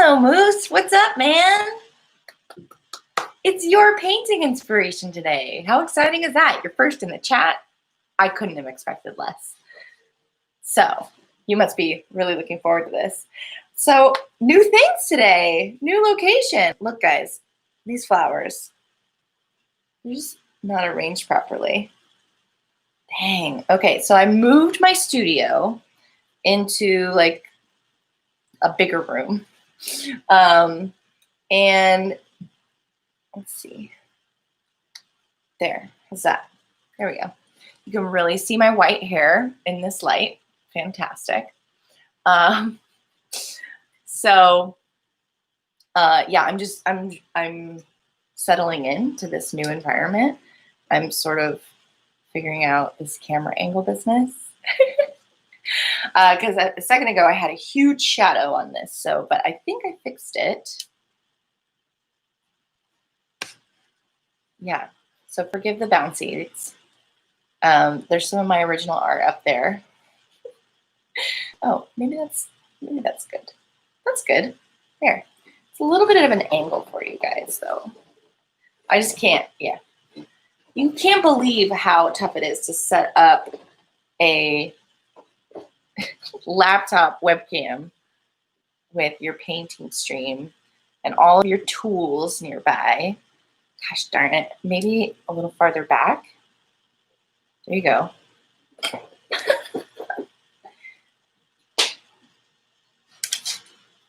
Hello, Moose. What's up, man? It's your painting inspiration today. How exciting is that? You're first in the chat. I couldn't have expected less. So you must be really looking forward to this. So new things today, new location. Look, guys, these flowers, they're just not arranged properly. Dang. Okay, so I moved my studio into like a bigger room. And let's see. There, how's that? There we go. You can really see my white hair in this light. Fantastic. Yeah, I'm settling into this new environment. I'm sort of figuring out this camera angle business. Because a second ago I had a huge shadow on this, but I think I fixed it. Yeah, so forgive the bouncy. There's some of my original art up there. Oh, maybe that's good. That's good. There. It's a little bit of an angle for you guys, though. I just can't, yeah. You can't believe how tough it is to set up a laptop webcam with your painting stream and all of your tools nearby. Gosh darn it. Maybe a little farther back. There you go. All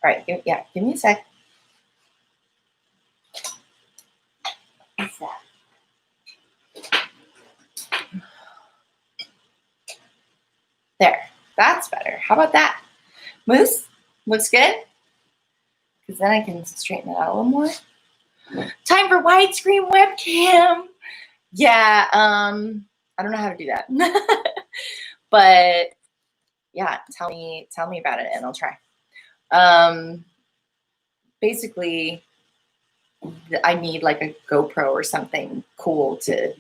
right, give me a sec. What's that? There, that's better. How about that? Moose, looks good? Because then I can straighten it out a little more. Time for widescreen webcam. Yeah, I don't know how to do that. But yeah, tell me about it and I'll try. Basically, I need like a GoPro or something cool to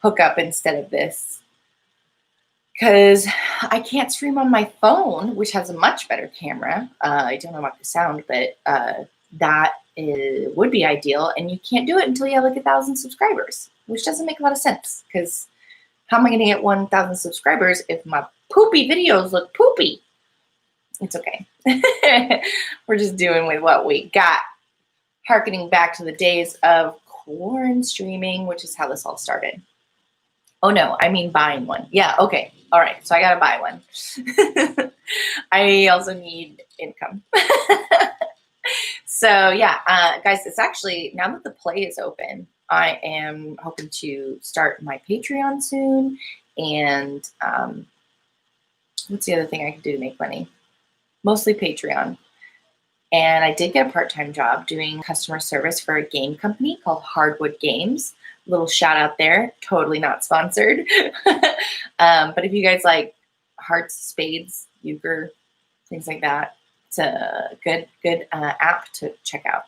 hook up instead of this, because I can't stream on my phone, which has a much better camera. I don't know about the sound, but that would be ideal, and you can't do it until you have like 1,000 subscribers, which doesn't make a lot of sense, because how am I going to get 1,000 subscribers if my poopy videos look poopy? It's okay. We're just doing with what we got. Harkening back to the days of corn streaming, which is how this all started. Oh no, I mean buying one. Yeah, okay. All right, so I gotta buy one. I also need income. So yeah, guys, it's actually, now that the play is open, I am hoping to start my Patreon soon. And what's the other thing I can do to make money? Mostly Patreon. And I did get a part-time job doing customer service for a game company called Hardwood Games. Little shout out there, totally not sponsored. But if you guys like hearts, spades, euchre, things like that, it's a good app to check out.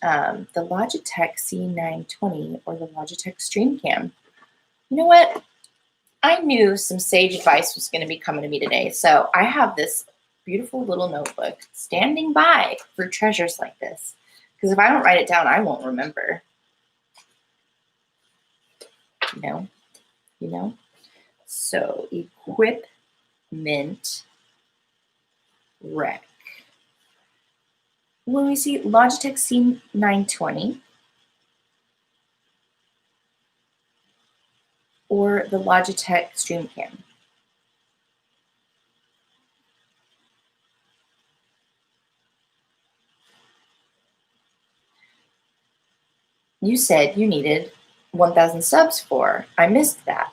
The Logitech C920 or the Logitech StreamCam. You know what? I knew some sage advice was going to be coming to me today. So I have this beautiful little notebook standing by for treasures like this. Because if I don't write it down, I won't remember. You know? So equipment rec. When we see Logitech C920 or the Logitech StreamCam. You said you needed 1,000 subs for. I missed that.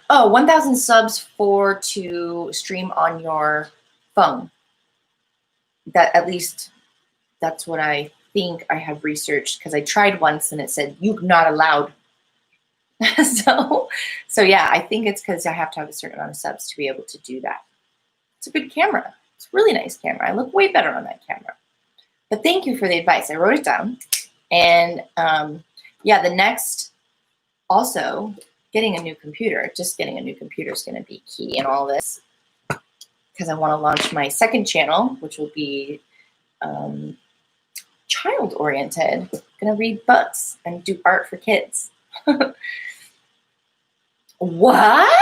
Oh, 1,000 subs to stream on your phone. That, at least that's what I think I have researched, because I tried once and it said you're not allowed. so yeah, I think it's because I have to have a certain amount of subs to be able to do that. It's a good camera. It's a really nice camera. I look way better on that camera. But thank you for the advice. I wrote it down. And yeah, the next, also getting a new computer. Just getting a new computer is going to be key in all this. because I want to launch my second channel, which will be child-oriented. I'm gonna read books and do art for kids. What?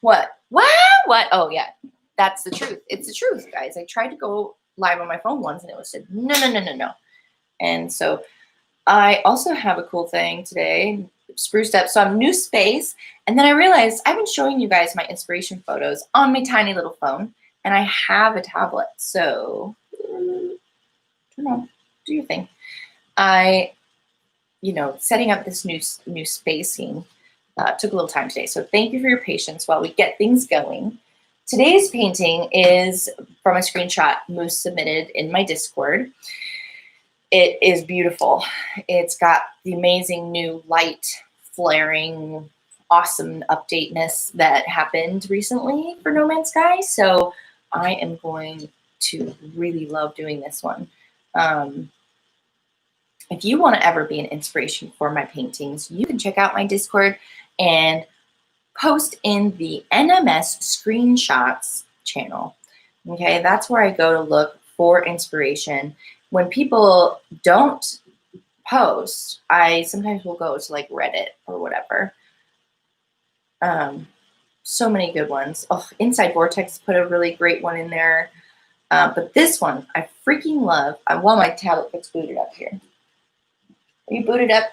What? Oh yeah, that's the truth. It's the truth, guys. I tried to go live on my phone once and it was said no. And so I also have a cool thing today, spruced up. So I'm new space, and then I realized I've been showing you guys my inspiration photos on my tiny little phone, and I have a tablet. So turn on, do your thing. Setting up this new spacing took a little time today. So thank you for your patience while we get things going. Today's painting is from a screenshot Moose submitted in my Discord. It is beautiful. It's got the amazing new light flaring, awesome updateness that happened recently for No Man's Sky. So I am going to really love doing this one. If you want to ever be an inspiration for my paintings, you can check out my Discord and post in the NMS screenshots channel. Okay, that's where I go to look for inspiration. When people don't post, I sometimes will go to like Reddit or whatever. So many good ones. Oh, Inside Vortex put a really great one in there. But this one I freaking love. While my tablet gets booted up here. Are you booted up?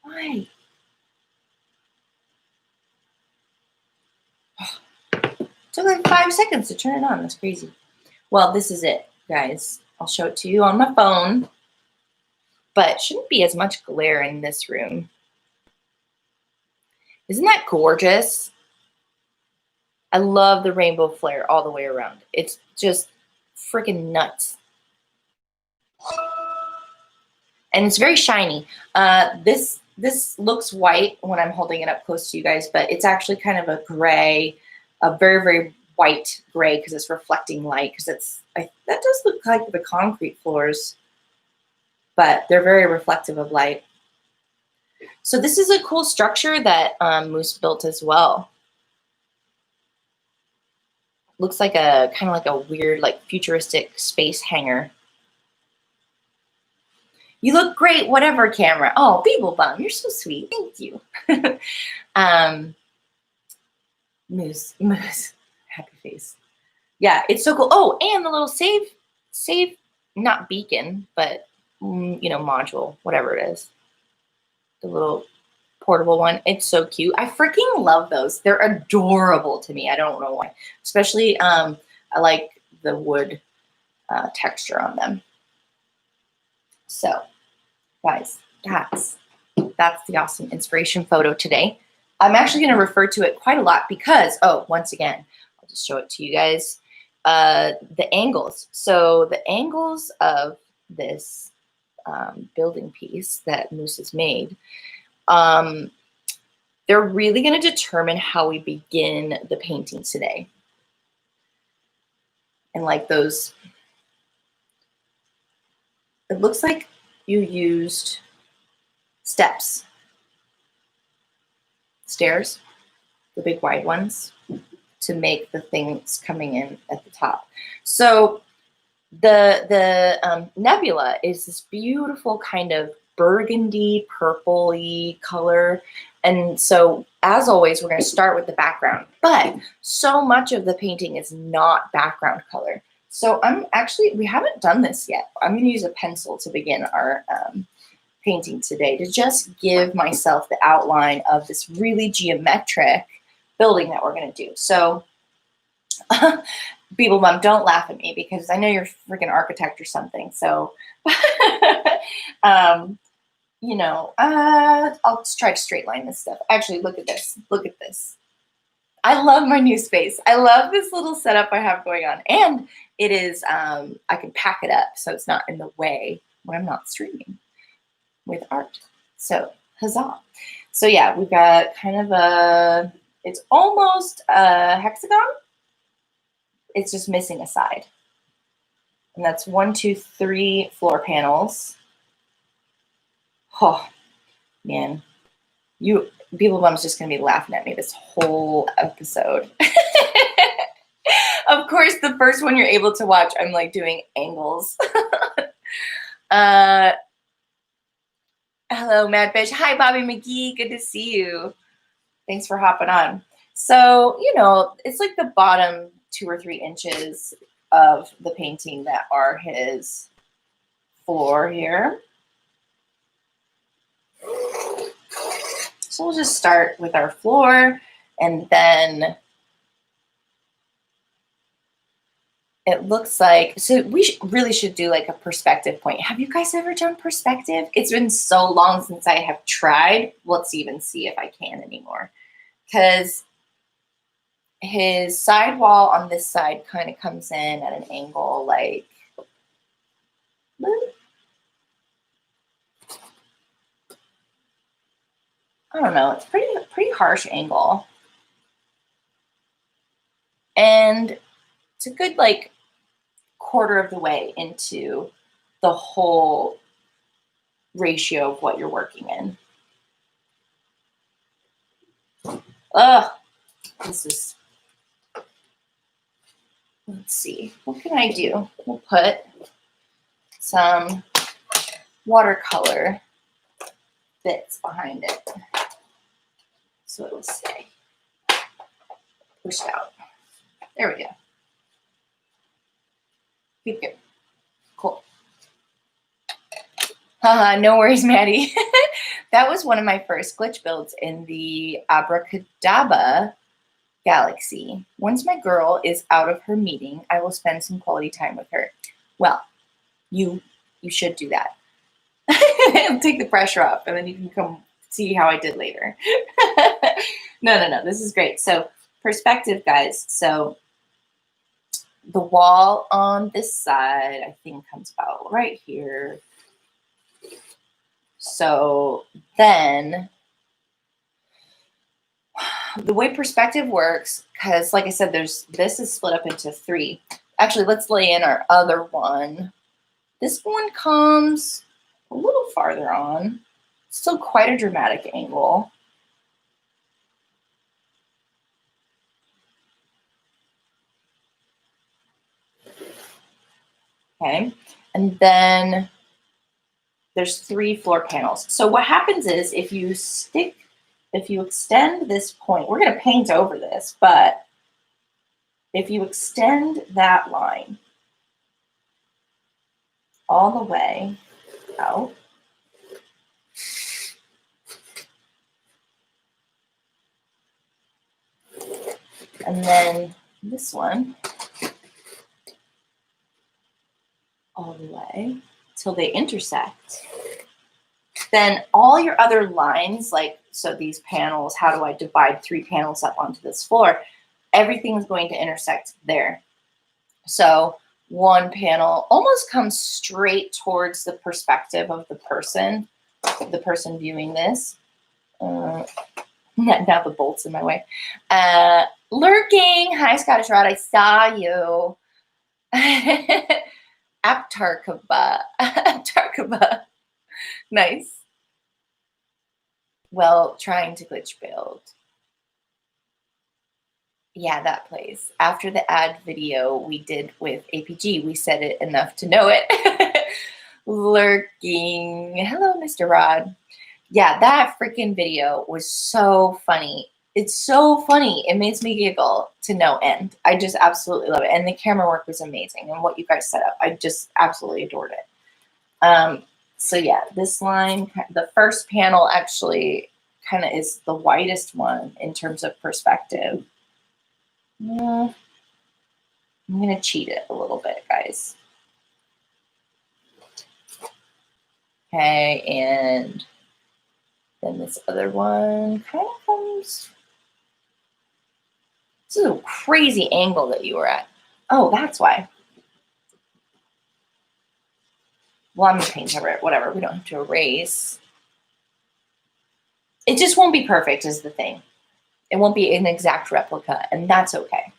Why? Took like 5 seconds to turn it on. That's crazy. Well, this is it, guys. I'll show it to you on my phone. But it shouldn't be as much glare in this room. Isn't that gorgeous? I love the rainbow flare all the way around. It's just freaking nuts. And it's very shiny. This looks white when I'm holding it up close to you guys, but it's actually kind of a gray, a very, very white gray because it's reflecting light. Because that does look like the concrete floors, but they're very reflective of light. So this is a cool structure that Moose built as well. Looks like a kind of like a weird, like futuristic space hangar. You look great, whatever, camera. Oh, Beeble Bum, you're so sweet. Thank you. Moose, happy face. Yeah, it's so cool. Oh, and the little save, not beacon, but module, whatever it is. The little portable one. It's so cute. I freaking love those. They're adorable to me. I don't know why. Especially, I like the wood texture on them. So, guys, that's the awesome inspiration photo today. I'm actually going to refer to it quite a lot because, once again, I'll just show it to you guys. The angles. So the angles of this building piece that Moose has made, they're really going to determine how we begin the painting today. And like those, it looks like you used stairs, the big wide ones, to make the things coming in at the top. So the nebula is this beautiful kind of burgundy, purple-y color. And so, as always, we're going to start with the background. But so much of the painting is not background color. So we haven't done this yet. I'm going to use a pencil to begin our painting today to just give myself the outline of this really geometric building that we're going to do. So, Beeble Mom, don't laugh at me because I know you're a freaking architect or something. So, I'll just try to straight line this stuff. Actually, look at this. Look at this. I love my new space. I love this little setup I have going on. And it is, I can pack it up so it's not in the way when I'm not streaming with art. So, huzzah. So yeah, we've got kind of it's almost a hexagon. It's just missing a side. And that's 1, 2, 3 floor panels. Oh, man. Beeble Bum's just going to be laughing at me this whole episode. Of course, the first one you're able to watch, I'm like doing angles. Hello, Madfish. Hi, Bobby McGee. Good to see you. Thanks for hopping on. So, you know, it's like the bottom 2 or 3 inches of the painting that are his floor here. So we'll just start with our floor, and then it looks like, so we really should do like a perspective point. Have you guys ever done perspective? It's been so long since I have tried. Let's even see if I can anymore. Because his side wall on this side kind of comes in at an angle like, I don't know, it's pretty harsh angle. And it's a good like quarter of the way into the whole ratio of what you're working in. Ugh, this is, let's see, what can I do? We'll put some watercolor bits behind it so it'll stay pushed out. There we go. Keep good. Cool. No worries, Maddie. That was one of my first glitch builds in the Abracadabra galaxy. Once my girl is out of her meeting, I will spend some quality time with her. Well, you should do that. It'll take the pressure off, and then you can come see how I did later. No. This is great. So perspective, guys. So the wall on this side, I think, comes about right here. So then the way perspective works, because like I said, this is split up into 3. Actually, let's lay in our other one. This one comes a little farther on. Still quite a dramatic angle. Okay, and then there's 3 floor panels. So what happens is if you extend this point, we're going to paint over this, but if you extend that line all the way out, and then this one all the way till they intersect, then all your other lines, like, so these panels, how do I divide 3 panels up onto this floor? Everything's going to intersect there. So one panel almost comes straight towards the perspective of the person viewing this. Now the bolt's in my way. Lurking. Hi, Scottish Rod. I saw you. Aptarkaba. Aptarkaba. Nice. Well, trying to glitch build. Yeah, that plays. After the ad video we did with APG, we said it enough to know it. Lurking. Hello, Mr. Rod. Yeah, that freaking video was so funny. It's so funny. It makes me giggle to no end. I just absolutely love it. And the camera work was amazing. And what you guys set up, I just absolutely adored it. So yeah, this line, the first panel actually kind of is the widest one in terms of perspective. I'm going to cheat it a little bit, guys. Okay, and then this other one kind of comes. This is a crazy angle that you were at. Oh, that's why. Well, I'm going to paint over it. Whatever. We don't have to erase. It just won't be perfect is the thing. It won't be an exact replica, and that's okay.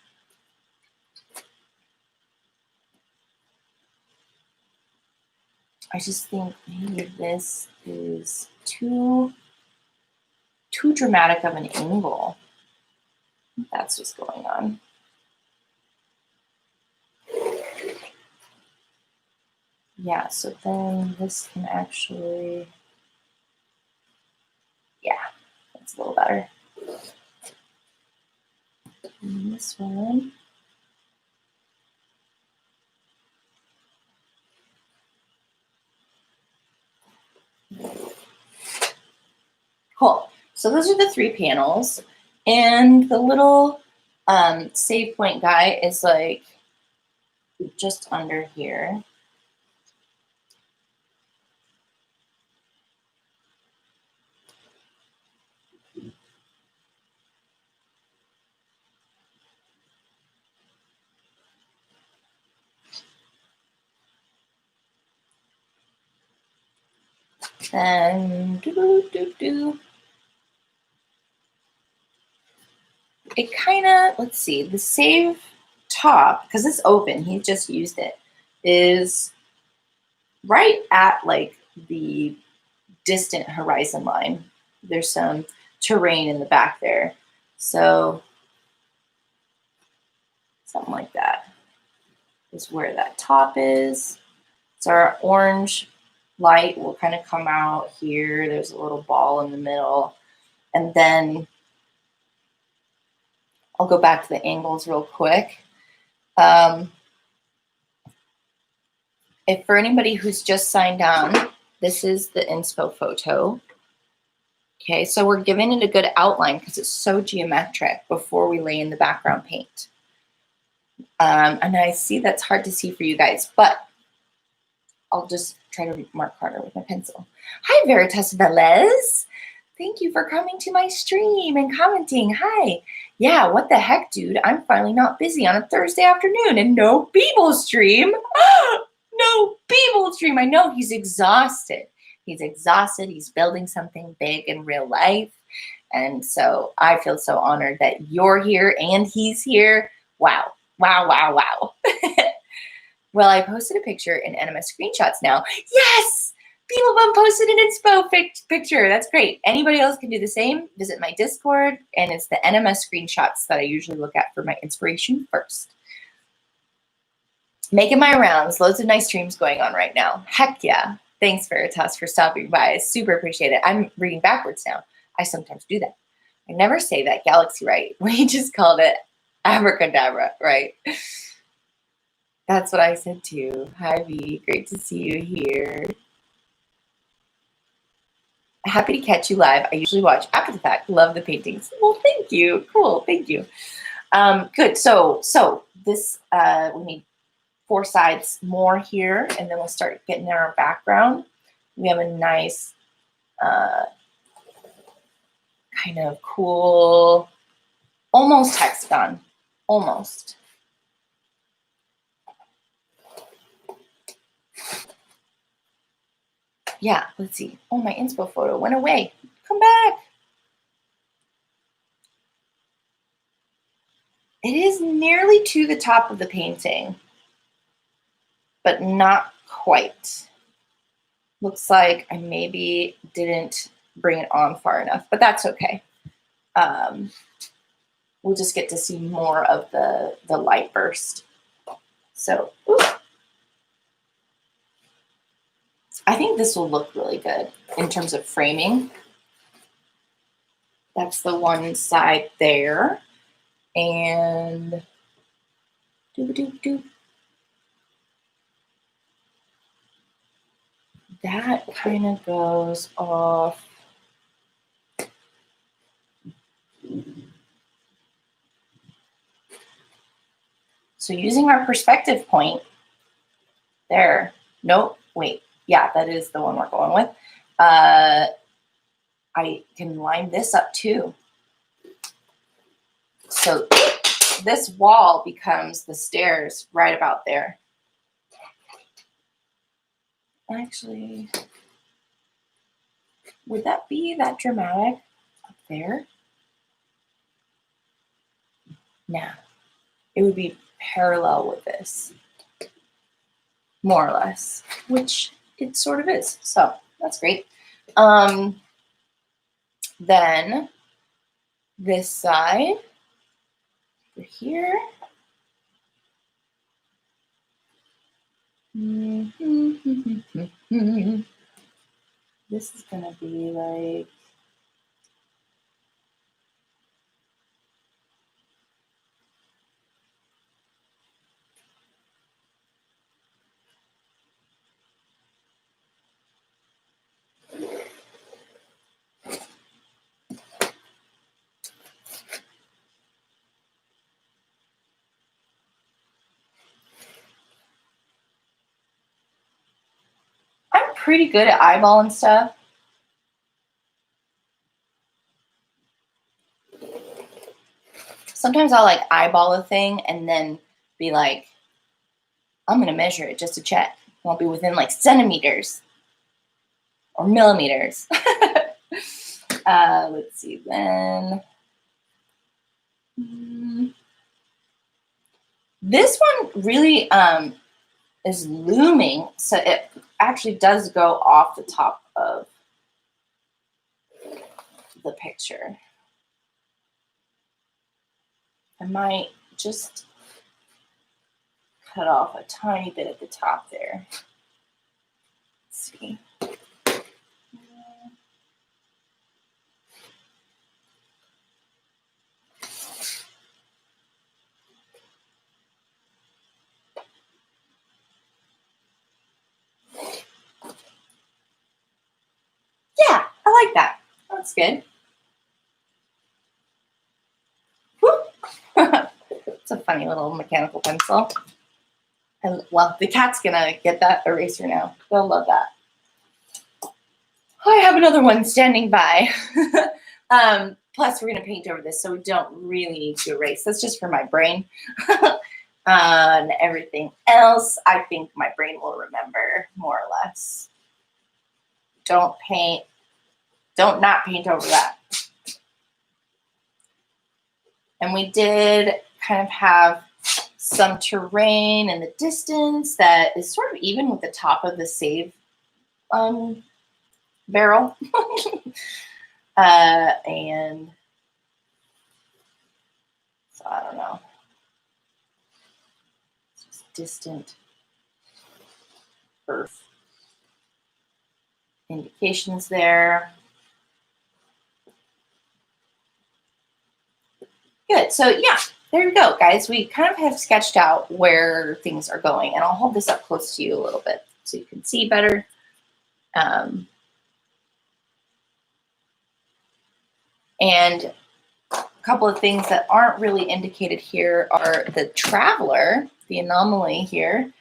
I just think maybe this is too dramatic of an angle. That's what's going on. Yeah, so then this can actually, yeah, that's a little better. And this one. Cool. So those are the 3 panels. And the little save point guy is like just under here. And it kind of, let's see, the save top, because it's open, he just used it, is right at like the distant horizon line. There's some terrain in the back there. So something like that is where that top is. So our orange light will kind of come out here. There's a little ball in the middle. And then I'll go back to the angles real quick. If for anybody who's just signed on, this is the inspo photo. Okay, so we're giving it a good outline because it's so geometric before we lay in the background paint. And I see that's hard to see for you guys, but I'll just try to mark harder with my pencil. Hi, Veritas Velez. Thank you for coming to my stream and commenting. Hi. Yeah, what the heck, dude? I'm finally not busy on a Thursday afternoon and no Beeble stream. No Beeble stream. I know he's exhausted. He's exhausted. He's building something big in real life. And so I feel so honored that you're here and he's here. Wow. Wow, wow, wow. Well, I posted a picture in NMS screenshots now. Yes! Beetlebum posted an inspo picture. That's great. Anybody else can do the same. Visit my Discord, and it's the NMS screenshots that I usually look at for my inspiration first. Making my rounds. Loads of nice streams going on right now. Heck yeah. Thanks, Veritas, for stopping by. I super appreciate it. I'm reading backwards now. I sometimes do that. I never say that galaxy right. We just called it abracadabra, right? That's what I said too. Hi, V. Great to see you here. Happy to catch you live. I usually watch after the fact. Love the paintings. Well, thank you. Cool. Thank you. Good. So this, we need 4 sides more here, and then we'll start getting in our background. We have a nice kind of cool, almost hexagon. Almost. Yeah, let's see. Oh, my inspo photo went away. Come back. It is nearly to the top of the painting, but not quite. Looks like I maybe didn't bring it on far enough, but that's okay. We'll just get to see more of the light burst. So, I think this will look really good in terms of framing. That's the one side there. And that kind of goes off. So using our perspective point there, nope, wait, yeah, that is the one we're going with. I can line this up too. So this wall becomes the stairs right about there. Actually, would that be that dramatic up there? No, it would be parallel with this, more or less, which it sort of is. So that's great. Then this side over here. This is gonna be like, I'm pretty good at eyeballing stuff. Sometimes I'll like eyeball a thing and then be like, I'm gonna measure it just to check. I'll be within like centimeters or millimeters. Let's see then. This one really is looming, so it actually does go off the top of the picture. I might just cut off a tiny bit at the top there. Let's see. Yeah, I like that. That's good. It's a funny little mechanical pencil. And well, the cat's gonna get that eraser now. They'll love that. I have another one standing by. Plus, we're gonna paint over this, so we don't really need to erase. That's just for my brain. And everything else, I think my brain will remember more or less. Don't not paint over that. And we did kind of have some terrain in the distance that is sort of even with the top of the save barrel. And so I don't know. It's just distant Earth indications there. Good. So yeah, there you go, guys. We kind of have sketched out where things are going, and I'll hold this up close to you a little bit so you can see better. And a couple of things that aren't really indicated here are the traveler, the anomaly here.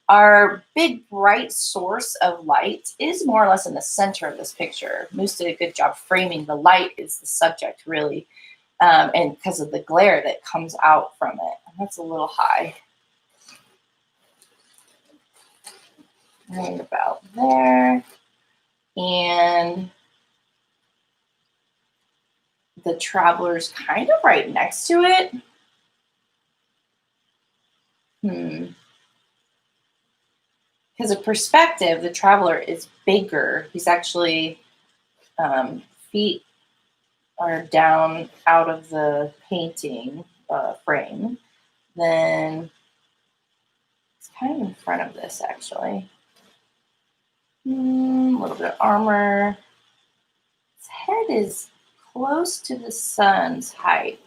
Our big bright source of light is more or less in the center of this picture. Moose did a good job framing the light is the subject, really, and because of the glare that comes out from it. And that's a little high. Right about there. And the traveler's kind of right next to it. Because of perspective, the traveler is bigger. He's actually, feet are down out of the painting frame. Then it's kind of in front of this, actually. A little bit of armor. His head is close to the sun's height.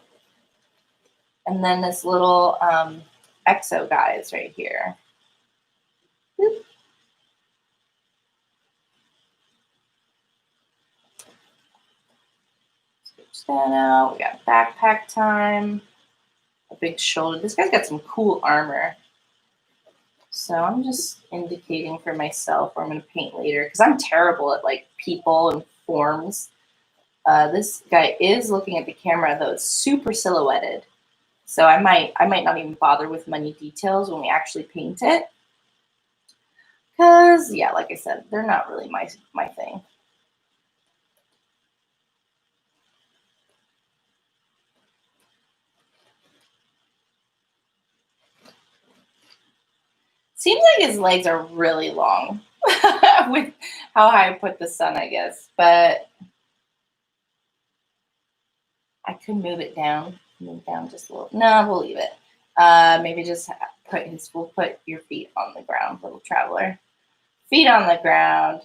And then this little exo guy is right here. Boop. Switch that out. We got backpack time. A big shoulder. This guy's got some cool armor. So I'm just indicating for myself where I'm going to paint later because I'm terrible at like people and forms. This guy is looking at the camera though. It's super silhouetted. So I might not even bother with many details when we actually paint it. Because, yeah, like I said, they're not really my thing. Seems like his legs are really long with how high I put the sun, I guess. But I could move it down. Move down just a little. No, we'll leave it. Maybe just we'll put your feet on the ground, little traveler. Feet on the ground.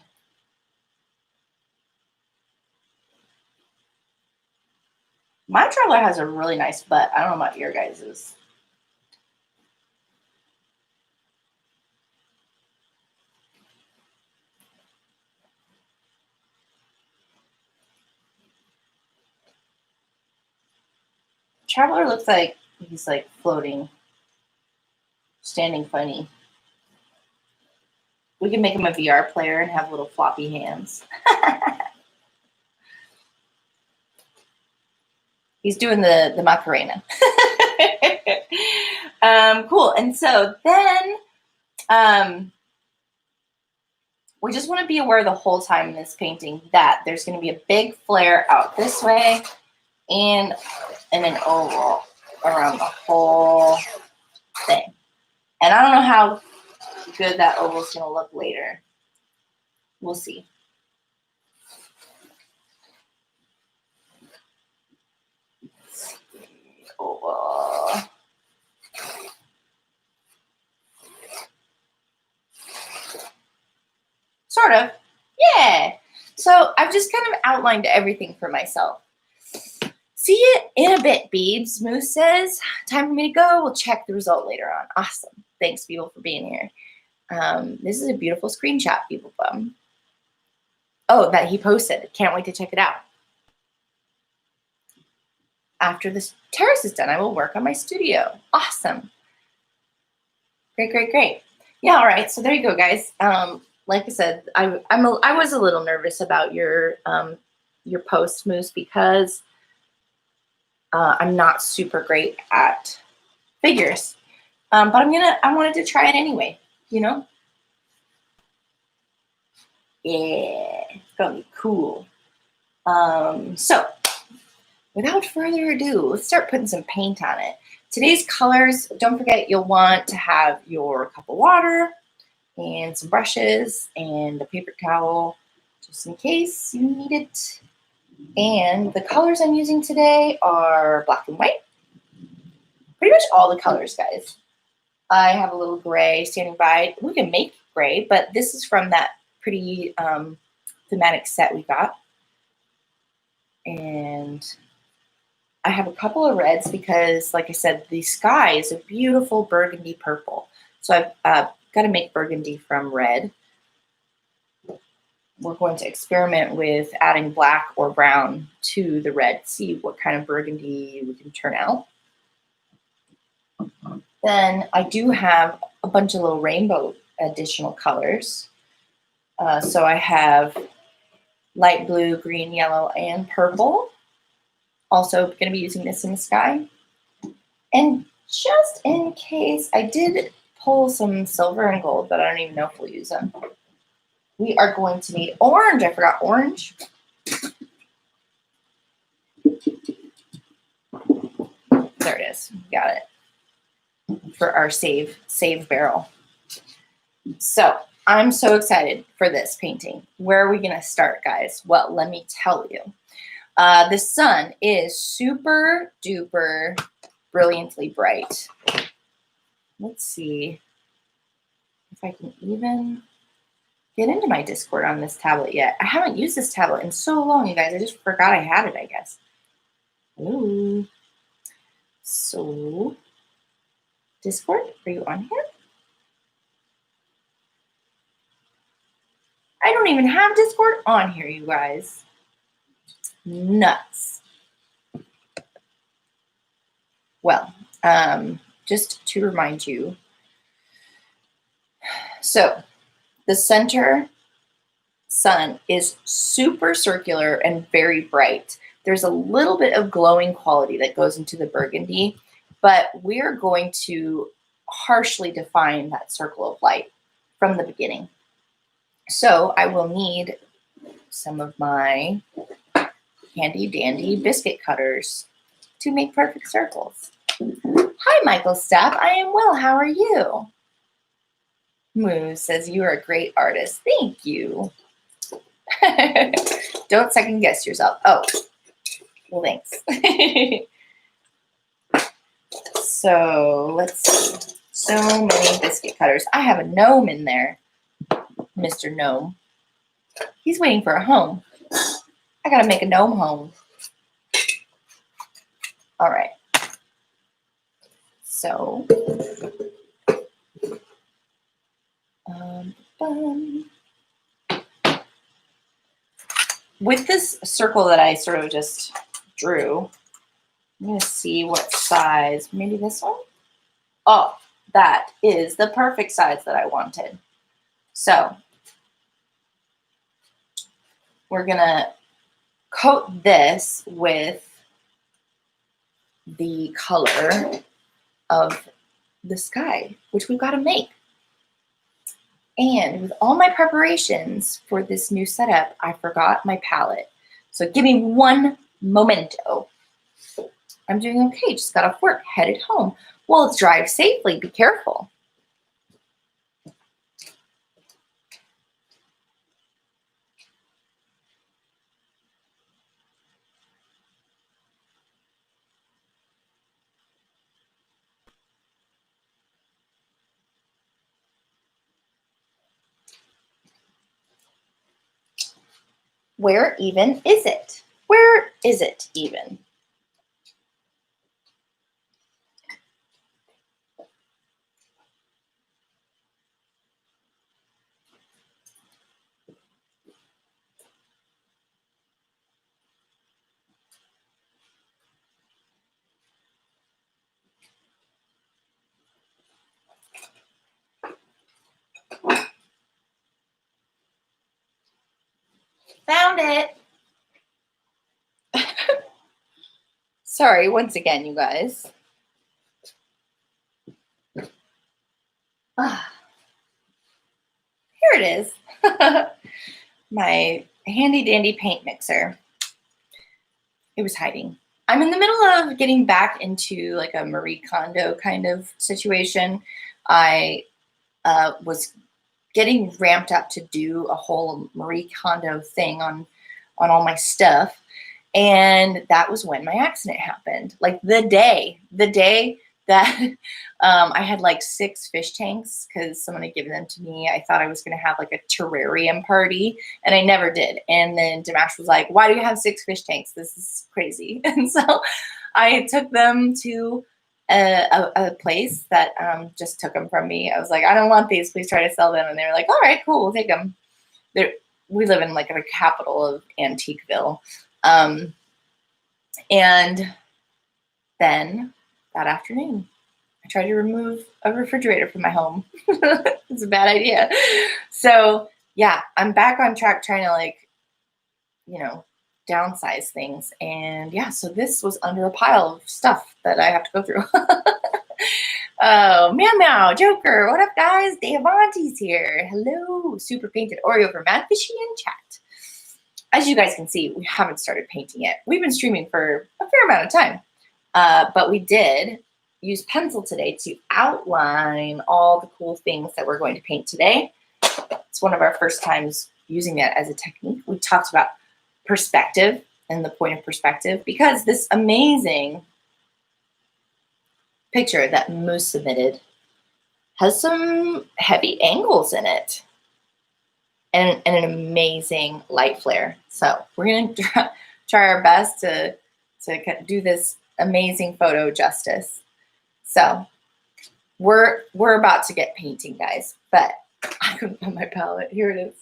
My traveler has a really nice butt. I don't know about your guys's. Traveler looks like he's like floating, standing funny. We can make him a VR player and have little floppy hands. He's doing the Macarena. Cool. And so then we just want to be aware the whole time in this painting that there's going to be a big flare out this way and an oval around the whole thing. And I don't know how good that oval is going to look later. We'll see. Oval. Sort of. Yeah. So I've just kind of outlined everything for myself. See you in a bit, Beebs. Moose says, time for me to go. We'll check the result later on. Awesome. Thanks, people, for being here. This is a beautiful screenshot, people. Oh, that he posted. Can't wait to check it out. After this terrace is done, I will work on my studio. Awesome. Great, great, great. Yeah, all right. So there you go, guys. Like I said, I was a little nervous about your post, Moose, because I'm not super great at figures. But I wanted to try it anyway, you know? Yeah, it's gonna be cool. So without further ado, let's start putting some paint on it. Today's colors, don't forget you'll want to have your cup of water and some brushes and a paper towel just in case you need it. And the colors I'm using today are black and white. Pretty much all the colors, guys. I have a little gray standing by. We can make gray, but this is from that pretty thematic set we got. And I have a couple of reds because, like I said, the sky is a beautiful burgundy purple. So I've got to make burgundy from red. We're going to experiment with adding black or brown to the red, see what kind of burgundy we can turn out. Then I do have a bunch of little rainbow additional colors. So I have light blue, green, yellow, and purple. Also going to be using this in the sky. And just in case, I did pull some silver and gold, but I don't even know if we'll use them. We are going to need orange. I forgot orange. There it is. Got it. For our save barrel. So I'm so excited for this painting. Where are we going to start, guys? Well, let me tell you. The sun is super duper brilliantly bright. Let's see if I can even get into my Discord on this tablet yet. I haven't used this tablet in so long, you guys. I just forgot I had it, I guess. Ooh. So, Discord, are you on here? I don't even have Discord on here, you guys. Nuts. Well, just to remind you, so the center sun is super circular and very bright. There's a little bit of glowing quality that goes into the burgundy, but we're going to harshly define that circle of light from the beginning. So I will need some of my handy dandy biscuit cutters to make perfect circles. Hi, Michael Stapp. I am well. How are you? Moo says you are a great artist. Thank you. Don't second guess yourself. Oh, well, thanks. So let's see. So many biscuit cutters. I have a gnome in there. Mr. Gnome. He's waiting for a home. I gotta make a gnome home. All right. So, with this circle that I sort of just drew, I'm gonna see what size, maybe this one? Oh, that is the perfect size that I wanted. So, we're gonna coat this with the color of the sky, which we've got to make. And with all my preparations for this new setup, I forgot my palette. So give me one momento. I'm doing okay, just got off work, headed home. Well, drive safely, be careful. Where even is it? Where is it even? Found it. Sorry, once again, you guys. Here it is. My handy dandy paint mixer. It was hiding. I'm in the middle of getting back into like a Marie Kondo kind of situation. I was getting ramped up to do a whole Marie Kondo thing on all my stuff. And that was when my accident happened. Like the day that I had like 6 fish tanks because someone had given them to me. I thought I was going to have like a terrarium party, and I never did. And then Dimash was like, "Why do you have 6 fish tanks? This is crazy." And so I took them to a place that just took them from me. I was like, "I don't want these. Please try to sell them." And they were like, "All right, cool. We'll take them." We live in like the capital of Antiqueville. And then that afternoon, I tried to remove a refrigerator from my home. It's a bad idea. So yeah, I'm back on track trying to like, downsize things. And yeah, so this was under a pile of stuff that I have to go through. Oh, Meow, Joker, what up, guys? Davanti's here. Hello, Super Painted Oreo for MadfishMagpie in chat. As you guys can see, we haven't started painting yet. We've been streaming for a fair amount of time, but we did use pencil today to outline all the cool things that we're going to paint today. It's one of our first times using that as a technique. We talked about perspective and the point of perspective because this amazing picture that Moose submitted has some heavy angles in it and an amazing light flare. So we're going to try our best to do this amazing photo justice. So we're about to get painting, guys, but I couldn't find my palette. Here it is.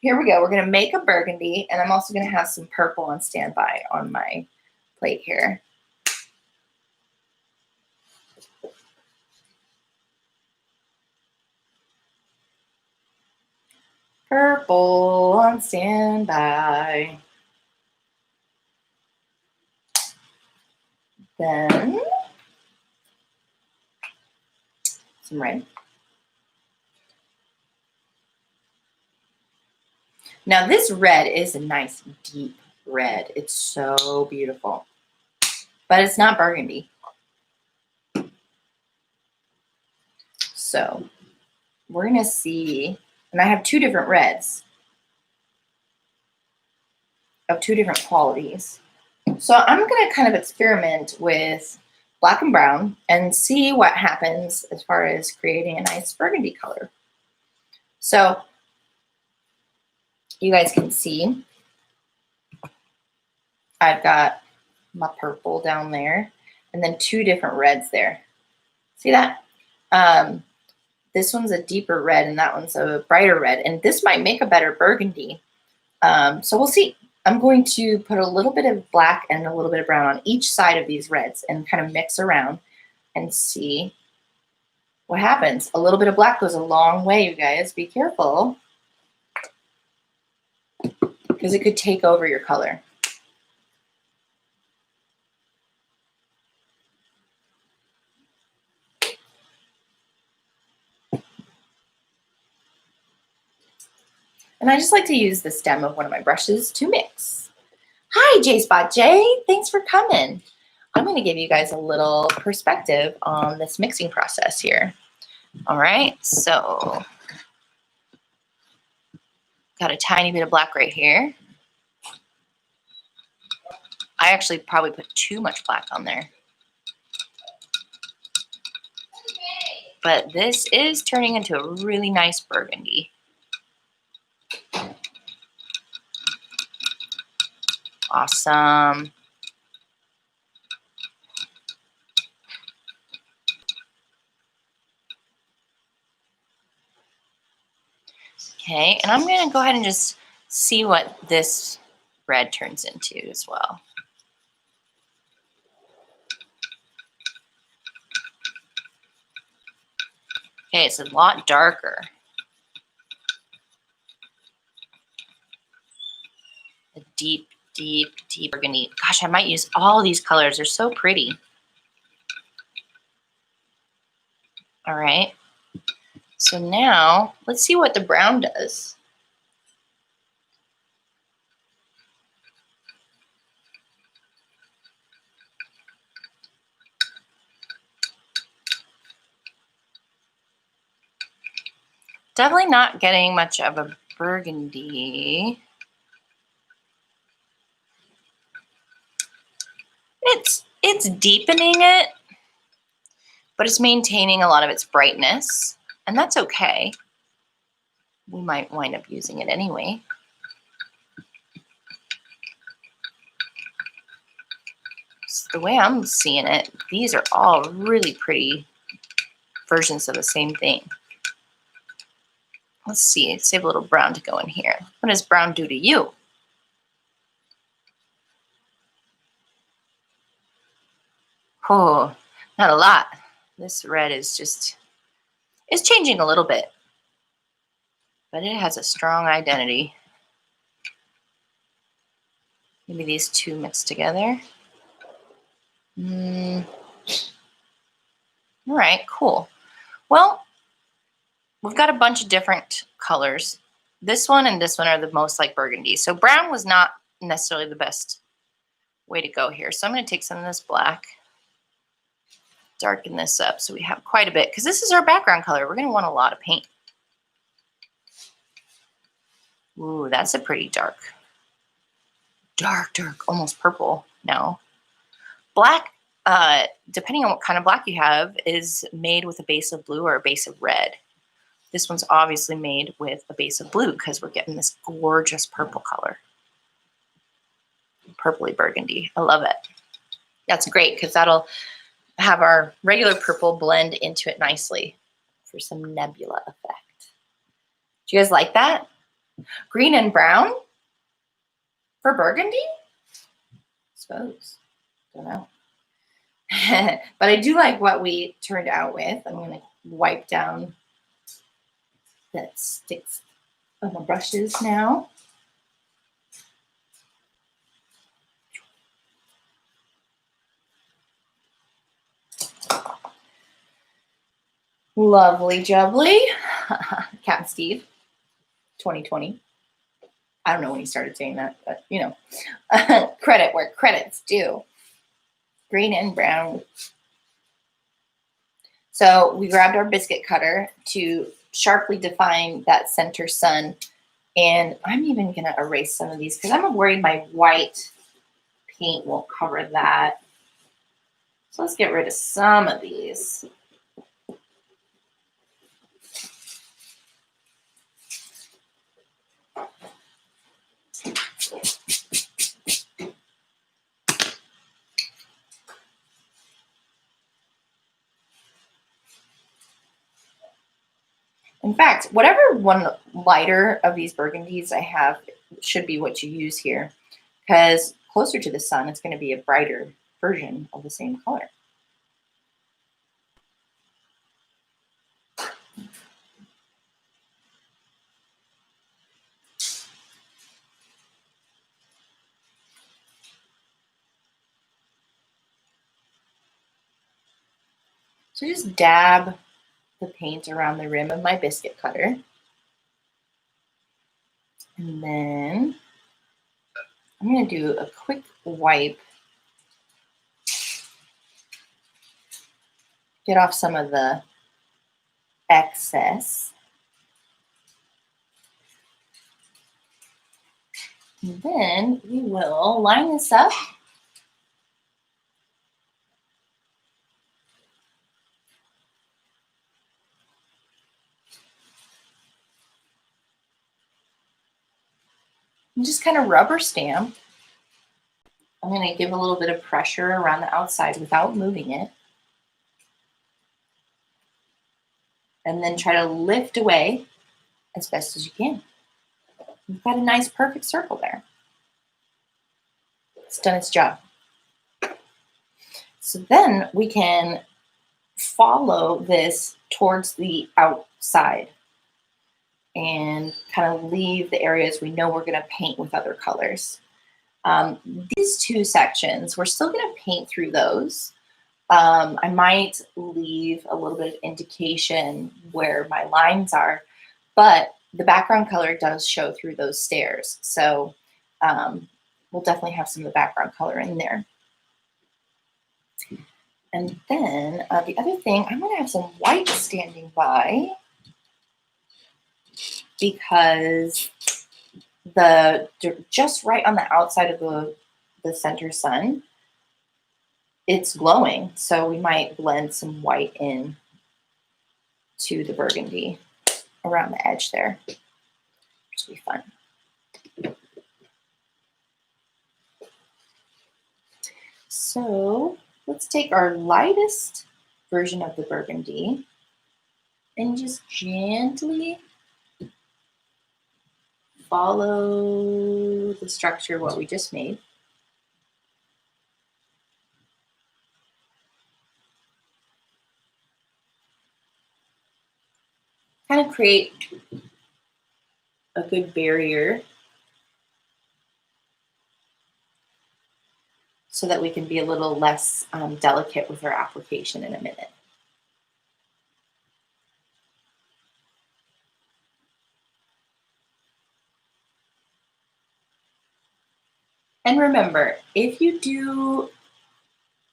Here we go. We're going to make a burgundy, and I'm also going to have some purple on standby on my plate here. Purple on standby. Then some red. Now this red is a nice deep red. It's so beautiful, but it's not burgundy. So we're gonna see, and I have 2 different reds of 2 different qualities. So I'm gonna kind of experiment with black and brown and see what happens as far as creating a nice burgundy color. So You guys can see I've got my purple down there and then two different reds there. See that? This one's a deeper red and that one's a brighter red, and this might make a better burgundy. So we'll see. I'm going to put a little bit of black and a little bit of brown on each side of these reds and kind of mix around and see what happens. A little bit of black goes a long way, you guys. Be careful, because it could take over your color. And I just like to use the stem of one of my brushes to mix. Hi, J-Spot J. Thanks for coming. I'm going to give you guys a little perspective on this mixing process here. All right, so got a tiny bit of black right here. I actually probably put too much black on there. But this is turning into a really nice burgundy. Awesome. Okay, and I'm going to go ahead and just see what this red turns into as well. Okay, it's a lot darker. A deep, deep, deep burgundy. Gosh, I might use all these colors. They're so pretty. All right. So now let's see what the brown does. Definitely not getting much of a burgundy. It's deepening it, but it's maintaining a lot of its brightness, and that's okay. We might wind up using it anyway. So the way I'm seeing it, these are all really pretty versions of the same thing. Let's see, save a little brown to go in here. What does brown do to you? Oh, not a lot. This red is just, it's changing a little bit, but it has a strong identity. Maybe these two mixed together. All right, cool. Well, we've got a bunch of different colors. This one and this one are the most like burgundy. So brown was not necessarily the best way to go here. So I'm going to take some of this black, darken this up so we have quite a bit, because this is our background color. We're going to want a lot of paint. Ooh, that's a pretty dark, almost purple now. Black, depending on what kind of black you have, is made with a base of blue or a base of red. This one's obviously made with a base of blue because we're getting this gorgeous purple color. Purpley burgundy. I love it. That's great because that'll have our regular purple blend into it nicely for some nebula effect. Do you guys like that? Green and brown for burgundy? I suppose. Don't know. But I do like what we turned out with. I'm going to wipe down that sticks on the brushes now. Lovely jubbly. Captain Steve, 2020. I don't know when he started saying that, but you know, credit where credit's due. Green and brown. So we grabbed our biscuit cutter to sharply define that center sun. And I'm even going to erase some of these because I'm worried my white paint won't cover that. So let's get rid of some of these. In fact, whatever one lighter of these burgundies I have should be what you use here, because closer to the sun, it's going to be a brighter version of the same color. So just dab the paint around the rim of my biscuit cutter. And then I'm going to do a quick wipe. Get off some of the excess. And then we will line this up. And just kind of rubber stamp. I'm going to give a little bit of pressure around the outside without moving it. And then try to lift away as best as you can. You've got a nice perfect circle there. It's done its job. So then we can follow this towards the outside and kind of leave the areas we know we're going to paint with other colors. These two sections, we're still going to paint through those. I might leave a little bit of indication where my lines are, but the background color does show through those stairs. So we'll definitely have some of the background color in there. And then the other thing, I'm going to have some white standing by because just right on the outside of the center sun, it's glowing. So we might blend some white in to the burgundy around the edge there, which will be fun. So let's take our lightest version of the burgundy and just gently follow the structure of what we just made. Kind of create a good barrier so that we can be a little less delicate with our application in a minute. And remember, if you do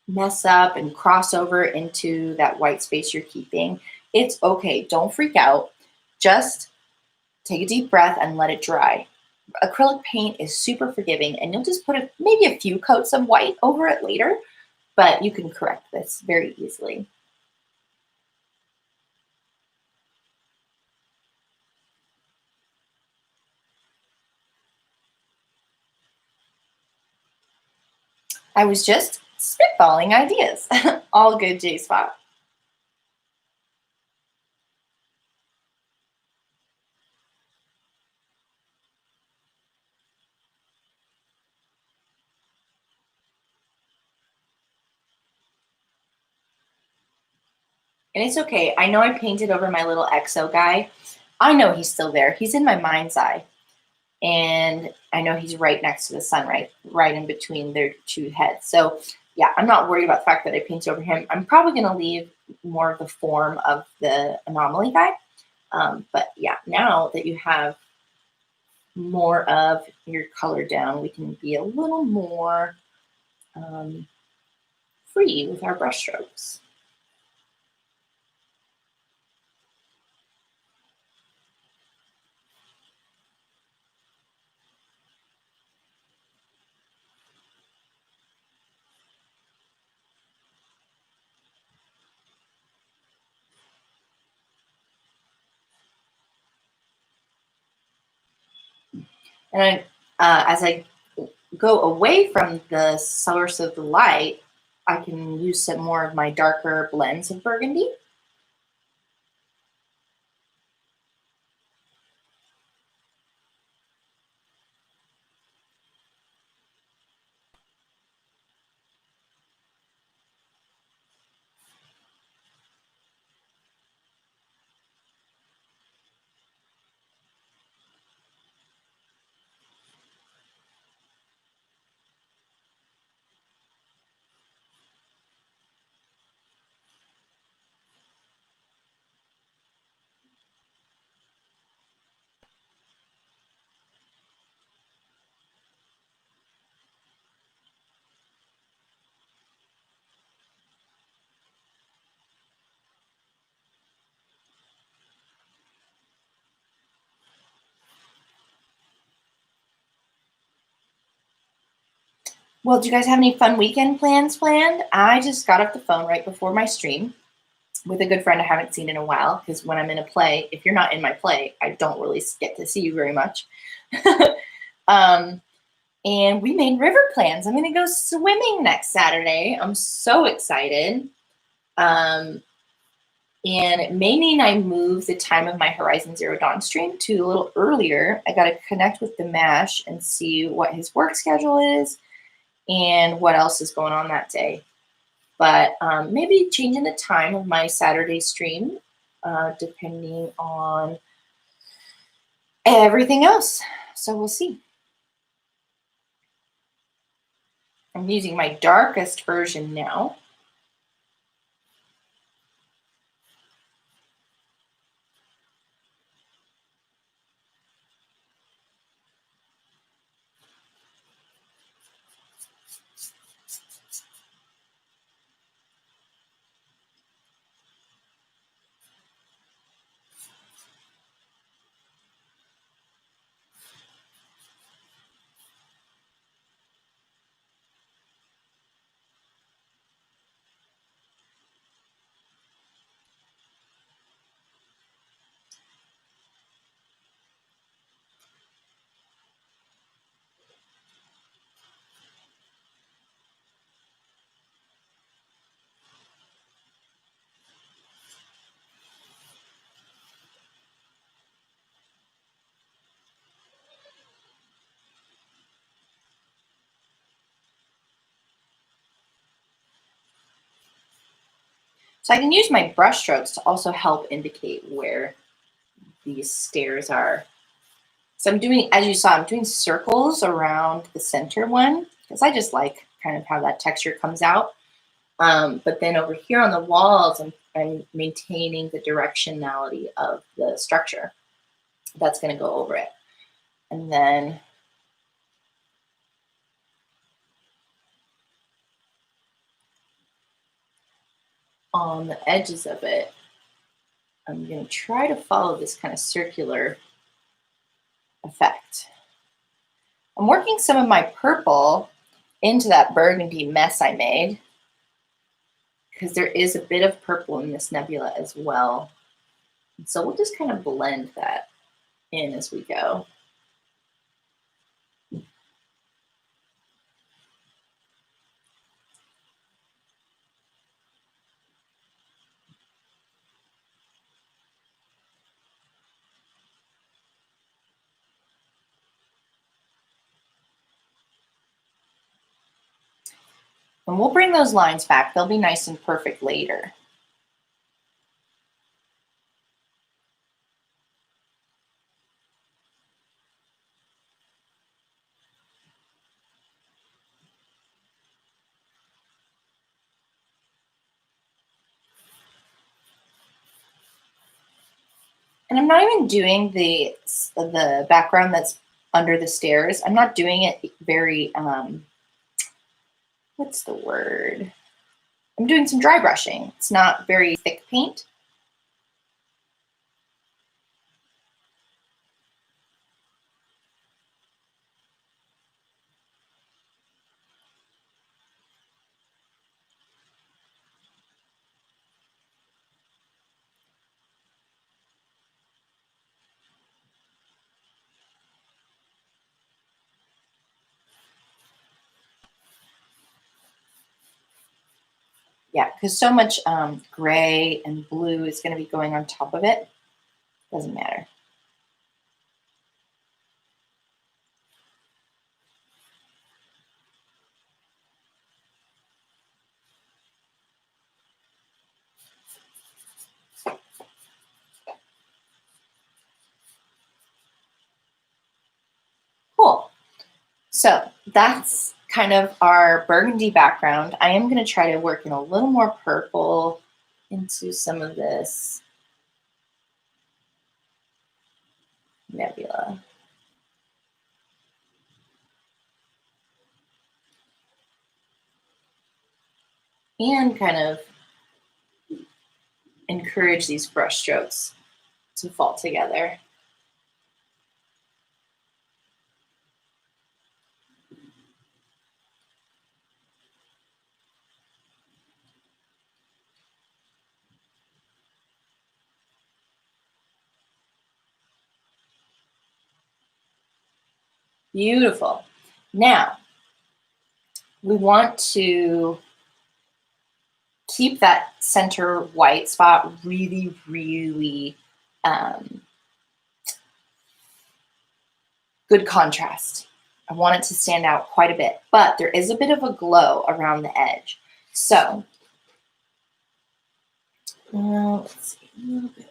mess up and cross over into that white space you're keeping, it's okay. Don't freak out. Just take a deep breath and let it dry. Acrylic paint is super forgiving, and you'll just put maybe a few coats of white over it later, but you can correct this very easily. I was just spitballing ideas. All good, J-Spot. And it's okay. I know I painted over my little EXO guy. I know he's still there. He's in my mind's eye. And I know he's right next to the sun, right in between their two heads. So yeah, I'm not worried about the fact that I painted over him. I'm probably going to leave more of the form of the anomaly guy. But yeah, now that you have more of your color down, we can be a little more free with our brush strokes. And as I go away from the source of the light, I can use some more of my darker blends of burgundy. Well, do you guys have any fun weekend plans planned? I just got off the phone right before my stream with a good friend I haven't seen in a while, because when I'm in a play, if you're not in my play, I don't really get to see you very much. um, and we made river plans. I'm going to go swimming next Saturday. I'm so excited. And it may mean I move the time of my Horizon Zero Dawn stream to a little earlier. I got to connect with the MASH and see what his work schedule is and what else is going on that day. But maybe changing the time of my Saturday stream, depending on everything else. So we'll see. I'm using my darkest version now. So I can use my brush strokes to also help indicate where these stairs are. So I'm doing, as you saw, I'm doing circles around the center one, because I just like kind of how that texture comes out. But then over here on the walls, I'm maintaining the directionality of the structure. That's going to go over it. And then on the edges of it, I'm going to try to follow this kind of circular effect. I'm working some of my purple into that burgundy mess I made, because there is a bit of purple in this nebula as well. And so we'll just kind of blend that in as we go. And we'll bring those lines back. They'll be nice and perfect later. And I'm not even doing the background that's under the stairs. I'm not doing it very, what's the word? I'm doing some dry brushing. It's not very thick paint. Yeah, because so much gray and blue is going to be going on top of it. Doesn't matter. Cool. So that's kind of our burgundy background. I am going to try to work in a little more purple into some of this nebula. And kind of encourage these brush strokes to fall together. Beautiful. Now, we want to keep that center white spot really, really good contrast. I want it to stand out quite a bit, but there is a bit of a glow around the edge. So, let's see, a little bit.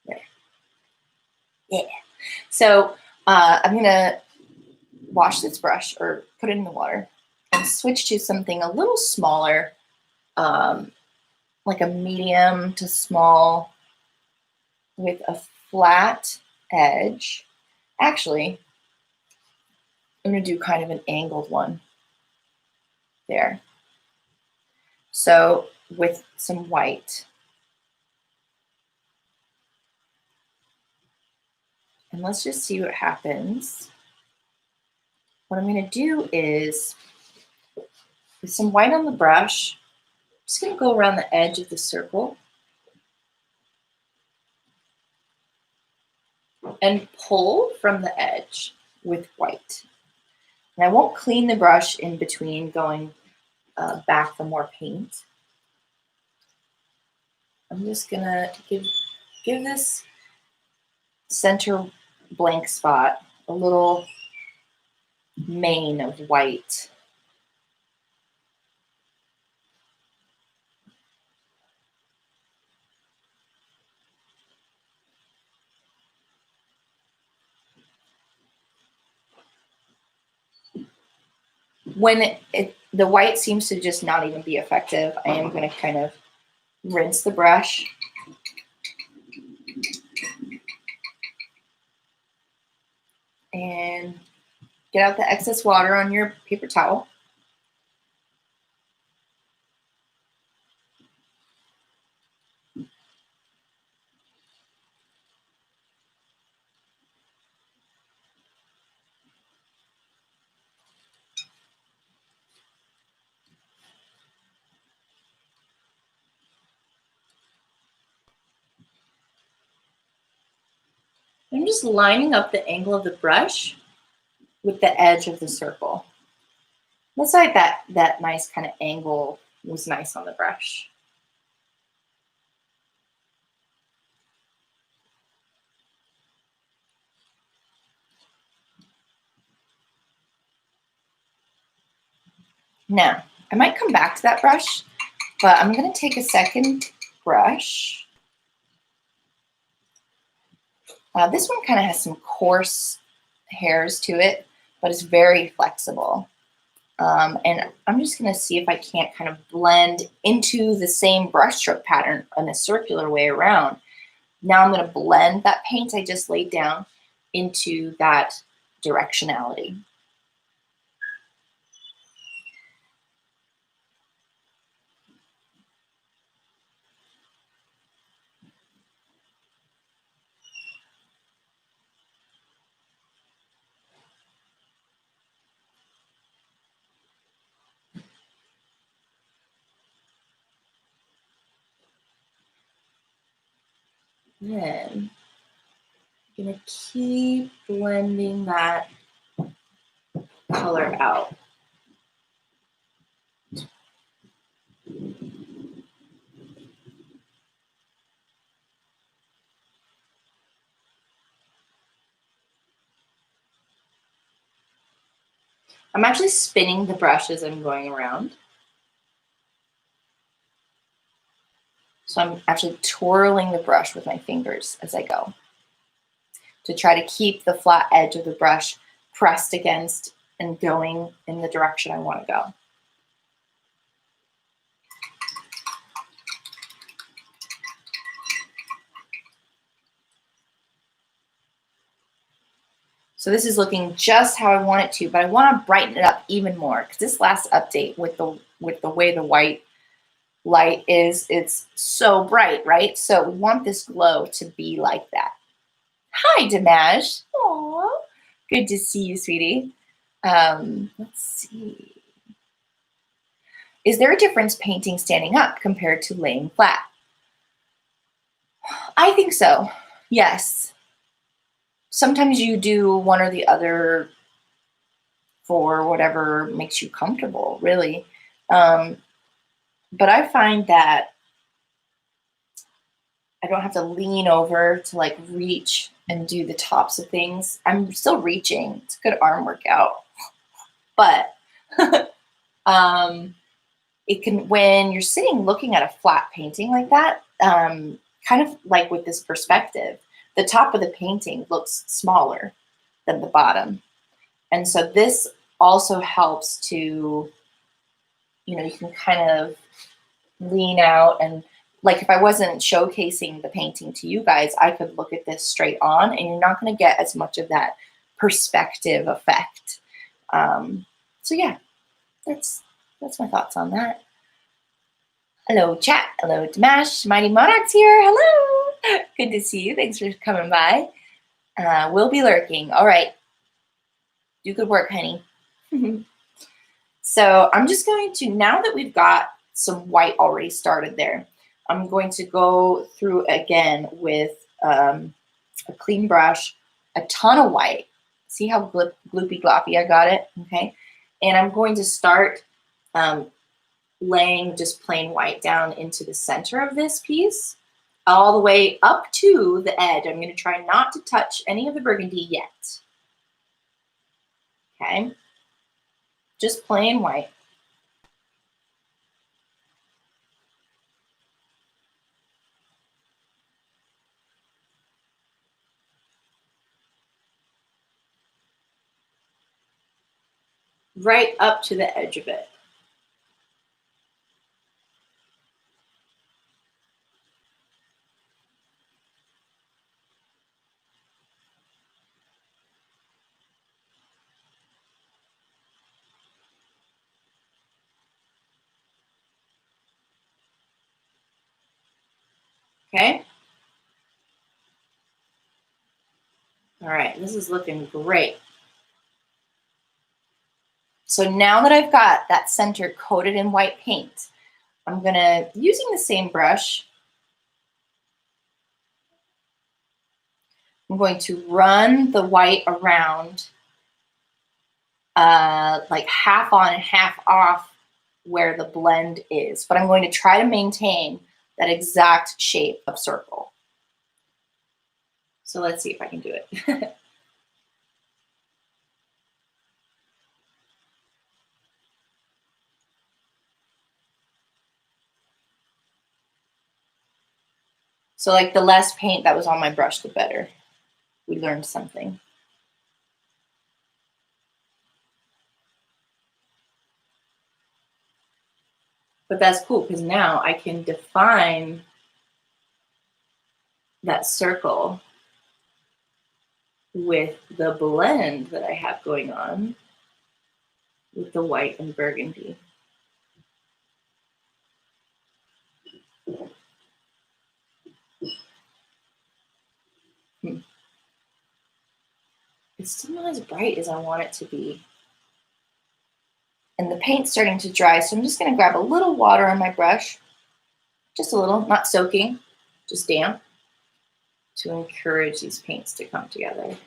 There. Yeah. So I'm gonna wash this brush or put it in the water and switch to something a little smaller, like a medium to small with a flat edge. Actually, I'm gonna do kind of an angled one there. So with some white. And let's just see what happens. What I'm gonna do is, with some white on the brush, I'm just gonna go around the edge of the circle and pull from the edge with white. And I won't clean the brush in between going back for more paint. I'm just gonna give this center blank spot a little mane of white. When the white seems to just not even be effective, I am going to kind of rinse the brush. And get out the excess water on your paper towel. I'm just lining up the angle of the brush with the edge of the circle. Looks like that nice kind of angle was nice on the brush. Now, I might come back to that brush, but I'm going to take a second brush. This one kind of has some coarse hairs to it, but it's very flexible. And I'm just going to see if I can't kind of blend into the same brushstroke pattern in a circular way around. Now I'm going to blend that paint I just laid down into that directionality. Then I'm going to keep blending that color out. I'm actually spinning the brush as I'm going around. So I'm actually twirling the brush with my fingers as I go to try to keep the flat edge of the brush pressed against and going in the direction I want to go. So this is looking just how I want it to, but I want to brighten it up even more because this last update with the way the white light is, it's so bright, right? So we want this glow to be like that. Hi, Dimash. Aww. Good to see you, sweetie. Let's see. Is there a difference painting standing up compared to laying flat? I think so. Yes. Sometimes you do one or the other for whatever makes you comfortable, really. But I find that I don't have to lean over to like reach and do the tops of things. I'm still reaching. It's a good arm workout. But it can, when you're sitting looking at a flat painting like that, kind of like with this perspective, the top of the painting looks smaller than the bottom. And so this also helps to, you can kind of lean out, and like if I wasn't showcasing the painting to you guys, I could look at this straight on and you're not going to get as much of that perspective effect. So yeah, that's my thoughts on that. Hello, chat. Hello, Dimash. Mighty Monarch's here. Hello. Good to see you. Thanks for coming by. We'll be lurking. All right. Do good work, honey. So I'm just going to, now that we've got some white already started there, I'm going to go through again with a clean brush, a ton of white. See how gloopy gloppy I got it? Okay. And I'm going to start laying just plain white down into the center of this piece, all the way up to the edge. I'm going to try not to touch any of the burgundy yet. Okay. Just plain white. Right up to the edge of it. Okay. All right, this is looking great. So now that I've got that center coated in white paint, I'm gonna, using the same brush, I'm going to run the white around like half on and half off where the blend is, but I'm going to try to maintain that exact shape of circle. So let's see if I can do it. So like the less paint that was on my brush, the better. We learned something. But that's cool because now I can define that circle with the blend that I have going on with the white and burgundy. It's still not as bright as I want it to be. And the paint's starting to dry, so I'm just going to grab a little water on my brush, just a little, not soaking, just damp, to encourage these paints to come together.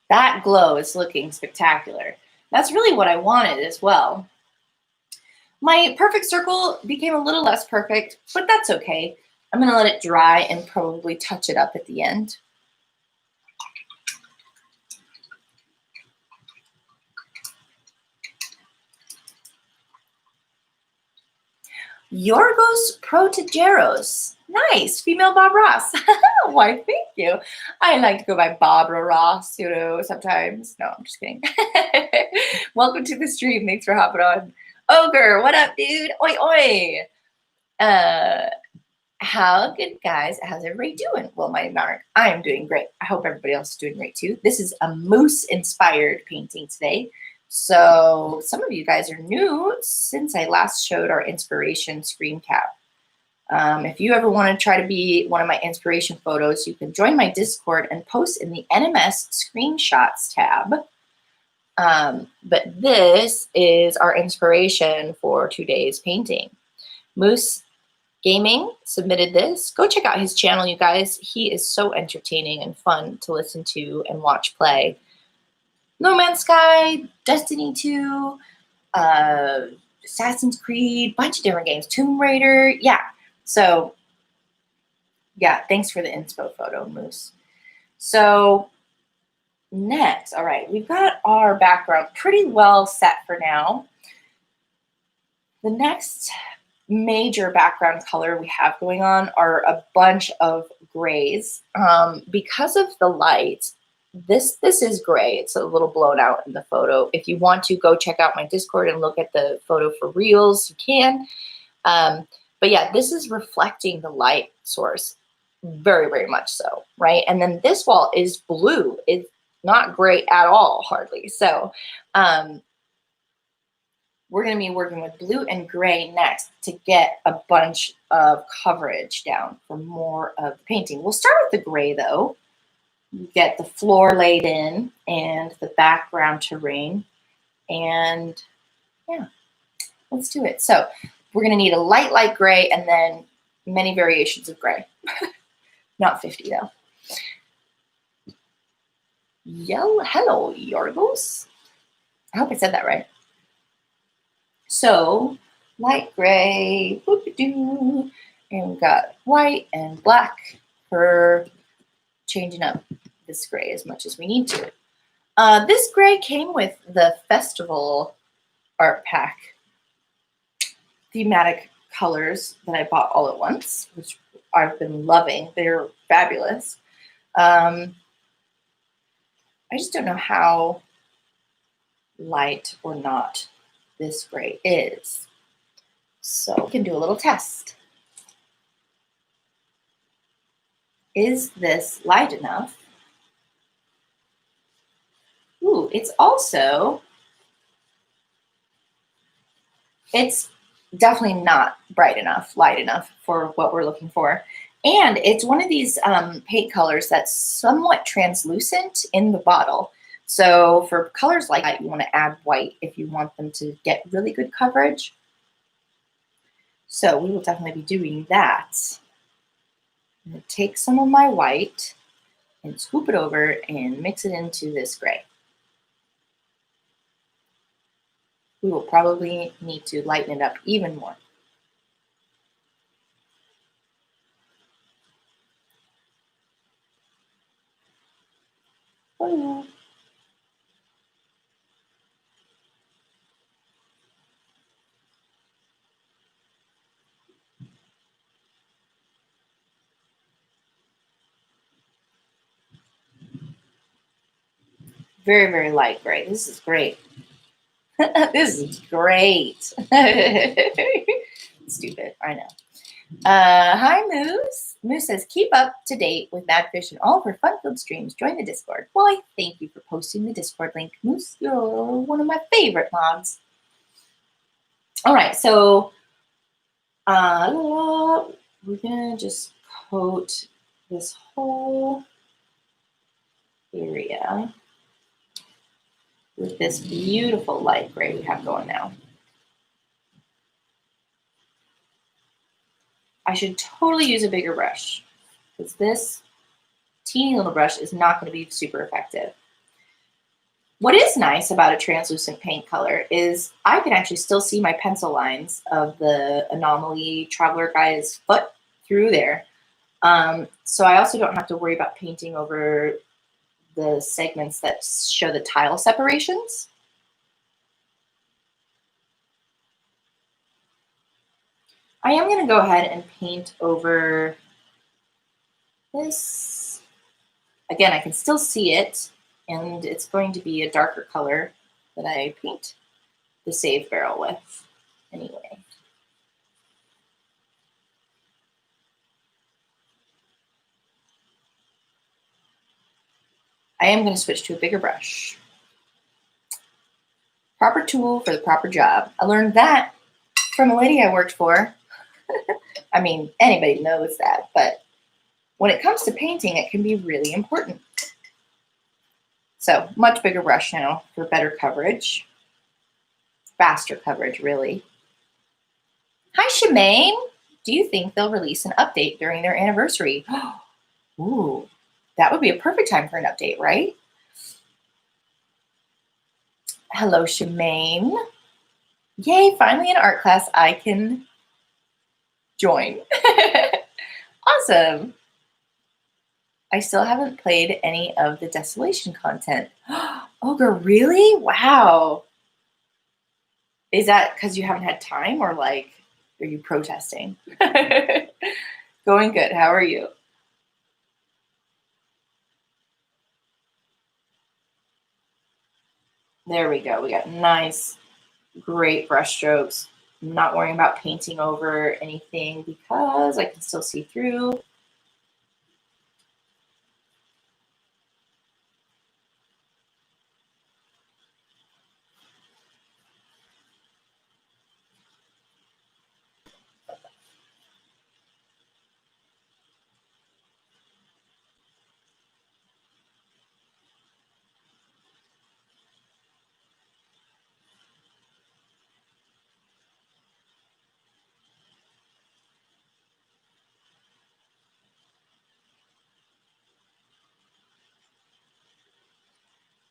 That glow is looking spectacular. That's really what I wanted as well. My perfect circle became a little less perfect, but that's okay. I'm going to let it dry and probably touch it up at the end. Yorgos Protogeros. Nice. Female Bob Ross. Why, thank you. I like to go by Barbara Ross, you know, sometimes. No, I'm just kidding. Welcome to the stream. Thanks for hopping on. Ogre, what up, dude? Oi, oi. How good, guys? How's everybody doing? Well, my mark, I am doing great. I hope everybody else is doing great too. This is a moose-inspired painting today. So some of you guys are new since I last showed our inspiration screen cap. If you ever want to try to be one of my inspiration photos, you can join my Discord and post in the NMS screenshots tab. But this is our inspiration for today's painting. Moose Gaming submitted this. Go check out his channel, you guys. He is so entertaining and fun to listen to and watch play. No Man's Sky, Destiny 2, Assassin's Creed, bunch of different games, Tomb Raider, yeah. So, yeah, thanks for the inspo photo, Moose. So, next, all right, we've got our background pretty well set for now. The next major background color we have going on are a bunch of grays. Because of the light, this is gray. It's a little blown out in the photo. If you want to go check out my Discord and look at the photo for reals, you can. But yeah, this is reflecting the light source very, very much so, right? And then this wall is blue. It's not gray at all, hardly. So we're going to be working with blue and gray next to get a bunch of coverage down for more of the painting. We'll start with the gray though. Get the floor laid in and the background terrain. And yeah, let's do it. So we're going to need a light gray and then many variations of gray. Not 50 though. Hello, Yorgos. I hope I said that right. So light gray, and we've got white and black for changing up this gray as much as we need to. This gray came with the festival art pack thematic colors that I bought all at once, which I've been loving. They're fabulous. I just don't know how light or not this gray is. So we can do a little test. Is this light enough? Ooh, it's definitely not bright enough, light enough for what we're looking for. And it's one of these paint colors that's somewhat translucent in the bottle. So for colors like that, you want to add white if you want them to get really good coverage. So we will definitely be doing that. I'm going to take some of my white and scoop it over and mix it into this gray. We will probably need to lighten it up even more. Oh. Very, very light gray. This is great. This is great. Stupid, I know. Hi, Moose. Moose says, keep up to date with Madfish and all of her fun-filled streams. Join the Discord. Why, thank you for posting the Discord link. Moose, you're one of my favorite mods. All right, so we're going to just coat this whole area with this beautiful light gray we have going now. I should totally use a bigger brush because this teeny little brush is not going to be super effective. What is nice about a translucent paint color is I can actually still see my pencil lines of the Anomaly Traveler guy's foot through there. So I also don't have to worry about painting over the segments that show the tile separations. I am going to go ahead and paint over this. Again, I can still see it, and it's going to be a darker color that I paint the save barrel with anyway. I am going to switch to a bigger brush. Proper tool for the proper job. I learned that from a lady I worked for. I mean, anybody knows that, but when it comes to painting, it can be really important. So, much bigger brush now for better coverage. Faster coverage, really. Hi, Shemaine. Do you think they'll release an update during their anniversary? Ooh, that would be a perfect time for an update, right? Hello, Shemaine. Yay, finally an art class I can join. Awesome. I still haven't played any of the Desolation content. Ogre, really? Wow. Is that because you haven't had time, or like, are you protesting? Going good. How are you? There we go. We got nice, great brush strokes. I'm not worrying about painting over anything because I can still see through.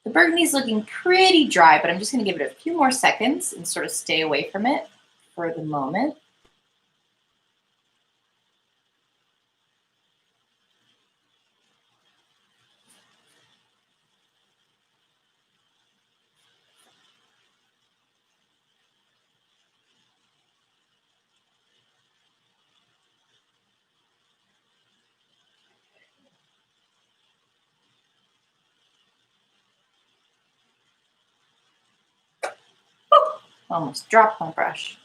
The burgundy's looking pretty dry, but I'm just going to give it a few more seconds and sort of stay away from it for the moment. Oh, almost dropped my brush.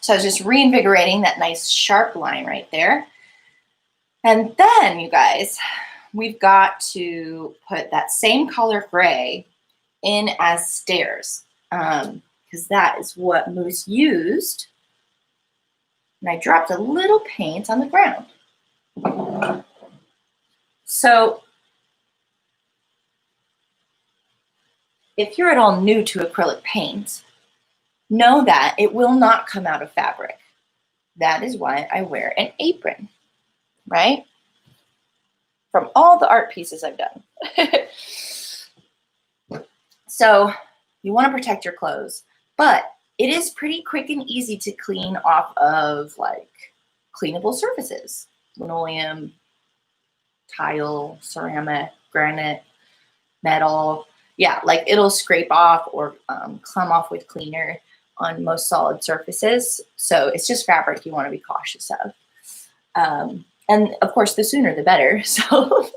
So I was just reinvigorating that nice sharp line right there. And then, you guys, we've got to put that same color gray in as stairs, because that is what Moose used. And I dropped a little paint on the ground. So if you're at all new to acrylic paint, know that it will not come out of fabric. That is why I wear an apron, right? From all the art pieces I've done. So you want to protect your clothes, but it is pretty quick and easy to clean off of like cleanable surfaces, linoleum, tile, ceramic, granite, metal. Yeah, like it'll scrape off or come off with cleaner on most solid surfaces. So it's just fabric you want to be cautious of. And of course, the sooner the better. So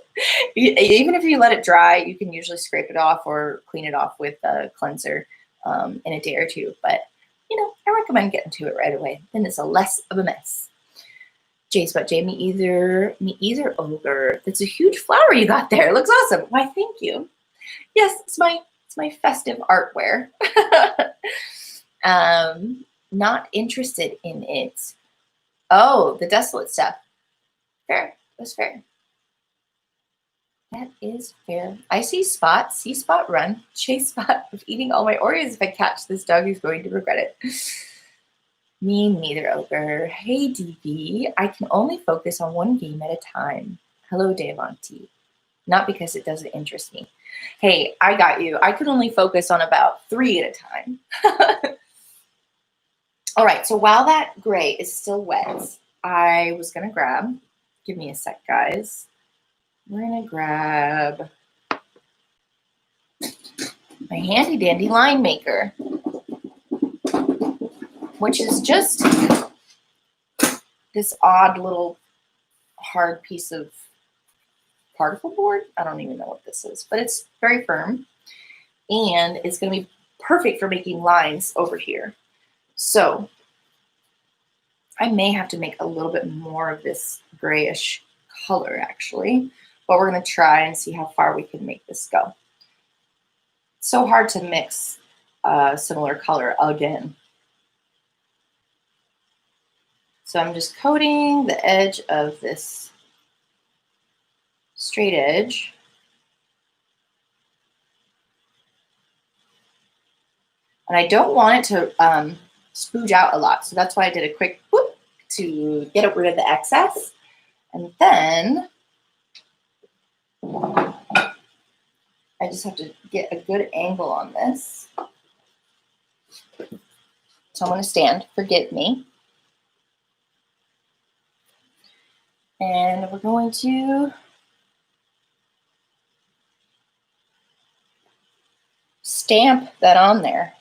even if you let it dry, you can usually scrape it off or clean it off with a cleanser in a day or two. But, you know, I recommend getting to it right away. Then it's a less of a mess. J-Spot, me either, Ogre. That's a huge flower you got there. It looks awesome. Why, thank you. Yes, it's my festive artware. Not interested in it. Oh, the desolate stuff. Fair. That's fair. That is fair. I see Spot. See Spot run. Chase Spot of eating all my Oreos. If I catch this dog, he's going to regret it. Me neither, Ogre. Hey, DB. I can only focus on one game at a time. Hello, Devanti. not because it doesn't interest me. Hey, I got you. I could only focus on about 3 at a time. All right, so while that gray is still wet, I was gonna grab, give me a sec, guys. We're gonna grab my handy dandy line maker, which is just this odd little hard piece of particle board. I don't even know what this is, but it's very firm and it's gonna be perfect for making lines over here. So I may have to make a little bit more of this grayish color actually, but we're gonna try and see how far we can make this go. It's so hard to mix a similar color again. So I'm just coating the edge of this straight edge. And I don't want it to spooge out a lot. So that's why I did a quick whoop to get rid of the excess. And then I just have to get a good angle on this. So I'm going to stand, forgive me. And we're going to stamp that on there.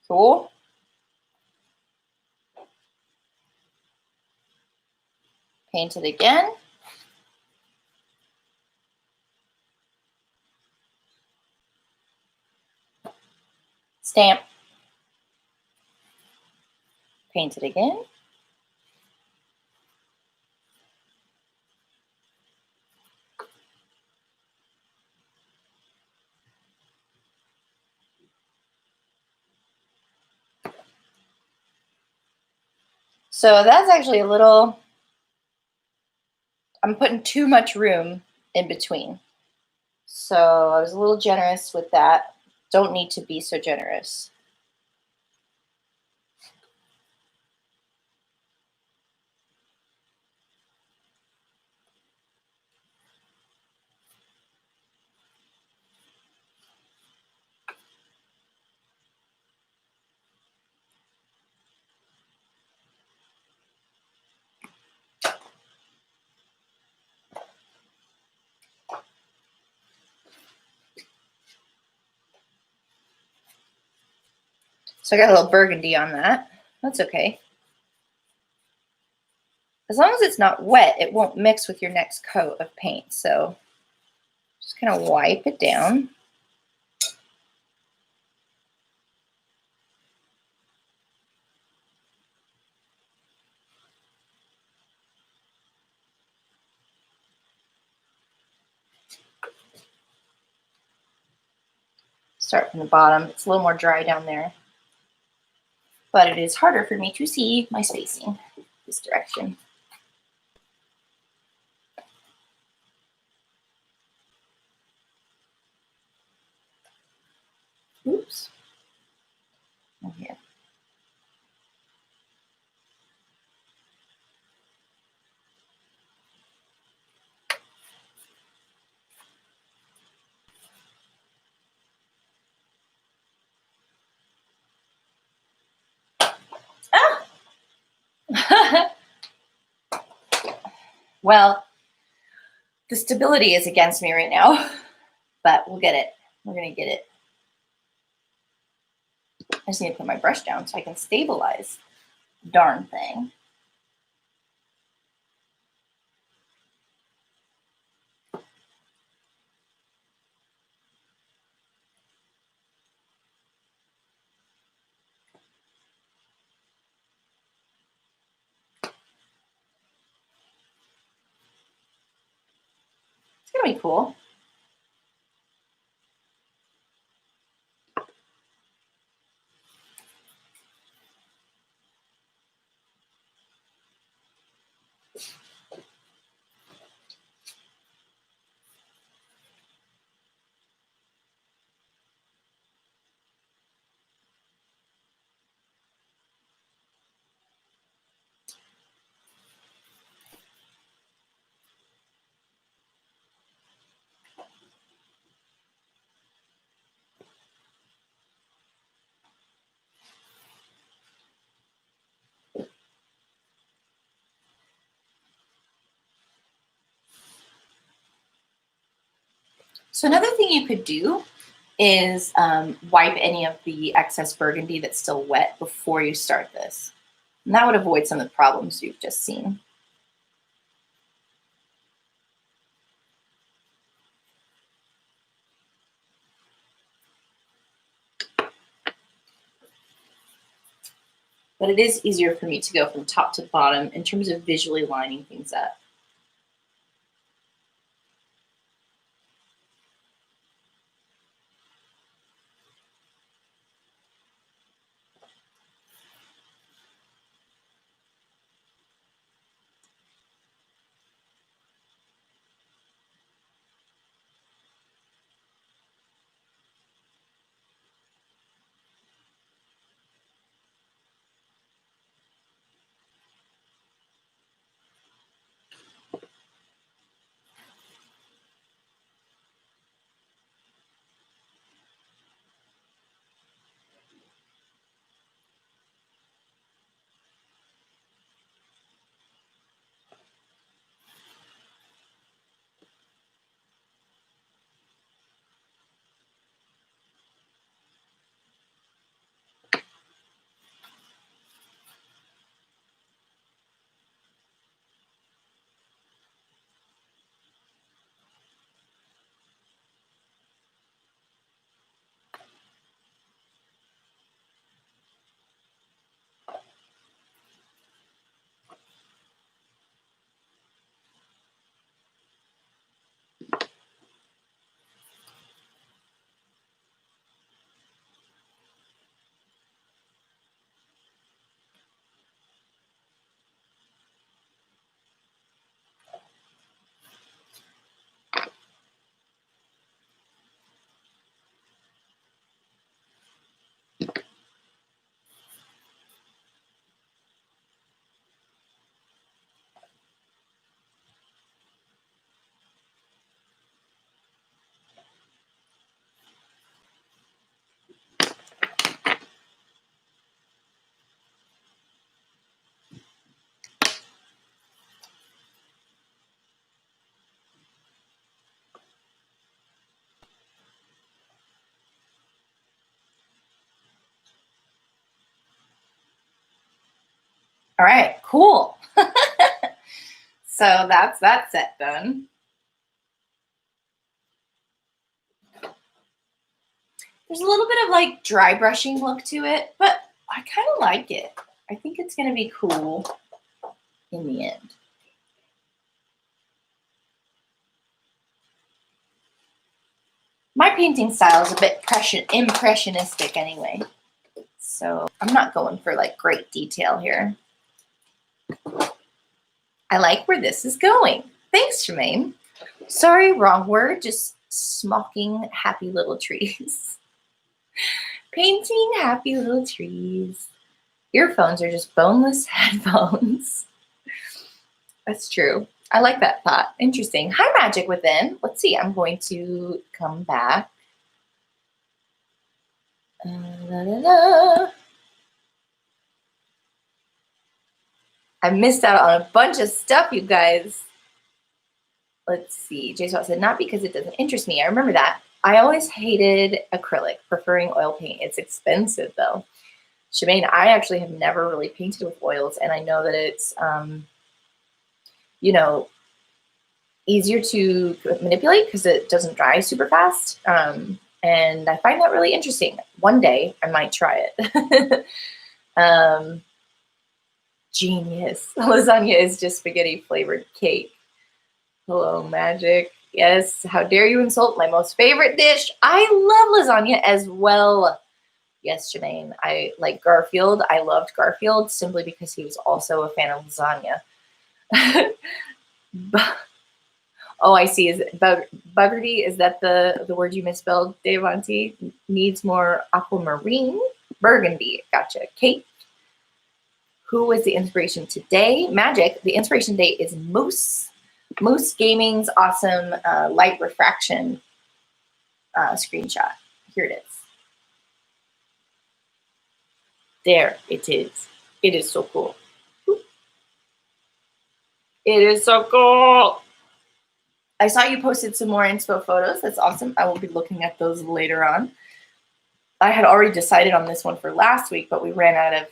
Cool. Paint it again. Stamp. Paint it again. So that's actually a little, I'm putting too much room in between. So I was a little generous with that. Don't need to be so generous. So I got a little burgundy on that. That's okay. As long as it's not wet, it won't mix with your next coat of paint. So just kind of wipe it down. Start from the bottom. It's a little more dry down there, but it is harder for me to see my spacing this direction. Oops. Here. Ah! Well, the stability is against me right now, but we'll get it. We're gonna get it. I just need to put my brush down so I can stabilize the darn thing. It's gonna be cool. So another thing you could do is wipe any of the excess burgundy that's still wet before you start this. And that would avoid some of the problems you've just seen. But it is easier for me to go from top to bottom in terms of visually lining things up. All right, cool. So that's that set done. There's a little bit of like dry brushing look to it, but I kind of like it. I think it's going to be cool in the end. My painting style is a bit impressionistic anyway, so I'm not going for like great detail here. I like where this is going. Thanks, Jermaine. Sorry, wrong word, just smocking happy little trees. Painting happy little trees. Earphones are just boneless headphones. That's true. I like that thought. Interesting. Hi, Magic Within. Let's see. I'm going to come back. I missed out on a bunch of stuff, you guys. Let's see. J-Swat said, not because it doesn't interest me. I remember that. I always hated acrylic, preferring oil paint. It's expensive, though. Shemaine, I actually have never really painted with oils, and I know that it's, you know, easier to manipulate because it doesn't dry super fast. And I find that really interesting. One day I might try it. Genius. Lasagna is just spaghetti flavored cake. Hello, Magic. Yes, how dare you insult my most favorite dish? I love lasagna as well. Yes, Jermaine. I like Garfield. I loved Garfield simply because he was also a fan of lasagna. Oh, I see. Is it buggerty? Is that the word you misspelled, Devanti? Needs more aquamarine? Burgundy. Gotcha. Kate. Who was the inspiration today? Magic. The inspiration date is Moose. Moose Gaming's awesome light refraction screenshot. Here it is. There it is. It is so cool. It is so cool. I saw you posted some more inspo photos. That's awesome. I will be looking at those later on. I had already decided on this one for last week, but we ran out of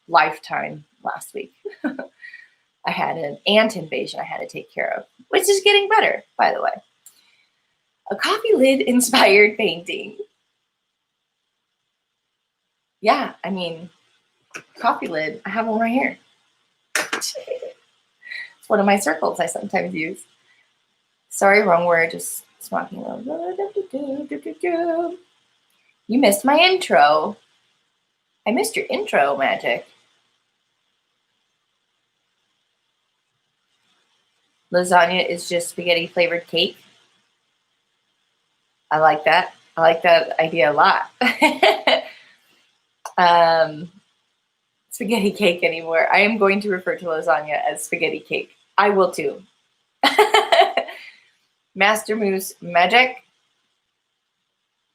lifetime last week. I had an ant invasion I had to take care of, which is getting better, by the way. A coffee lid inspired painting. Yeah, I mean, coffee lid. I have one right here. It's one of my circles I sometimes use. Sorry, wrong word. Just smocking a little. You missed my intro. I missed your intro, Magic. Lasagna is just spaghetti flavored cake. I like that. I like that idea a lot. Spaghetti cake anymore. I am going to refer to lasagna as spaghetti cake. I will too. Master Moose Magic,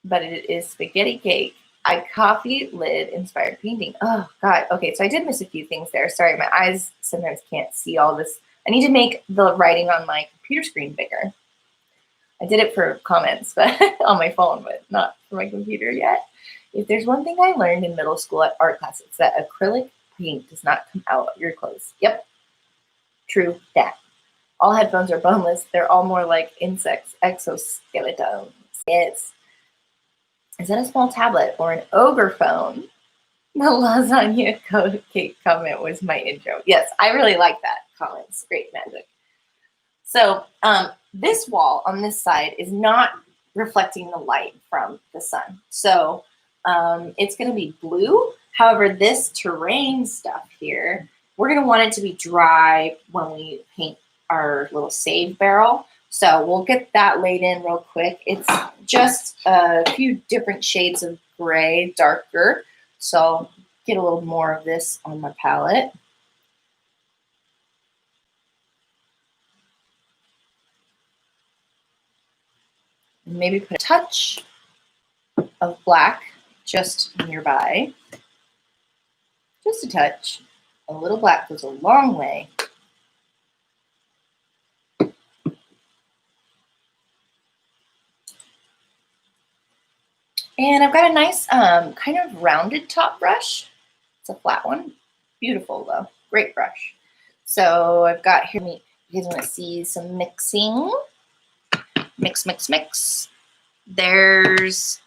but it is spaghetti cake. I coffee lid inspired painting. Oh God. Okay, so I did miss a few things there. Sorry, my eyes sometimes can't see all this. I need to make the writing on my computer screen bigger. I did it for comments, but on my phone, but not for my computer yet. If there's one thing I learned in middle school at art class, it's that acrylic paint does not come out of your clothes. Yep, true that. All headphones are boneless. They're all more like insects, exoskeletons. Yes. Is that a small tablet or an ogre phone? The lasagna cake comment was my intro. Yes, I really like that comment. It's great, Magic. So this wall on this side is not reflecting the light from the sun. So it's going to be blue. However, this terrain stuff here, we're going to want it to be dry when we paint our little save barrel. So we'll get that laid in real quick. It's just a few different shades of gray, darker. So get a little more of this on my palette. Maybe put a touch of black just nearby. Just a touch. A little black goes a long way. And I've got a nice kind of rounded top brush. It's a flat one. Beautiful though. Great brush. So I've got here, you guys want to see some mixing. Mix, mix, mix. There's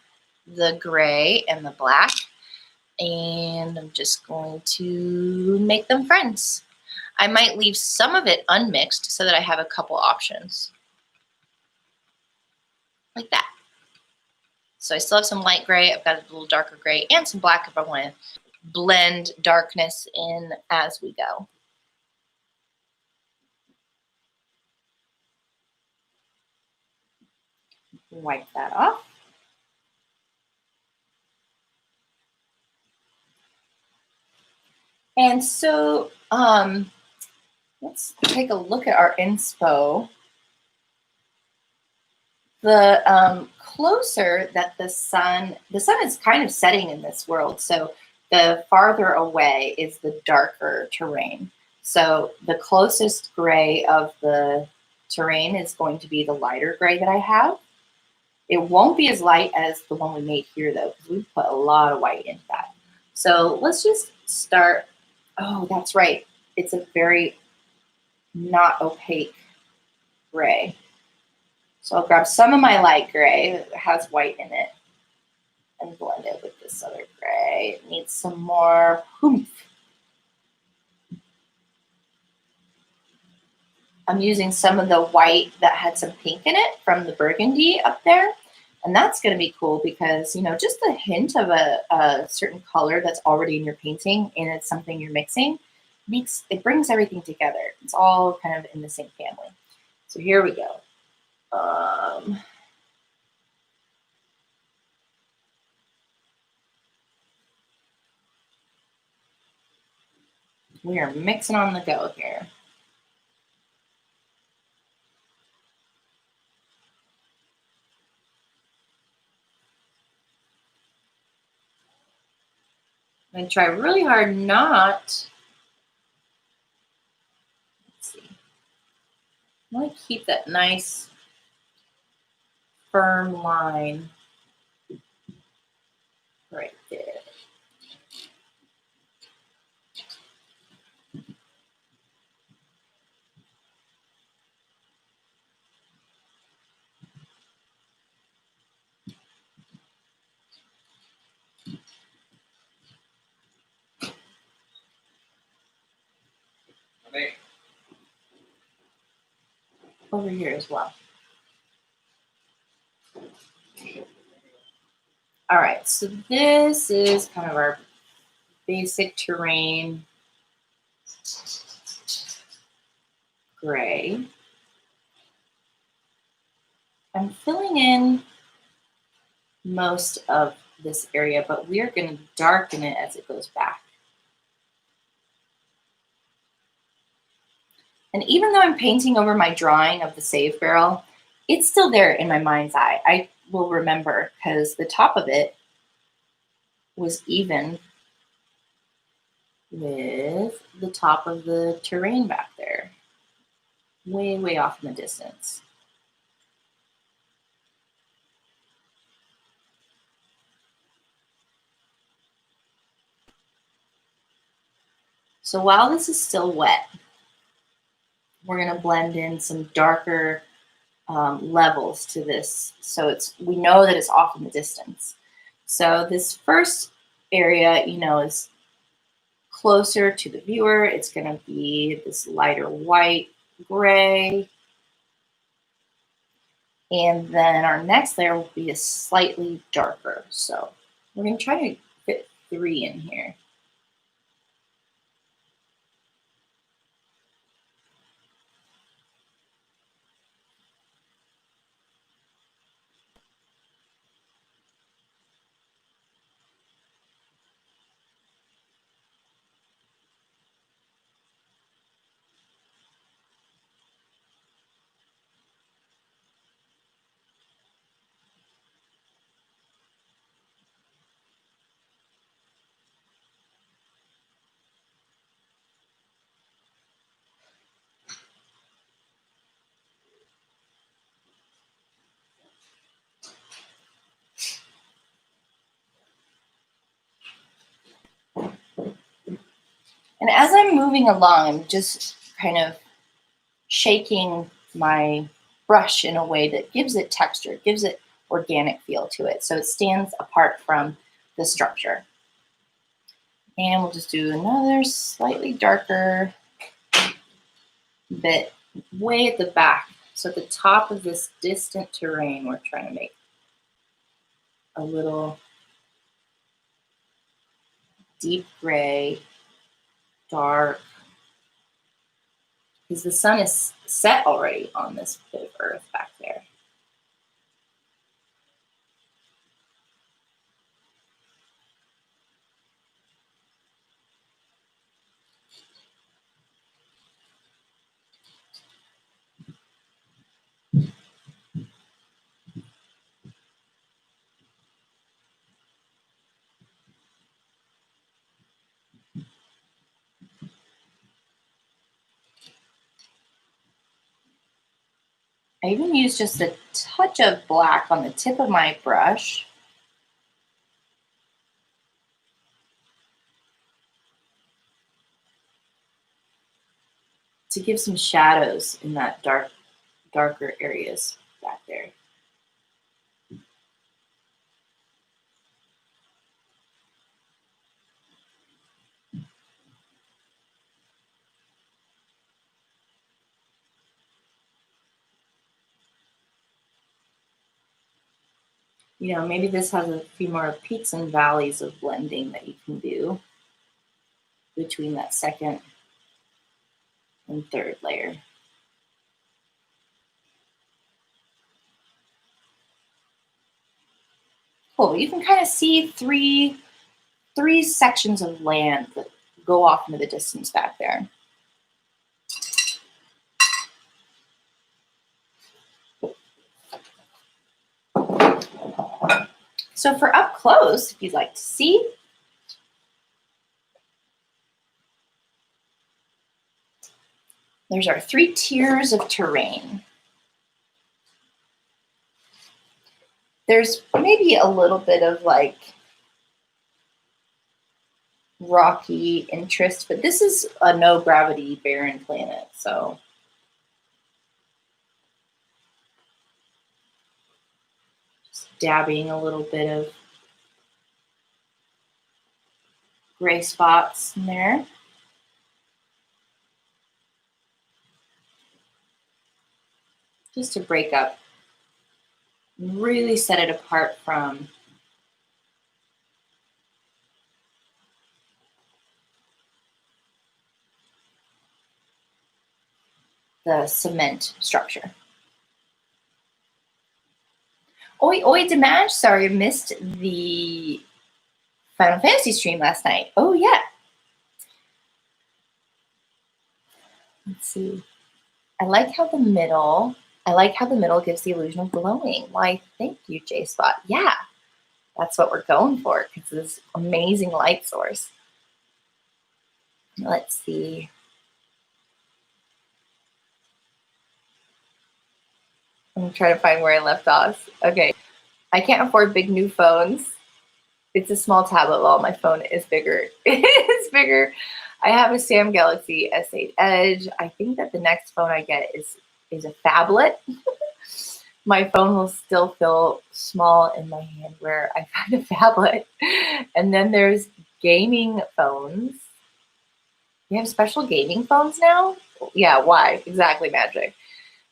the gray and the black. And I'm just going to make them friends. I might leave some of it unmixed so that I have a couple options. Like that. So I still have some light gray. I've got a little darker gray and some black if I want to blend darkness in as we go. Wipe that off. And so let's take a look at our inspo. The closer that the sun is kind of setting in this world. So the farther away is the darker terrain. So the closest gray of the terrain is going to be the lighter gray that I have. It won't be as light as the one we made here though, because we put a lot of white into that. So let's just start. Oh, that's right. It's a very not opaque gray. So I'll grab some of my light gray that has white in it and blend it with this other gray. It needs some more oomph. I'm using some of the white that had some pink in it from the burgundy up there. And that's going to be cool because, you know, just a hint of a certain color that's already in your painting and it's something you're mixing, it brings everything together. It's all kind of in the same family. So here we go. We are mixing on the go here. I'm going to try really hard not. Let's see. I want to keep that nice firm line right there. Over here as well. All right, so this is kind of our basic terrain gray. I'm filling in most of this area, but we are going to darken it as it goes back. And even though I'm painting over my drawing of the save barrel, it's still there in my mind's eye. I will remember because the top of it was even with the top of the terrain back there, way, way off in the distance. So while this is still wet, we're going to blend in some darker levels to this. So we know that it's off in the distance. So this first area, is closer to the viewer. It's going to be this lighter white, gray. And then our next layer will be a slightly darker. So we're going to try to fit 3 in here. And as I'm moving along, I'm just kind of shaking my brush in a way that gives it texture, gives it organic feel to it. So it stands apart from the structure. And we'll just do another slightly darker bit way at the back. So at the top of this distant terrain, we're trying to make a little deep gray, dark, because the sun is set already on this bit of earth back there. I even use just a touch of black on the tip of my brush. To give some shadows in that darker areas back there. Maybe this has a few more peaks and valleys of blending that you can do between that second and third layer. Cool. You can kind of see three sections of land that go off into the distance back there. So for up close, if you'd like to see, there's our 3 tiers of terrain. There's maybe a little bit of like rocky interest, but this is a no gravity barren planet, so just dabbing a little bit of gray spots in there. Just to break up, really set it apart from the cement structure. Oi, oi, Dimash. Sorry, I missed the Final Fantasy stream last night. Oh, yeah. Let's see. I like how the middle gives the illusion of glowing. Why, thank you, J-Spot. Yeah, that's what we're going for, because this amazing light source. Let's see. I'm trying to find where I left off. Okay. I can't afford big new phones. It's a small tablet while my phone is bigger. It's bigger. I have a Sam Galaxy S8 Edge. I think that the next phone I get is a phablet. My phone will still feel small in my hand where I find a phablet. And then there's gaming phones. You have special gaming phones now? Yeah, why? Exactly, Magic.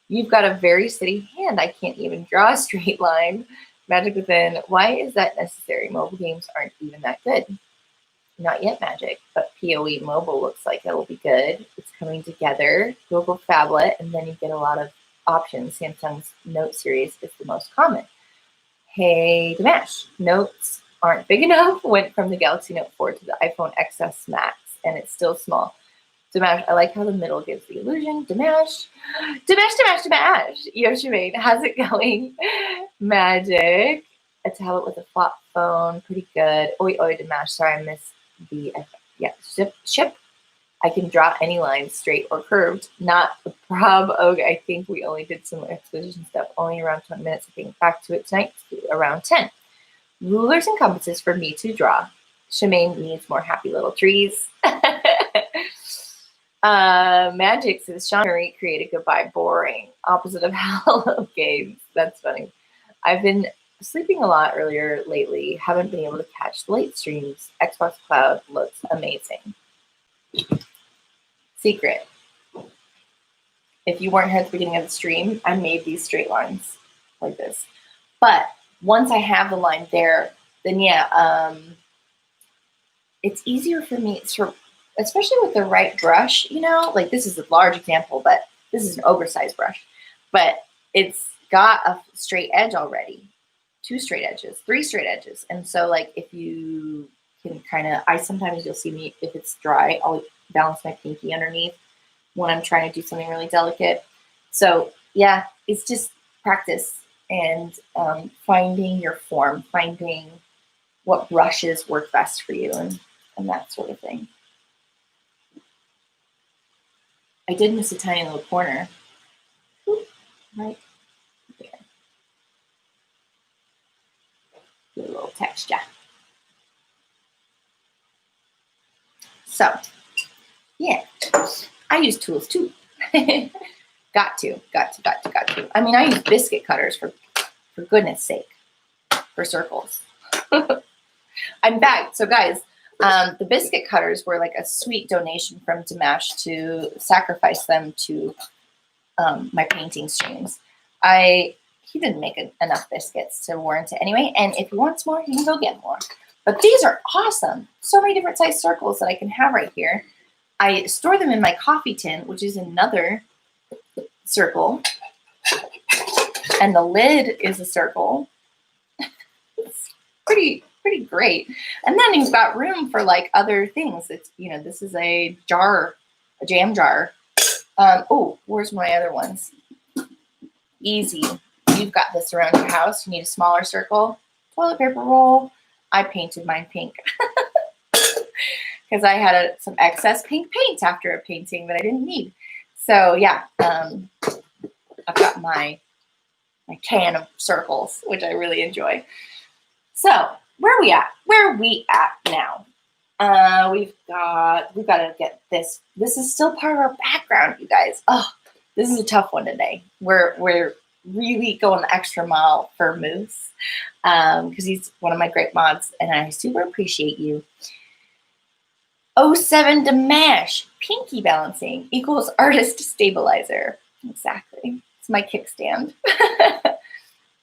You've got a very steady hand. I can't even draw a straight line. Magic Within, why is that necessary? Mobile games aren't even that good. Not yet, Magic, but PoE Mobile looks like it'll be good. It's coming together. Google Phablet, and then you get a lot of options. Samsung's Note series is the most common. Hey, Dimash, notes aren't big enough. Went from the Galaxy Note 4 to the iPhone XS Max, and it's still small. Dimash, I like how the middle gives the illusion. Dimash. Yoshimane, how's it going? Magic. A tablet with a flop phone, pretty good. Oi, oi, Dimash. Sorry, I missed the, ship. I can draw any line, straight or curved. Not a prob. Okay, I think we only did some exposition stuff, only around 20 minutes. I think back to it tonight, around 10. Rulers and compasses for me to draw. Shemaine needs more happy little trees. Magic says Sean Murray created Goodbye Boring, opposite of Hell of Games. That's funny. I've been sleeping a lot earlier lately. Haven't been able to catch the late streams. Xbox Cloud looks amazing. Secret. If you weren't here at the beginning of the stream, I made these straight lines like this. But once I have the line there, then yeah, it's easier for me to, especially with the right brush, you know, like this is a large example, but this is an oversized brush, but it's got a straight edge already, 2 straight edges, 3 straight edges. And so like, if you can kind of, sometimes you'll see me, if it's dry, I'll balance my pinky underneath when I'm trying to do something really delicate. So yeah, it's just practice and finding your form, finding what brushes work best for you and that sort of thing. I did miss a tiny little corner. Ooh, right there. Get a little texture. So, yeah, I use tools too. Got to. I mean, I use biscuit cutters for goodness sake, for circles. I'm back. So guys, the biscuit cutters were like a sweet donation from Dimash to sacrifice them to my painting streams. He didn't make enough biscuits to warrant it anyway, and if he wants more, he can go get more. But these are awesome. So many different size circles that I can have right here. I store them in my coffee tin, which is another circle, and the lid is a circle. It's pretty great. And then you've got room for like other things. It's, you know, this is a jar, a jam jar. Oh, where's my other ones? Easy. You've got this around your house. You need a smaller circle. Toilet paper roll. I painted mine pink because I had some excess pink paint after a painting that I didn't need. So yeah, I've got my my can of circles, which I really enjoy. So where are we at? Where are we at now? We've got to get this. This is still part of our background, you guys. Oh, this is a tough one today. We're really going the extra mile for Moose because he's one of my great mods, and I super appreciate you. 07 to mash, pinky balancing equals artist stabilizer. Exactly. It's my kickstand.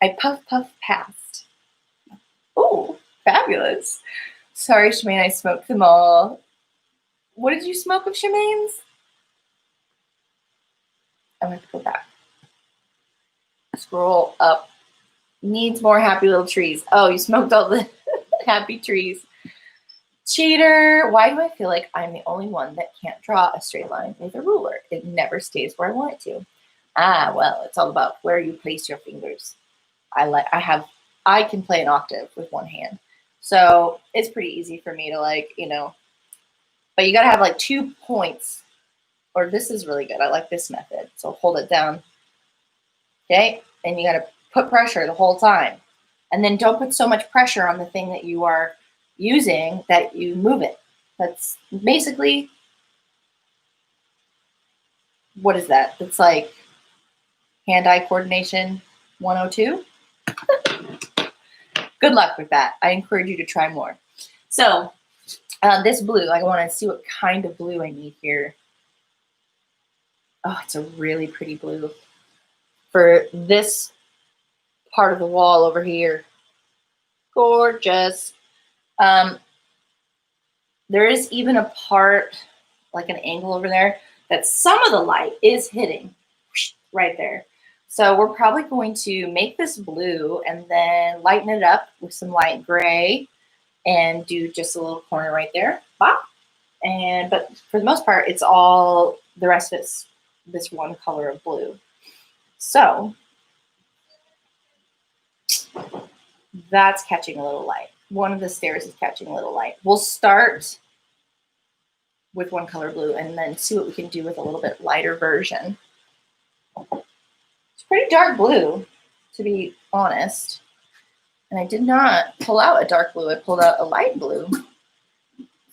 I puff past. Oh, fabulous. Sorry, Shemaine, I smoked them all. What did you smoke of Shemaine's? I'm going to go back. Scroll up. Needs more happy little trees. Oh, you smoked all the happy trees. Cheater. Why do I feel like I'm the only one that can't draw a straight line with a ruler? It never stays where I want it to. Ah, well, it's all about where you place your fingers. I can play an octave with one hand. So it's pretty easy for me to but you got to have 2 points, or this is really good. I like this method. So hold it down. Okay. And you got to put pressure the whole time. And then don't put so much pressure on the thing that you are using that you move it. That's basically, what is that? It's like hand-eye coordination 102. Good luck with that. I encourage you to try more. So this blue, I want to see what kind of blue I need here. Oh, it's a really pretty blue for this part of the wall over here. Gorgeous. There is even a part, like an angle over there, that some of the light is hitting right there. So we're probably going to make this blue and then lighten it up with some light gray and do just a little corner right there. Bop. But for the most part, it's all, the rest of it's this one color of blue. So that's catching a little light. One of the stairs is catching a little light. We'll start with one color blue and then see what we can do with a little bit lighter version. It's pretty dark blue, to be honest. And I did not pull out a dark blue. I pulled out a light blue.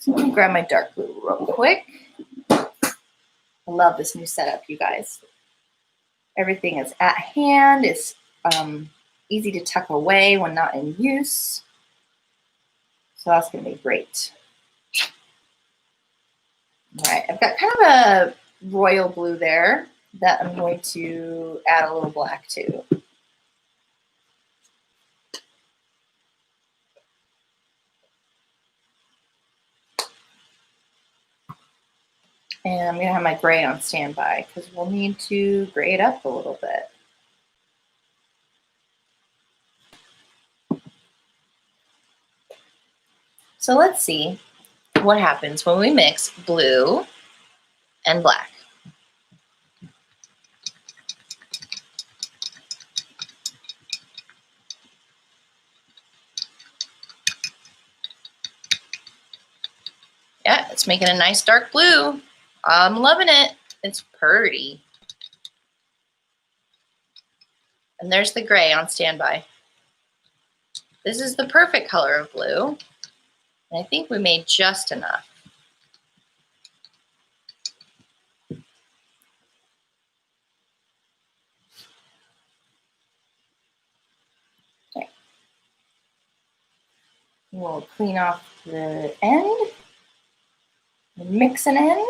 So let me grab my dark blue real quick. I love this new setup, you guys. Everything is at hand. It's easy to tuck away when not in use. So that's going to be great. All right, I've got kind of a royal blue there that I'm going to add a little black to. And I'm going to have my gray on standby because we'll need to gray it up a little bit. So let's see what happens when we mix blue and black. Yeah, it's making a nice dark blue. I'm loving it. It's pretty. And there's the gray on standby. This is the perfect color of blue. And I think we made just enough. Okay. We'll clean off the end, mix an end,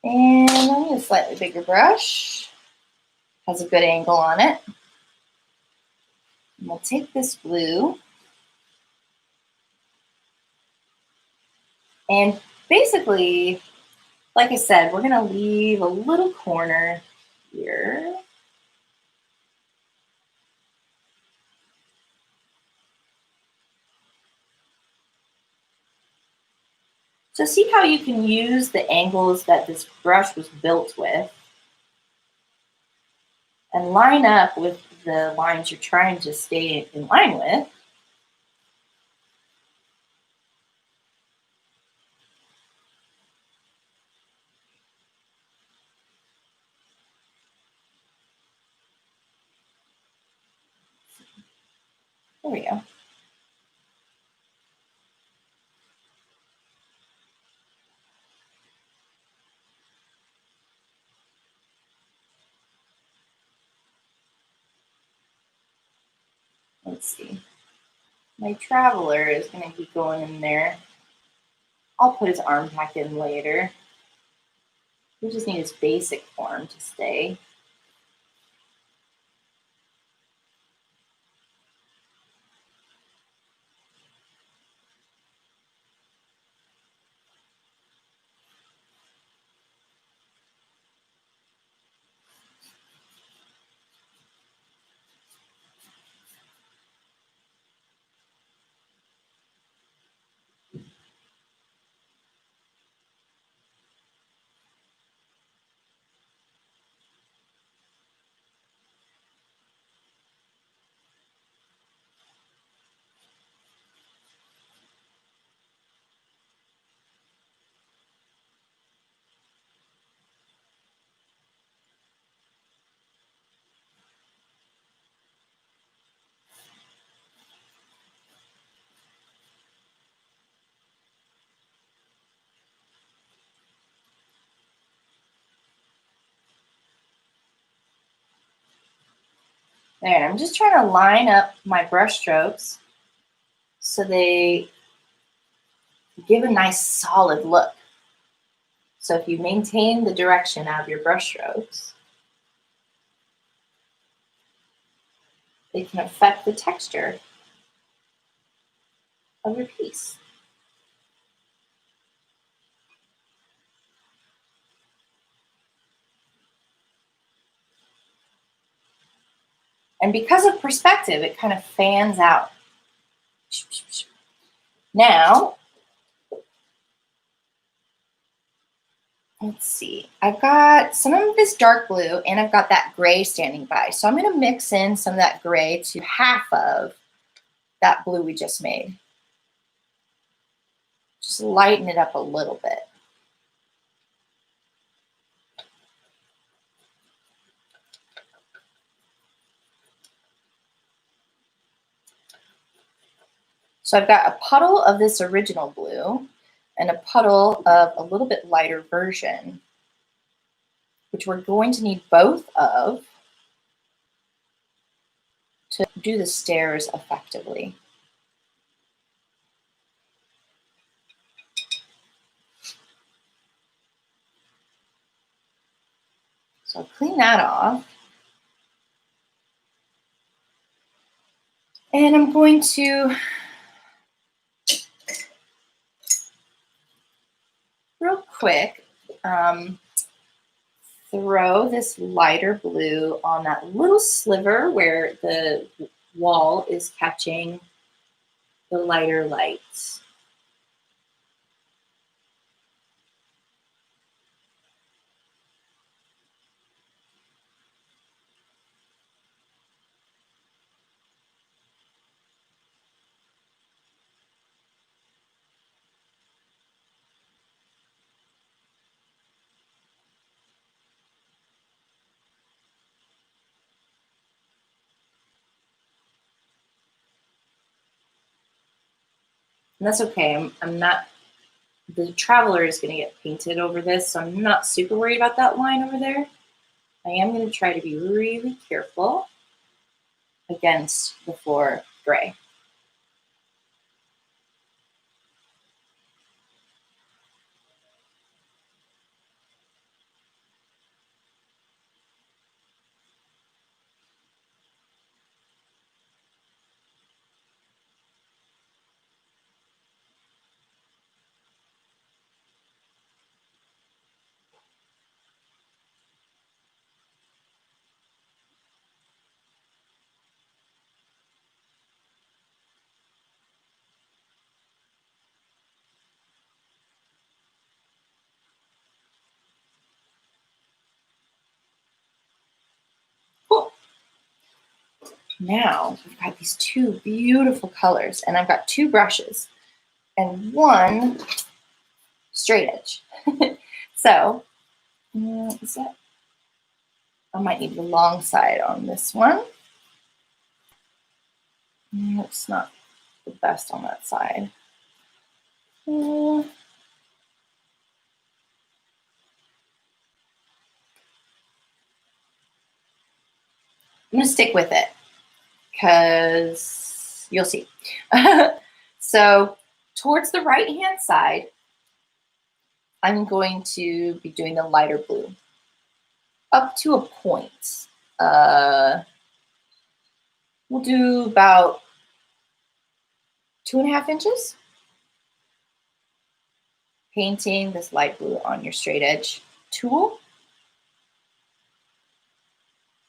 and I'll need a slightly bigger brush. Has a good angle on it. And we'll take this blue and basically, like I said, we're gonna leave a little corner here. So see how you can use the angles that this brush was built with and line up with the lines you're trying to stay in line with. There we go. Let's see. My traveler is going to be going in there. I'll put his arm back in later. We just need his basic form to stay. There, I'm just trying to line up my brush strokes so they give a nice solid look. So if you maintain the direction of your brush strokes, they can affect the texture of your piece. And because of perspective, it kind of fans out. Now, let's see. I've got some of this dark blue and I've got that gray standing by. So I'm going to mix in some of that gray to half of that blue we just made. Just lighten it up a little bit. So I've got a puddle of this original blue and a puddle of a little bit lighter version, which we're going to need both of to do the stairs effectively. So I'll clean that off. And I'm going to real quick throw this lighter blue on that little sliver where the wall is catching the lighter lights. And that's okay. I'm not, the traveler is going to get painted over this, so I'm not super worried about that line over there. I am going to try to be really careful against the floor gray. Cool. Now we've got these two beautiful colors, and I've got two brushes and one straight edge. So is that, I might need the long side on this one. It's not the best on that side. I'm gonna stick with it because you'll see. So towards the right-hand side, I'm going to be doing the lighter blue up to a point. We'll do about 2.5 inches. Painting this light blue on your straight edge tool.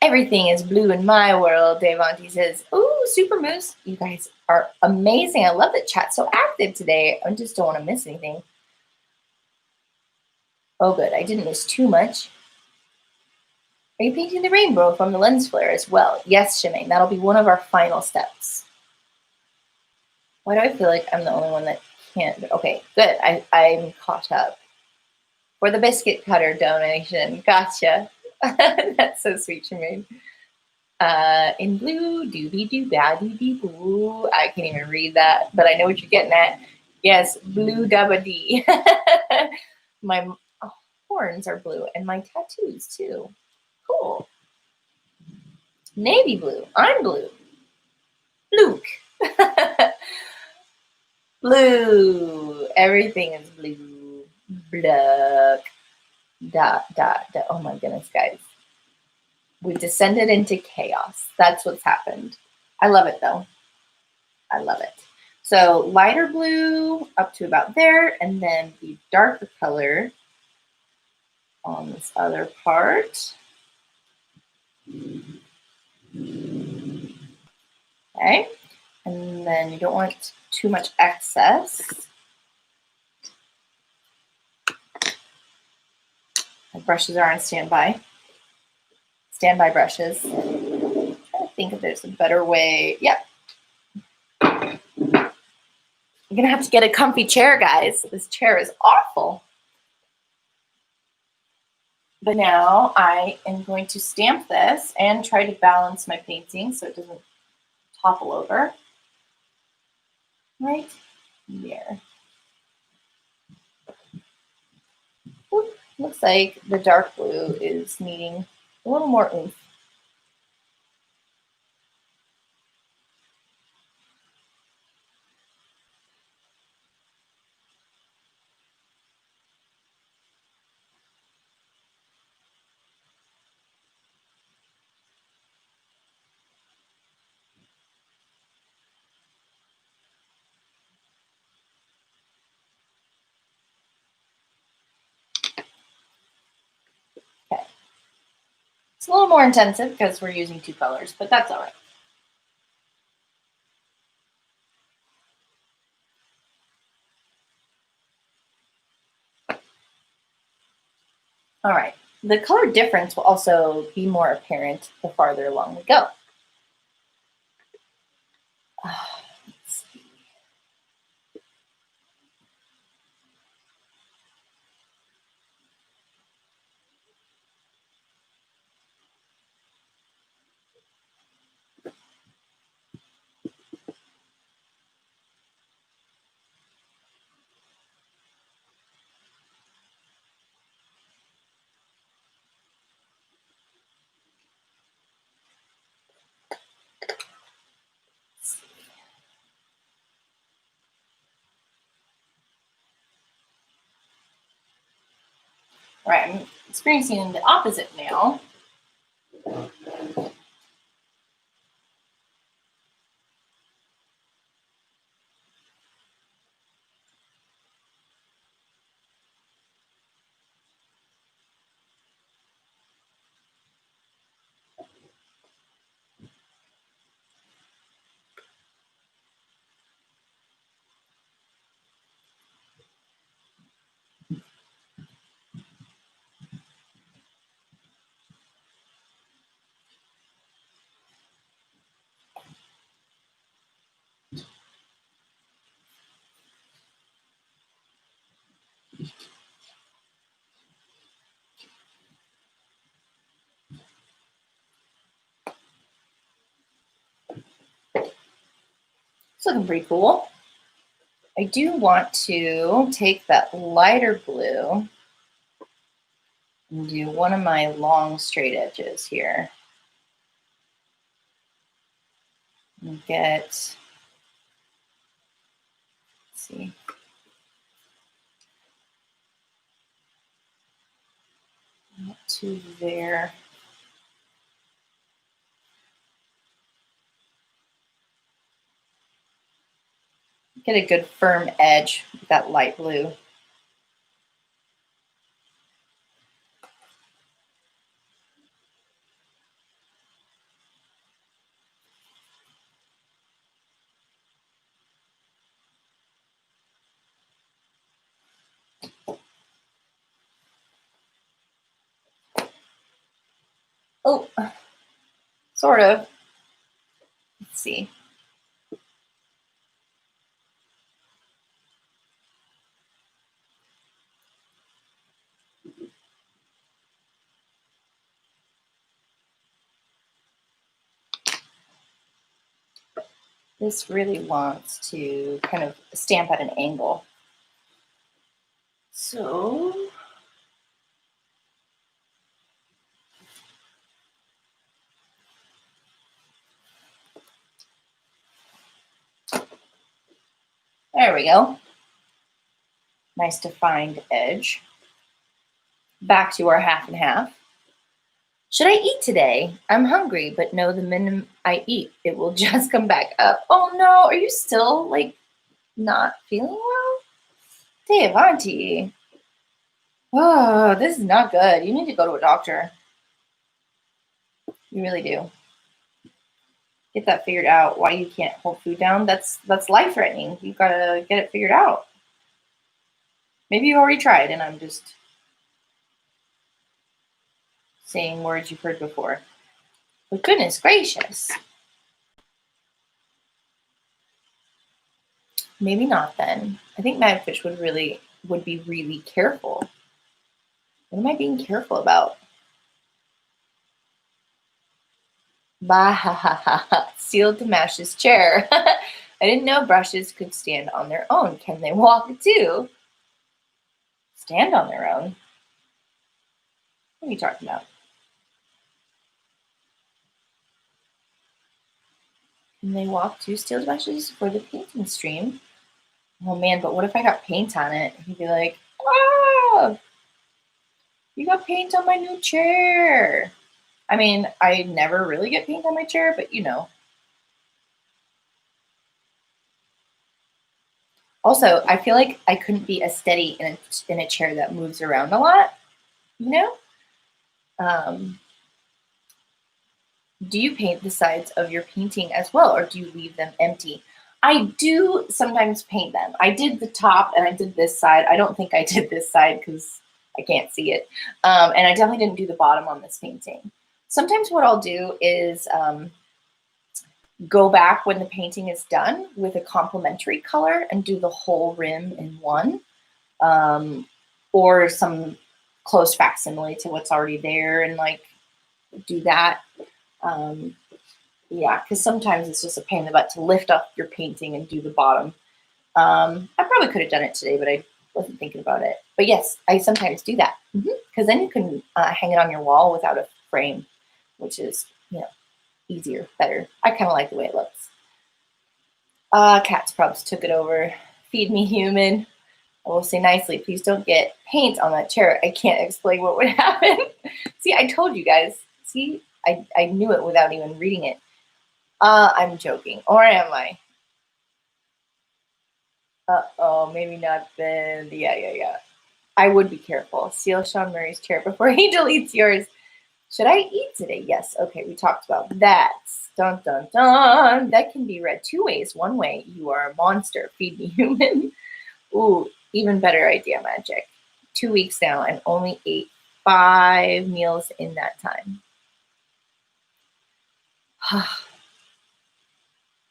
Everything is blue in my world, Dave Auntie says. Ooh, Super Moose. You guys are amazing. I love that chat's so active today. I just don't want to miss anything. Oh, good. I didn't miss too much. Are you painting the rainbow from the lens flare as well? Yes, Shemaine. That'll be one of our final steps. Why do I feel like I'm the only one that can't? Okay, good. I'm caught up. For the biscuit cutter donation. Gotcha. That's so sweet, Shemaine. In blue, doobie-doo-ba-dee-dee-boo. I can't even read that, but I know what you're getting at. Yes, blue dabba-dee. My horns are blue, and my tattoos, too. Cool. Navy blue. I'm blue. Luke. Blue. Everything is blue. Black. Dot, dot, dot. Oh, my goodness, guys. We descended into chaos. That's what's happened. I love it, though. I love it. So lighter blue up to about there, and then the darker color on this other part. Okay, and then you don't want too much excess. My brushes are on standby. Standby brushes. I'm trying to think if there's a better way. Yep. I'm gonna have to get a comfy chair, guys. This chair is awful. But now I am going to stamp this and try to balance my painting so it doesn't topple over. Right there. Ooh, looks like the dark blue is needing a little more oomph. Okay. It's a little more intensive because we're using 2 colors, but that's all right. All right. The color difference will also be more apparent the farther along we go. Let's see. All right, I'm experiencing the opposite now. It's looking pretty cool. I do want to take that lighter blue and do one of my long straight edges here. And get, let's see. Not to there. Get a good firm edge with that light blue. Oh, sort of. Let's see. This really wants to kind of stamp at an angle. So there we go. Nice defined edge. Back to our half and half. Should I eat today? I'm hungry, but no, the minute I eat, it will just come back up. Oh no, are you still like not feeling well? Dave, Auntie. Oh, this is not good. You need to go to a doctor. You really do. Get that figured out. Why you can't hold food down? That's life-threatening. You gotta get it figured out. Maybe you already tried, and I'm just saying words you've heard before. But goodness gracious. Maybe not then. I think Madfish would be really careful. What am I being careful about? Bah ha ha ha ha. Sealed to Mash's chair. I didn't know brushes could stand on their own. Can they walk too? Stand on their own? What are you talking about? Can they walk too, Steel brushes, for the painting stream? Oh man, but what if I got paint on it? He'd be like, ah, you got paint on my new chair. I mean, I never really get paint on my chair, but you know. Also, I feel like I couldn't be as steady in a chair that moves around a lot, you know? Do you paint the sides of your painting as well, or do you leave them empty? I do sometimes paint them. I did the top and I did this side. I don't think I did this side because I can't see it. And I definitely didn't do the bottom on this painting. Sometimes what I'll do is go back when the painting is done with a complementary color and do the whole rim in one, or some close facsimile to what's already there and like do that. Yeah, because sometimes it's just a pain in the butt to lift up your painting and do the bottom. I probably could have done it today, but I wasn't thinking about it. But yes, I sometimes do that because then you can hang it on your wall without a frame, which is, you know, easier, better. I kind of like the way it looks. Cat's Probs took it over. Feed me human. I will say nicely, please don't get paint on that chair. I can't explain what would happen. See, I told you guys. See, I knew it without even reading it. I'm joking. Or am I? Uh-oh, maybe not then. Yeah. I would be careful. Seal Sean Murray's chair before he deletes yours. Should I eat today? Yes. Okay, we talked about that. Dun, dun, dun. That can be read two ways. One way, you are a monster. Feed me human. Ooh, even better idea, Magic. 2 weeks now and only ate 5 meals in that time.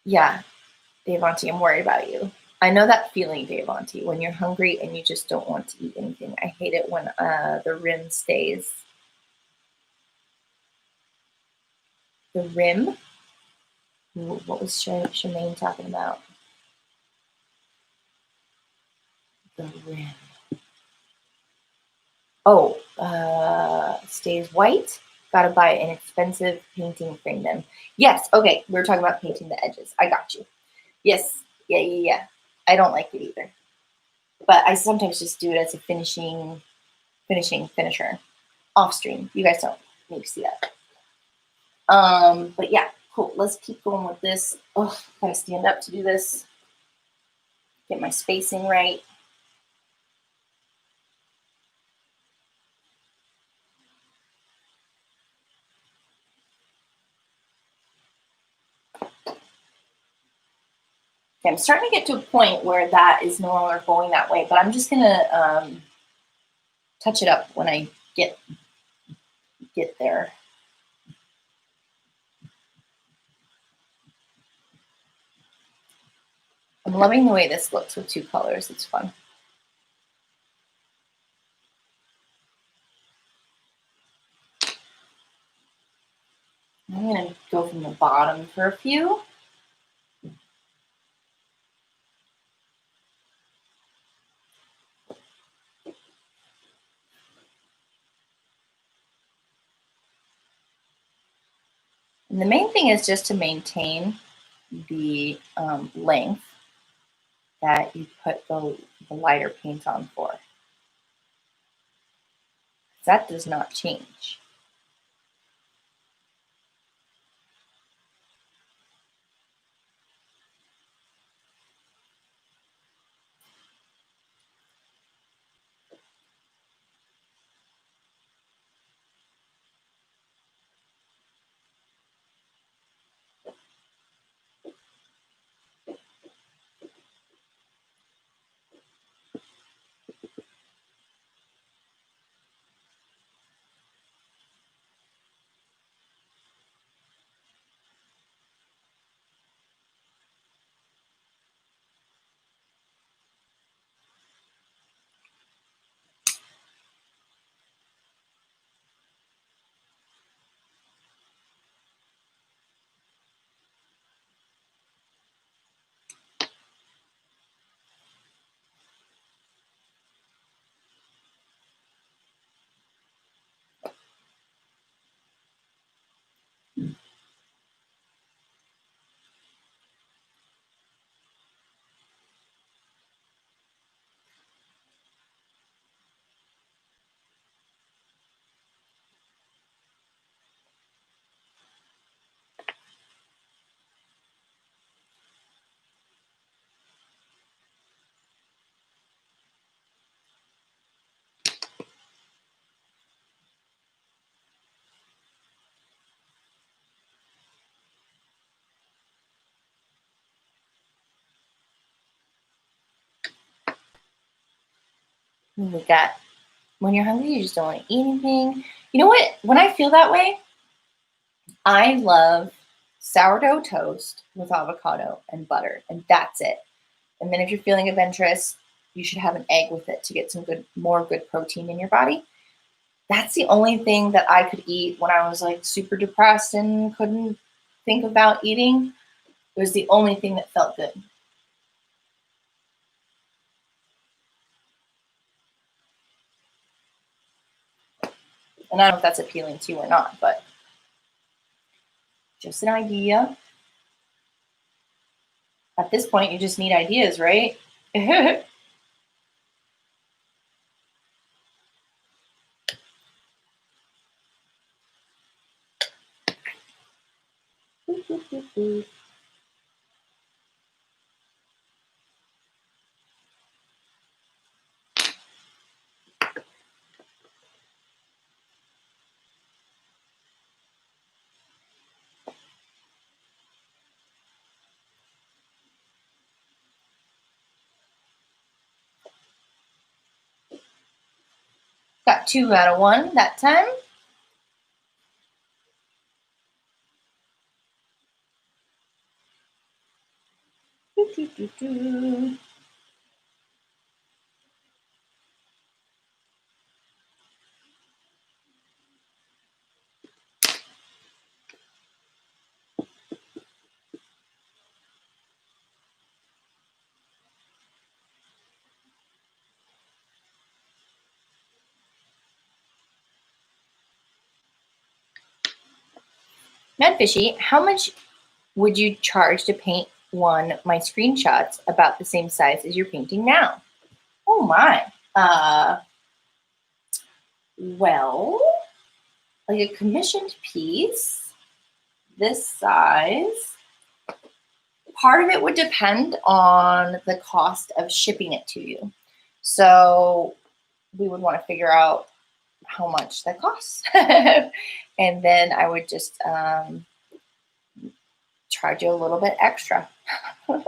Yeah, Dave Auntie, I'm worried about you. I know that feeling, Dave Auntie, when you're hungry and you just don't want to eat anything. I hate it when the rim stays. The rim? Ooh, what was Shemaine talking about? the rim. Oh, stays white. Gotta buy an expensive painting frame then. Yes, okay, we were talking about painting the edges. I got you. Yes, yeah. I don't like it either. But I sometimes just do it as a finisher off stream. You guys don't need to see that. But yeah, cool. Let's keep going with this. Oh, gotta stand up to do this. Get my spacing right. Okay, I'm starting to get to a point where that is no longer going that way, but I'm just gonna touch it up when I get there. I'm loving the way this looks with two colors. It's fun. I'm gonna go from the bottom for a few. And the main thing is just to maintain the length that you put the lighter paint on for. That does not change. And we got, when you're hungry, you just don't want to eat anything. You know what? When I feel that way, I love sourdough toast with avocado and butter, and that's it. And then if you're feeling adventurous, you should have an egg with it to get some more good protein in your body. That's the only thing that I could eat when I was like super depressed and couldn't think about eating. It was the only thing that felt good. And I don't know if that's appealing to you or not, but just an idea. At this point, you just need ideas, right? Got 2 out of 1 that time. Madfishy, how much would you charge to paint one my screenshots about the same size as you're painting now? Oh my. Well, like a commissioned piece this size, part of it would depend on the cost of shipping it to you. So we would want to figure out how much that costs. And then I would just charge you a little bit extra. I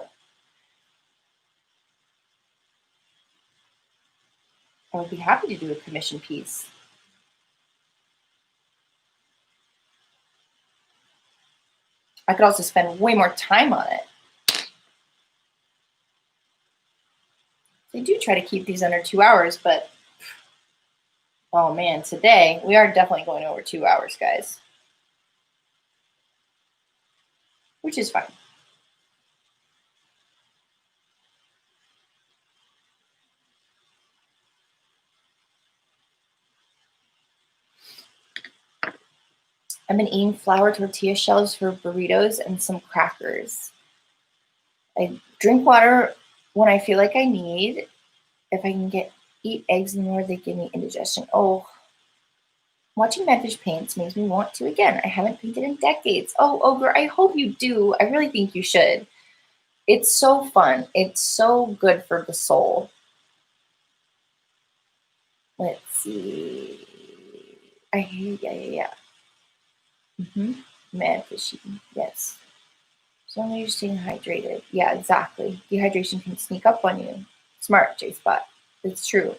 would be happy to do a commission piece. I could also spend way more time on it. They do try to keep these under 2 hours, but oh man, today we are definitely going over 2 hours, guys. Which is fine. I've been eating flour tortilla shells for burritos and some crackers. I drink water when I feel like I need. If I can eat eggs anymore, they give me indigestion. Oh, watching Madfish paints makes me want to again. I haven't painted in decades. Oh, Ogre, I hope you do. I really think you should. It's so fun. It's so good for the soul. Let's see. Yeah. Madfishy, yes. So long as you're staying hydrated. Yeah, exactly. Dehydration can sneak up on you. Smart, J-Spot. It's true.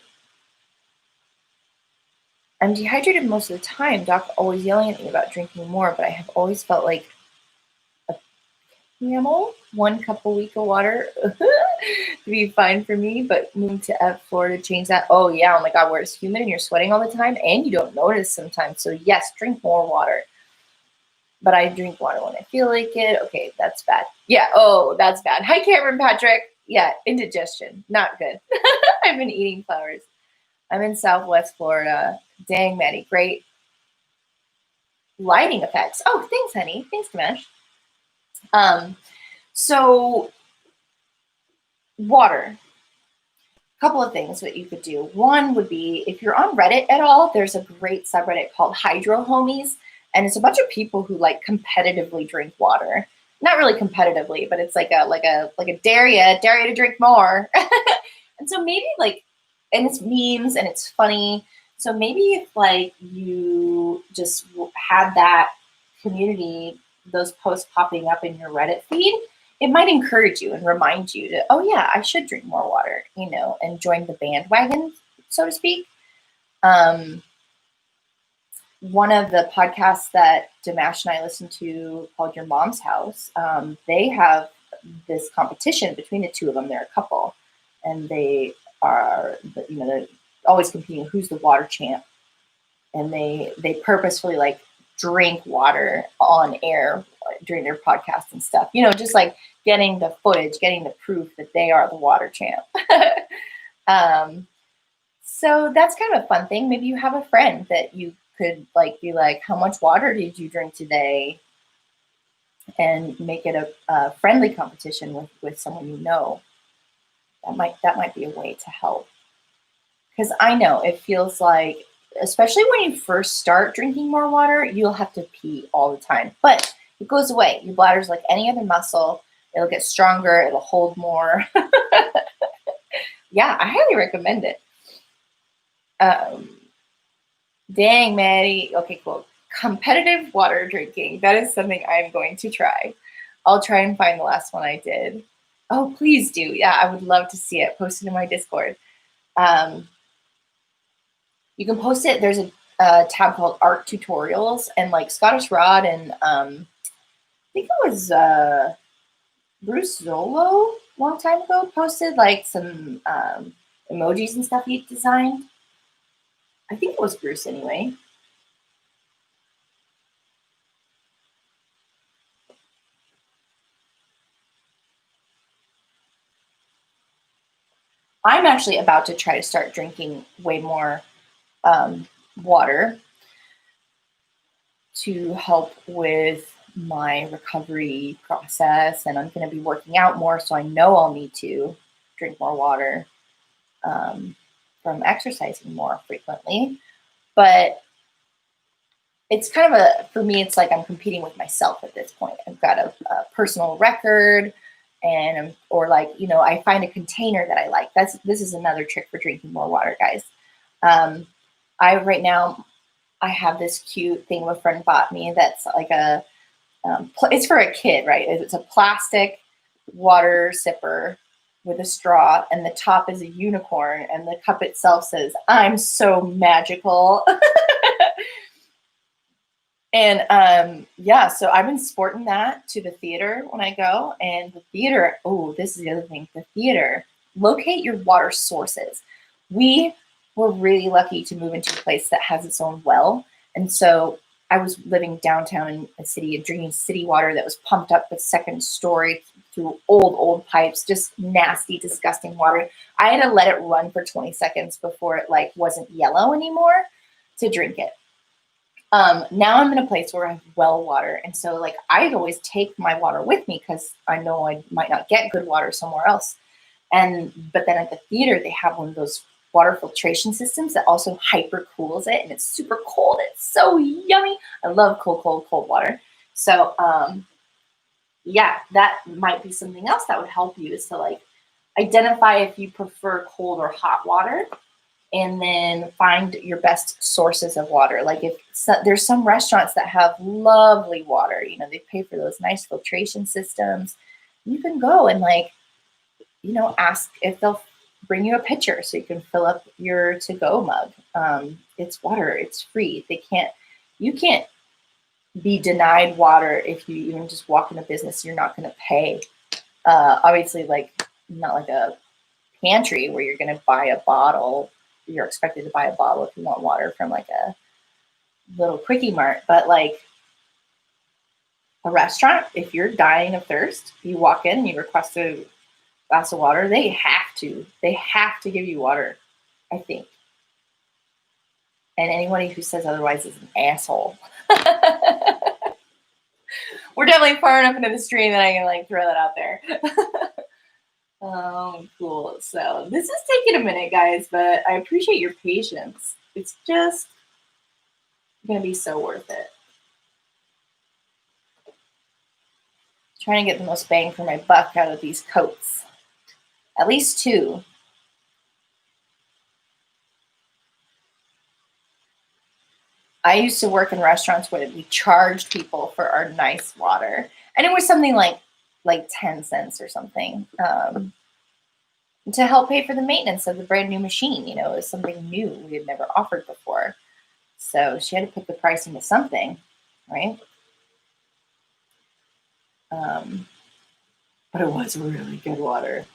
I'm dehydrated most of the time. Doc always yelling at me about drinking more, but I have always felt like a camel. 1 cup a week of water would be fine for me, but moved to Florida to change that. Oh yeah, oh my God, where it's humid and you're sweating all the time and you don't notice sometimes. So yes, drink more water. But I drink water when I feel like it. Okay, that's bad. Yeah, oh, that's bad. Hi, Cameron Patrick. Yeah, indigestion. Not good. I've been eating flowers. I'm in Southwest Florida. Dang, Maddie, great lighting effects. Oh, thanks, honey. Thanks, Kamesh. So water. Couple of things that you could do. One would be, if you're on Reddit at all, there's a great subreddit called Hydro Homies, and it's a bunch of people who like competitively drink water. Not really competitively, but it's like a dare to drink more. And so maybe and it's memes and it's funny. So maybe if like you just had that community, those posts popping up in your Reddit feed, it might encourage you and remind you to, oh yeah, I should drink more water, and join the bandwagon, so to speak. One of the podcasts that Dimash and I listen to called Your Mom's House, they have this competition between the two of them. They're a couple, and they are, they're always competing. Who's the water champ? And they purposefully drink water on air during their podcast and stuff. Just like getting the footage, getting the proof that they are the water champ. So that's kind of a fun thing. Maybe you have a friend that you could be like, how much water did you drink today? And make it a friendly competition with someone you know. That might be a way to help. Because I know it feels like, especially when you first start drinking more water, you'll have to pee all the time. But it goes away. Your bladder's like any other muscle. It'll get stronger. It'll hold more. Yeah, I highly recommend it. Dang, Maddie. Okay, cool. Competitive water drinking. That is something I'm going to try. I'll try and find the last one I did. Oh, please do. Yeah, I would love to see it. Post it in my Discord. You can post it. There's a tab called Art Tutorials, and Scottish Rod and I think it was Bruce Zolo a long time ago posted some emojis and stuff he designed. I think it was Bruce anyway. I'm actually about to try to start drinking way more water to help with my recovery process, and I'm going to be working out more, so I know I'll need to drink more water from exercising more frequently. But it's kind of for me, it's like I'm competing with myself at this point. I've got a personal record, and or like, I find a container that I like. This is another trick for drinking more water, guys. Right now I have this cute thing a friend bought me that's like it's for a kid, right? It's a plastic water sipper with a straw, and the top is a unicorn, and the cup itself says, "I'm so magical." And yeah, so I've been sporting that to the theater when I go. And the theater, oh, this is the other thing. The theater, locate your water sources. We were really lucky to move into a place that has its own well. And so I was living downtown in a city and drinking city water that was pumped up the second story through old pipes, just nasty, disgusting water. I had to let it run for 20 seconds before it like wasn't yellow anymore to drink it. Now I'm in a place where I have well water. And so like I'd always take my water with me because I know I might not get good water somewhere else. But then at the theater, they have one of those water filtration systems that also hyper cools it, and it's super cold. It's so yummy. I love cold water. So yeah, that might be something else that would help you, is to like identify if you prefer cold or hot water, and then find your best sources of water. Like there's some restaurants that have lovely water, they pay for those nice filtration systems. You can go and like, ask if they'll bring you a pitcher so you can fill up your to-go mug. It's water, it's free. You can't be denied water if you even just walk in a business. You're not going to pay. Obviously, like not like a pantry where you're going to buy a bottle. You're expected to buy a bottle if you want water from like a little quickie mart, but like a restaurant, if you're dying of thirst, you walk in and you request a glass of water, they have to give you water, I think. And anybody who says otherwise is an asshole. We're definitely far enough into the stream that I can like throw that out there. Cool. So this is taking a minute, guys, but I appreciate your patience. It's just going to be so worth it. Trying to get the most bang for my buck out of these coats. At least 2. I used to work in restaurants where we charged people for our nice water. And it was something like 10 cents or something. To help pay for the maintenance of the brand new machine. It was something new we had never offered before. So she had to put the price into something, right? But it was really good water.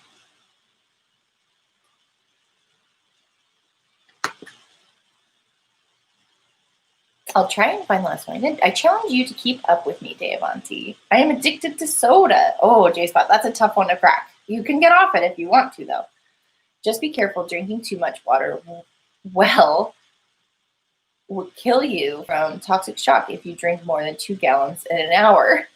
I'll try and find the last one. I challenge you to keep up with me, Deavanti. I am addicted to soda. Oh, J-Spot, that's a tough one to crack. You can get off it if you want to, though. Just be careful. Drinking too much water will kill you from toxic shock if you drink more than 2 gallons in an hour.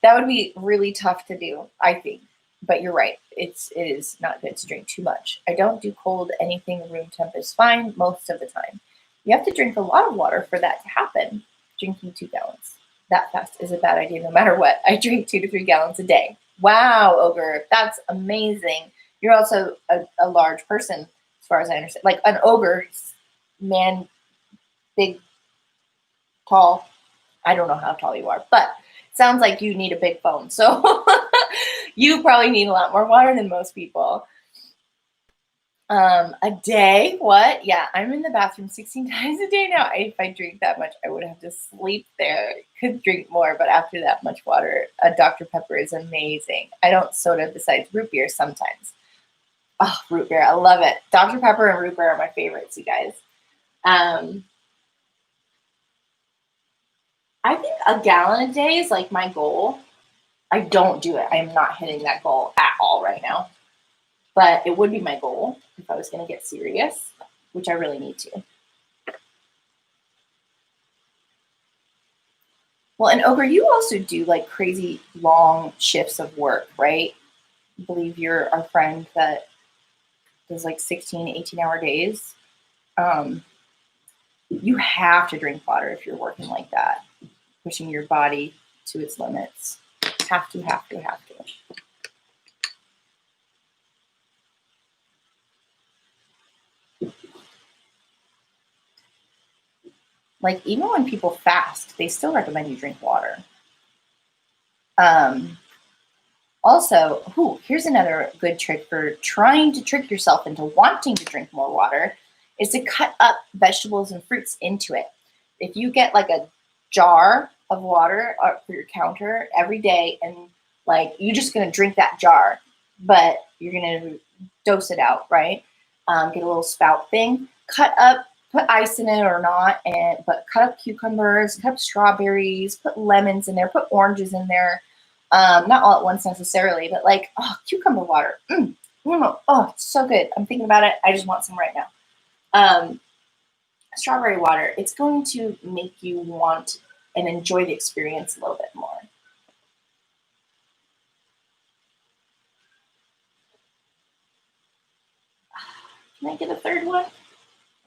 That would be really tough to do, I think. But you're right. It is not good to drink too much. I don't do cold anything. Room temp is fine most of the time. You have to drink a lot of water for that to happen. Drinking 2 gallons that fast is a bad idea no matter what. I drink 2 to 3 gallons a day. Wow, Ogre. That's amazing. You're also a large person, as far as I understand. Like an ogre, man, big, tall. I don't know how tall you are, but it sounds like you need a big phone. So you probably need a lot more water than most people. A day? What? Yeah, I'm in the bathroom 16 times a day now. If I drink that much, I would have to sleep there. Could drink more, but after that much water, a Dr. Pepper is amazing. I don't soda besides root beer sometimes. Oh, root beer. I love it. Dr. Pepper and root beer are my favorites, you guys. I think a gallon a day is like my goal. I don't do it. I am not hitting that goal at all right now. But it would be my goal if I was going to get serious, which I really need to. Well, and Ogre, you also do like crazy long shifts of work, right? I believe you're our friend that does like 16, 18-hour days. You have to drink water if you're working like that, pushing your body to its limits. Have to. Like even when people fast, they still recommend you drink water. Also, here's another good trick for trying to trick yourself into wanting to drink more water is to cut up vegetables and fruits into it. If you get like a jar of water for your counter every day and like you're just going to drink that jar, but you're going to dose it out, right? Get a little spout thing, cut up, put ice in it or not, but cut up cucumbers, cut up strawberries, put lemons in there, put oranges in there. Not all at once necessarily, but like, cucumber water. Oh, it's so good. I'm thinking about it. I just want some right now. Strawberry water. It's going to make you want and enjoy the experience a little bit more. Can I get a third one?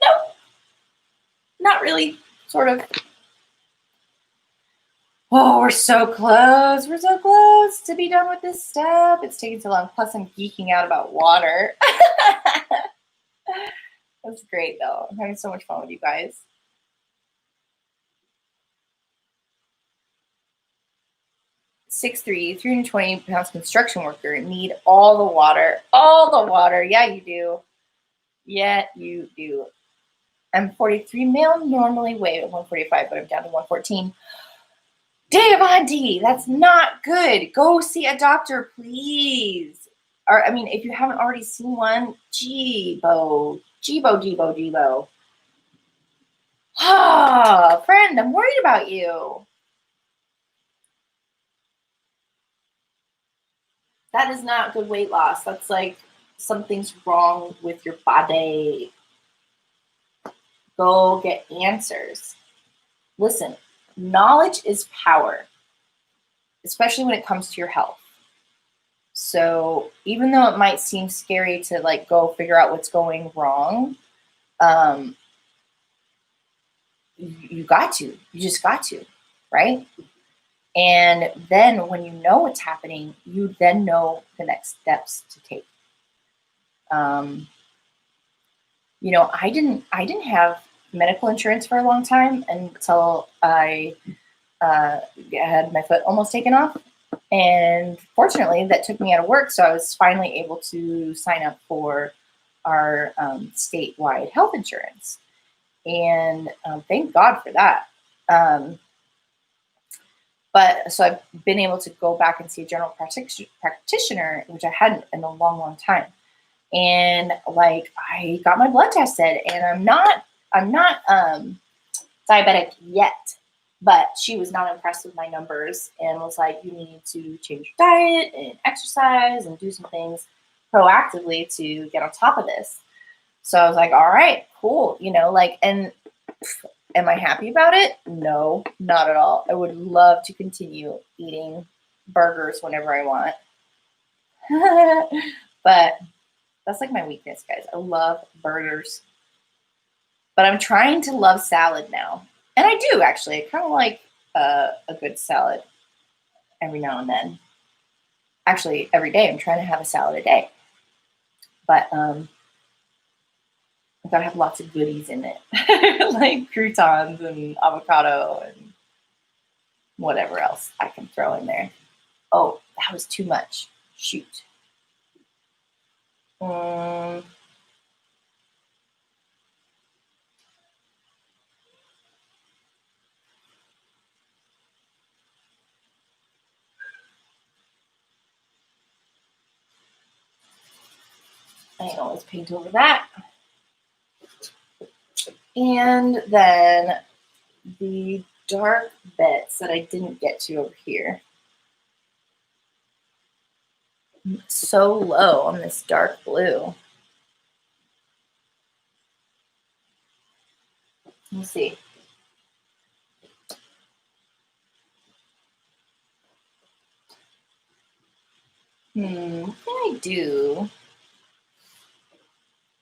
No, not really. Sort of. Oh, we're so close. We're so close to be done with this step. It's taking so long. Plus, I'm geeking out about water. That's great, though. I'm having so much fun with you guys. 6'3", 320 pounds construction worker need all the water. All the water. Yeah, you do. Yeah, you do. I'm 43 male, normally weigh at 145, but I'm down to 114. Davandi, that's not good. Go see a doctor, please. Or, I mean, if you haven't already seen one, Jibo. Ah, friend, I'm worried about you. That is not good weight loss. That's like something's wrong with your body. Go get answers. Listen, knowledge is power, especially when it comes to your health. So even though it might seem scary to like go figure out what's going wrong, you just got to, right? And then when you know what's happening, you then know the next steps to take. I didn't have medical insurance for a long time until I had my foot almost taken off. And fortunately, that took me out of work. So I was finally able to sign up for our statewide health insurance. And thank God for that. But so I've been able to go back and see a general practitioner, which I hadn't in a long, long time. And like I got my blood tested, and I'm not diabetic yet, but she was not impressed with my numbers and was like, you need to change your diet and exercise and do some things proactively to get on top of this. So I was like, all right, cool. And am I happy about it? No, not at all. I would love to continue eating burgers whenever I want. But that's like my weakness, guys. I love burgers. But I'm trying to love salad now. And I do, actually. I kind of like a good salad every now and then. Actually, every day. I'm trying to have a salad a day. But I've got to have lots of goodies in it. Like croutons and avocado and whatever else I can throw in there. Oh, that was too much. Shoot. I can always paint over that. And then the dark bits that I didn't get to over here. I'm so low on this dark blue. Let's see. What can I do?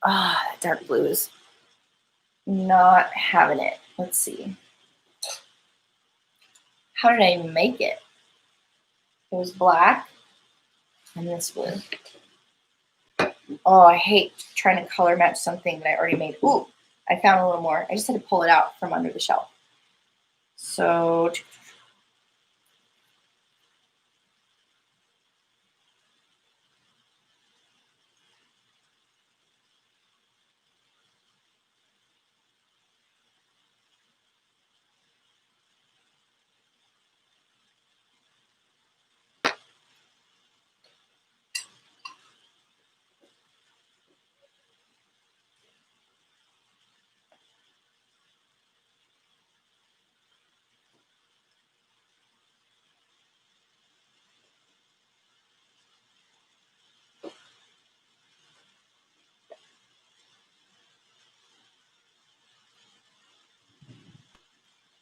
That dark blue is not having it. Let's see. How did I make it? It was black and this blue. Oh, I hate trying to color match something that I already made. Ooh, I found a little more. I just had to pull it out from under the shelf. So,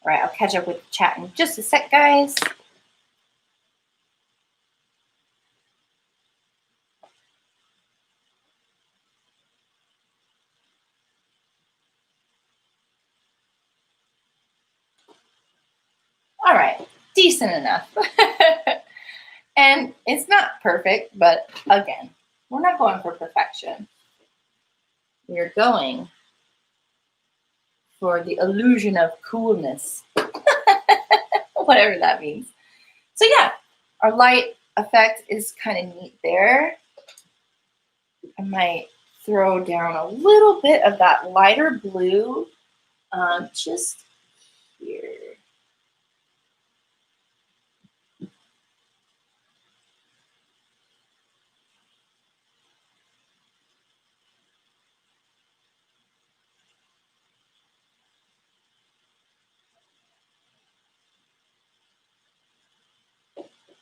all right, I'll catch up with the chat in just a sec, guys. All right, decent enough. And it's not perfect, but again, we're not going for perfection. We're going for the illusion of coolness, whatever that means. So yeah, our light effect is kind of neat there. I might throw down a little bit of that lighter blue just here.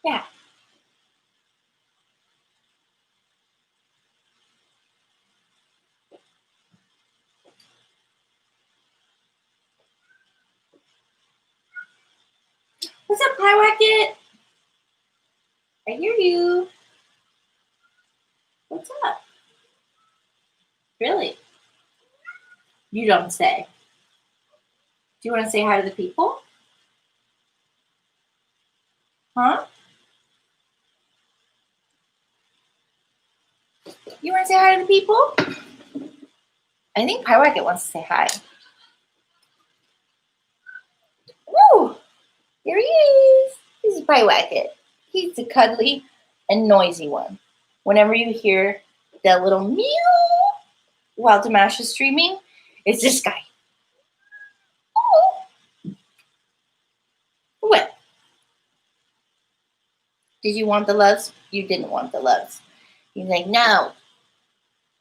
Yeah. What's up, Pie Wacket? I hear you. What's up? Really? You don't say. Do you want to say hi to the people? Huh? You want to say hi to the people? I think Pie Wacket wants to say hi. Woo! Here he is. This is Pie Wacket. He's the cuddly and noisy one. Whenever you hear that little meow while Dimash is streaming, it's this guy. Oh. What? Did you want the loves? You didn't want the loves. He's like, no.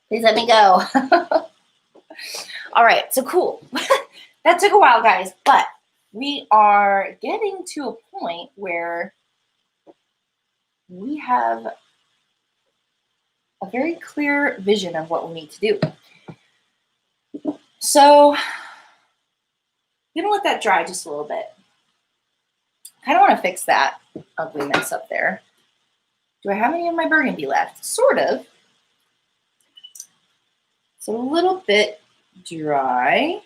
Please let me go. All right, so cool. That took a while, guys, but we are getting to a point where we have a very clear vision of what we need to do. So I'm gonna let that dry just a little bit. I kind of want to fix that ugly mess up there. Do I have any of my burgundy left? Sort of. It's a little bit dry.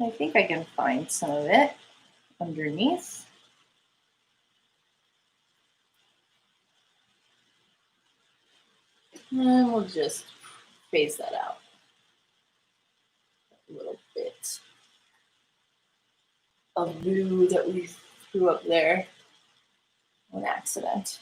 I think I can find some of it underneath. And we'll just phase that out a little bit of blue that we threw up there on accident.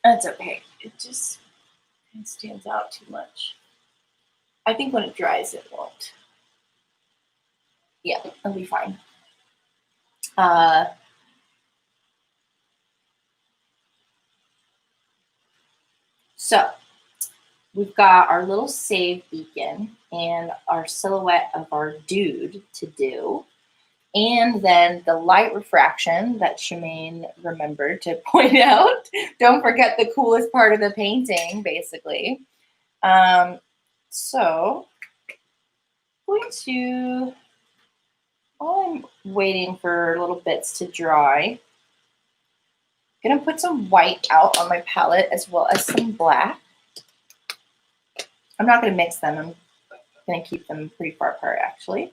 That's okay. It just stands out too much. I think when it dries, it won't. Yeah, it'll be fine. So we've got our little save beacon and our silhouette of our dude to do. And then the light refraction that Shemaine remembered to point out. Don't forget the coolest part of the painting, basically. So I'm going to, while I'm waiting for little bits to dry, I'm gonna put some white out on my palette as well as some black. I'm not gonna mix them. I'm gonna keep them pretty far apart, actually.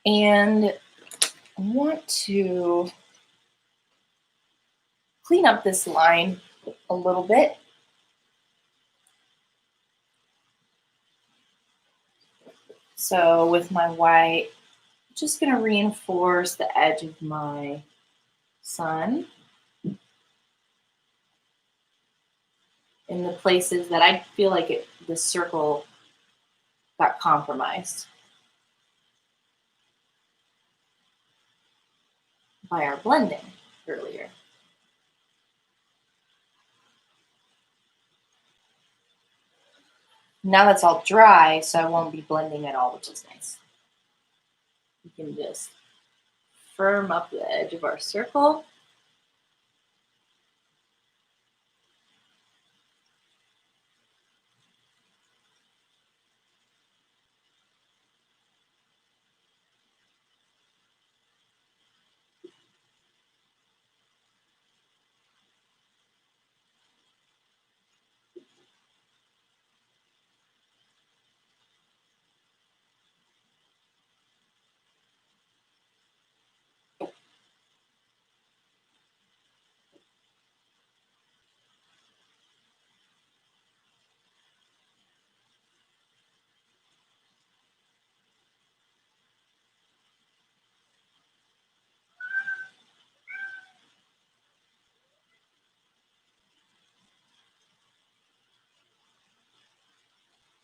And I want to clean up this line a little bit. So with my white, I'm just gonna reinforce the edge of my sun in the places that I feel like the circle got compromised by our blending earlier. Now that's all dry, so I won't be blending at all, which is nice. You can just firm up the edge of our circle.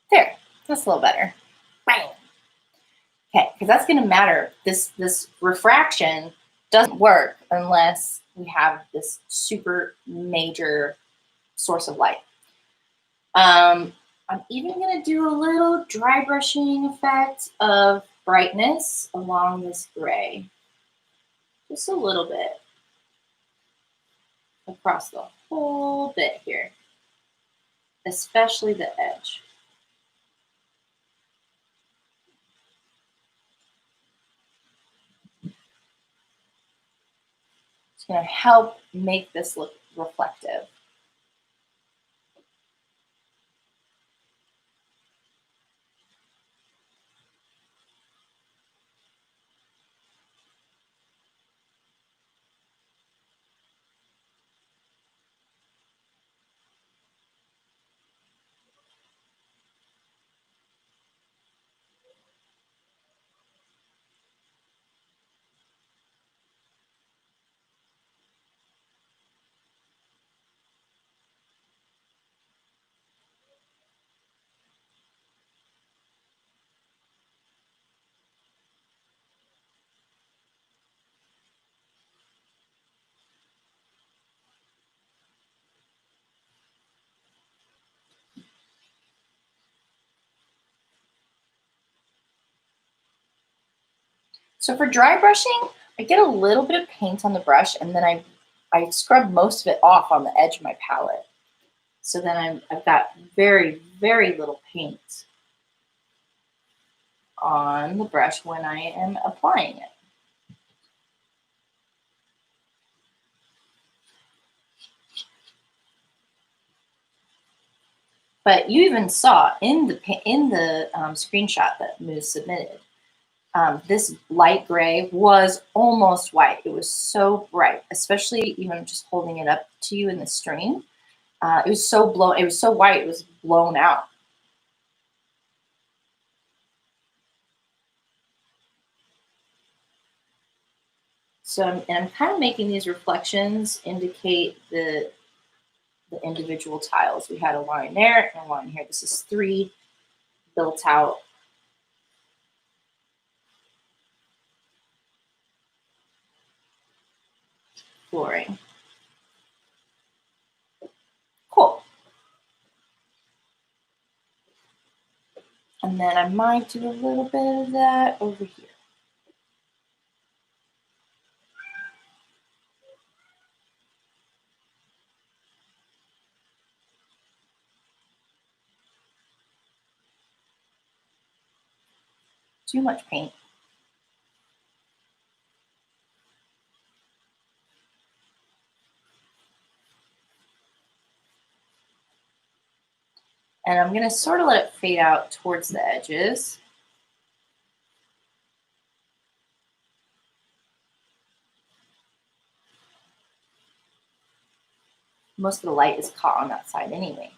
There, that's a little better. Bang. Okay, because that's going to matter. This refraction doesn't work unless we have this super major source of light. I'm even going to do a little dry brushing effect of brightness along this gray. Just a little bit across the whole bit here, especially the edge. It's going to help make this look reflective. So for dry brushing, I get a little bit of paint on the brush and then I scrub most of it off on the edge of my palette. So then I've got very, very little paint on the brush when I am applying it. But you even saw in the screenshot that Moose submitted, this light gray was almost white. It was so bright, especially even just holding it up to you in the stream. It was so blown. It was so white. It was blown out. So I'm kind of making these reflections indicate the individual tiles. We had a line there and a line here. This is 3 built out. Flooring. Cool. And then I might do a little bit of that over here. Too much paint. And I'm gonna sort of let it fade out towards the edges. Most of the light is caught on that side anyway.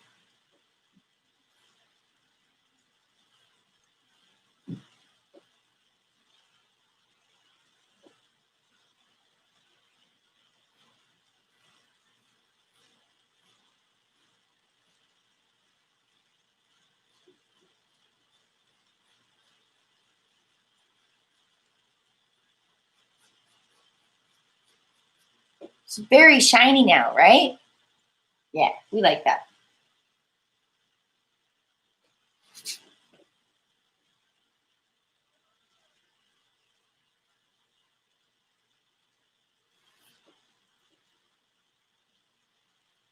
It's very shiny now, right? Yeah, we like that.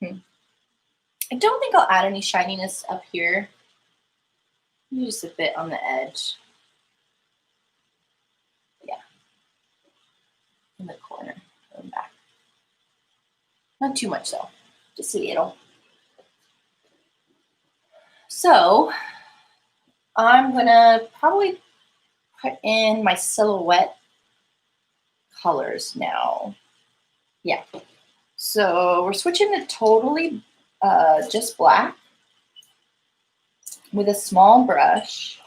I don't think I'll add any shininess up here. Maybe just a bit on the edge. Yeah. In the corner, going back. Not too much though, just a little. So I'm gonna probably put in my silhouette colors now. Yeah. So we're switching to totally just black with a small brush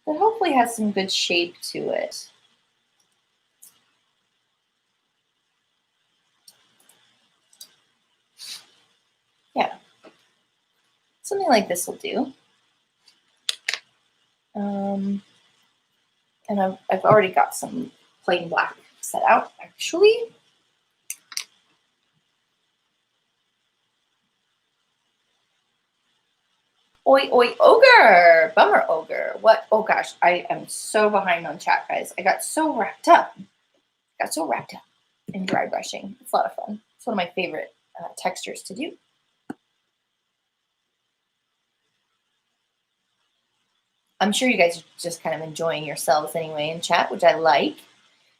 that hopefully has some good shape to it. Yeah. Something like this will do. And I've already got some plain black set out, actually. Oi, oi, ogre! Bummer, ogre. What? Oh gosh, I am so behind on chat, guys. I got so wrapped up. In dry brushing. It's a lot of fun. It's one of my favorite textures to do. I'm sure you guys are just kind of enjoying yourselves anyway in chat, which I like.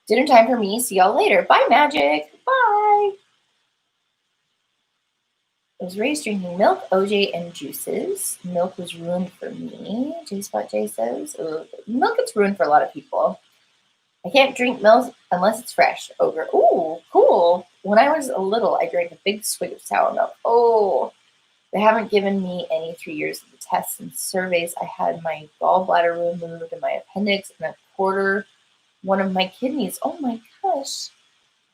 Dinner time for me. See y'all later. Bye, Magic. Bye. I was raised drinking milk, OJ, and juices. Milk was ruined for me. J-Spot J says. Ugh. Milk gets ruined for a lot of people. I can't drink milk unless it's fresh. Ogre. Ooh, cool. When I was little, I drank a big swig of sour milk. Oh, they haven't given me any 3 years of the tests and surveys. I had my gallbladder removed and my appendix and a quarter one of my kidneys. Oh my gosh.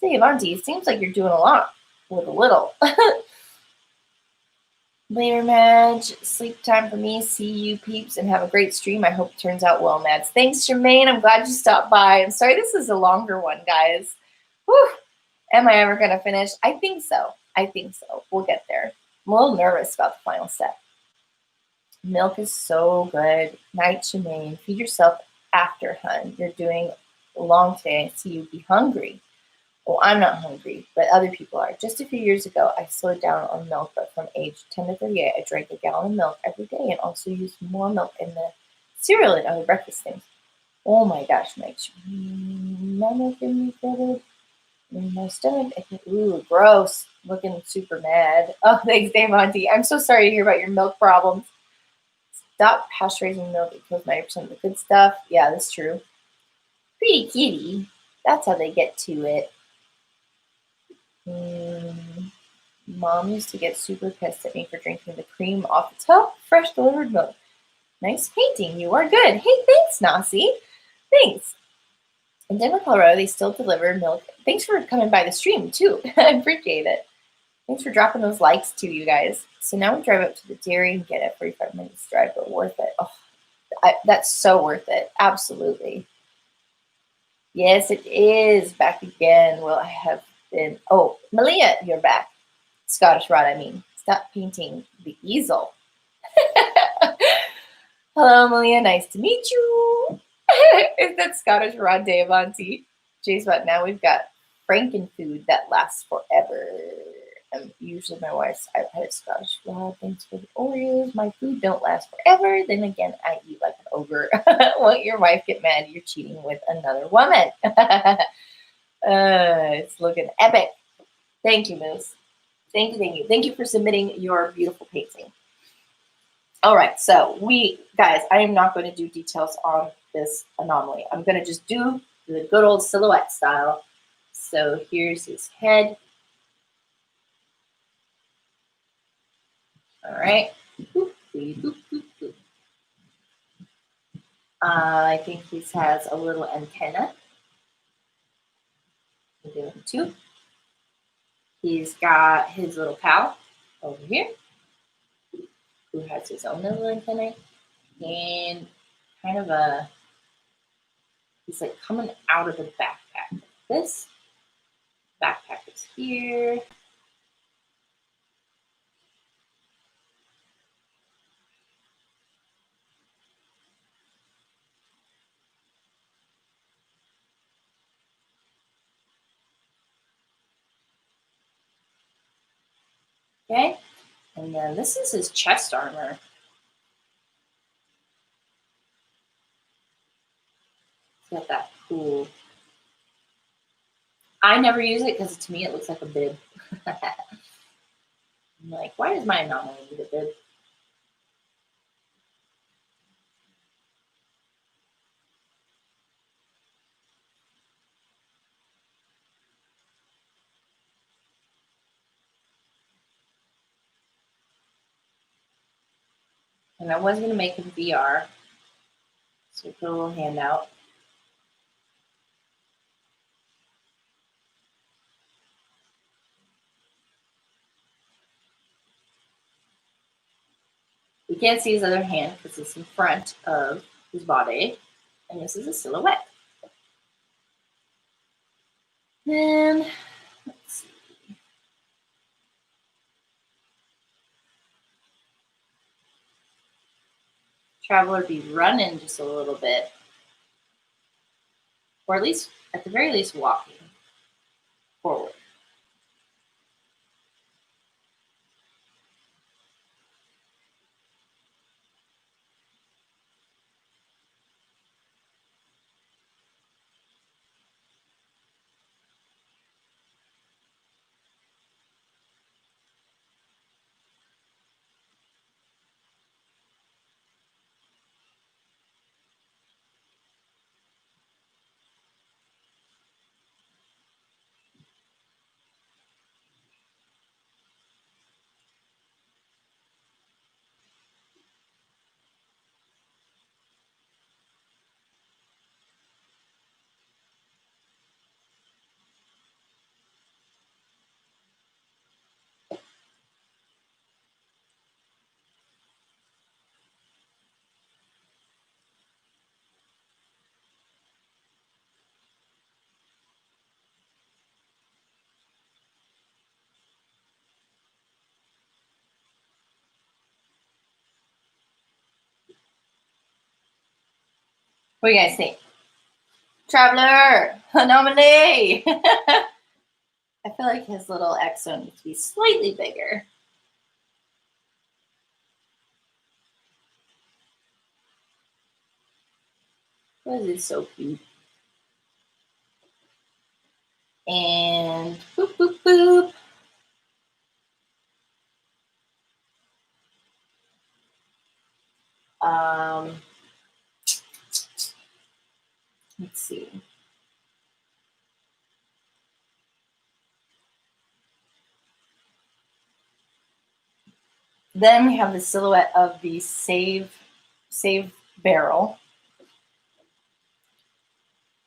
Dave, Auntie, it seems like you're doing a lot with a little. Later, Madge. Sleep time for me. See you, peeps, and have a great stream. I hope it turns out well, Mads. Thanks, Jermaine. I'm glad you stopped by. I'm sorry this is a longer one, guys. Whew. Am I ever going to finish? I think so. We'll get there. I'm a little nervous about the final step. Milk is so good. Night, Jermaine. Feed yourself after, hun. You're doing long today. I see you be hungry. Well, I'm not hungry, but other people are. Just a few years ago, I slowed down on milk, but from age 10 to 38, I drank a gallon of milk every day and also used more milk in the cereal and other breakfast things. Oh my gosh, my milk in me flooded in my stomach. Ooh, gross. Looking super mad. Oh, thanks, Dave Auntie. I'm so sorry to hear about your milk problems. Stop pasteurizing milk. It kills 90% of the good stuff. Yeah, that's true. Pretty kitty. That's how they get to it. Mom used to get super pissed at me for drinking the cream off the top, fresh delivered milk. Nice painting. You are good. Hey, thanks, Nasi. Thanks. In Denver, Colorado, they still deliver milk. Thanks for coming by the stream, too. I appreciate it. Thanks for dropping those likes, too, you guys. So now we drive up to the dairy and get a 45 minutes drive, but worth it. Oh, that's so worth it. Absolutely. Yes, it is. Back again. Well, I have Then, oh, Malia, you're back. Scottish Rod, I mean. Stop painting the easel. Hello, Malia. Nice to meet you. Is that Scottish Rod Day of Auntie? Jay's but now we've got Frankenfood that lasts forever. Usually my wife's, I've had a Scottish Rod. Thanks for the Oreos. My food don't last forever. Then again, I eat like an ogre. Won't your wife get mad you're cheating with another woman? It's looking epic. Thank you, Moose. Thank you, thank you. Thank you for submitting your beautiful painting. All right, so guys, I am not going to do details on this anomaly. I'm going to just do the good old silhouette style. So here's his head. All right. Boop, boop, boop, boop, boop. I think he has a little antenna. We'll do him too. He's got his little pal over here, who has his own little antenna, and kind of he's like coming out of the backpack. This backpack is here. Okay, and then this is his chest armor. It's got that cool. I never use it because to me it looks like a bib. I'm like, why does my anomaly need a bib? And I was going to make him VR. So we put a little handout. We can't see his other hand because it's in front of his body. And this is a silhouette. Then, let's see. Traveler be running just a little bit. Or at least, at the very least, walking forward. What do you guys think? Traveler, anomaly. I feel like his little exo needs to be slightly bigger. This is so cute. And boop, boop, boop. Let's see. Then we have the silhouette of the save barrel.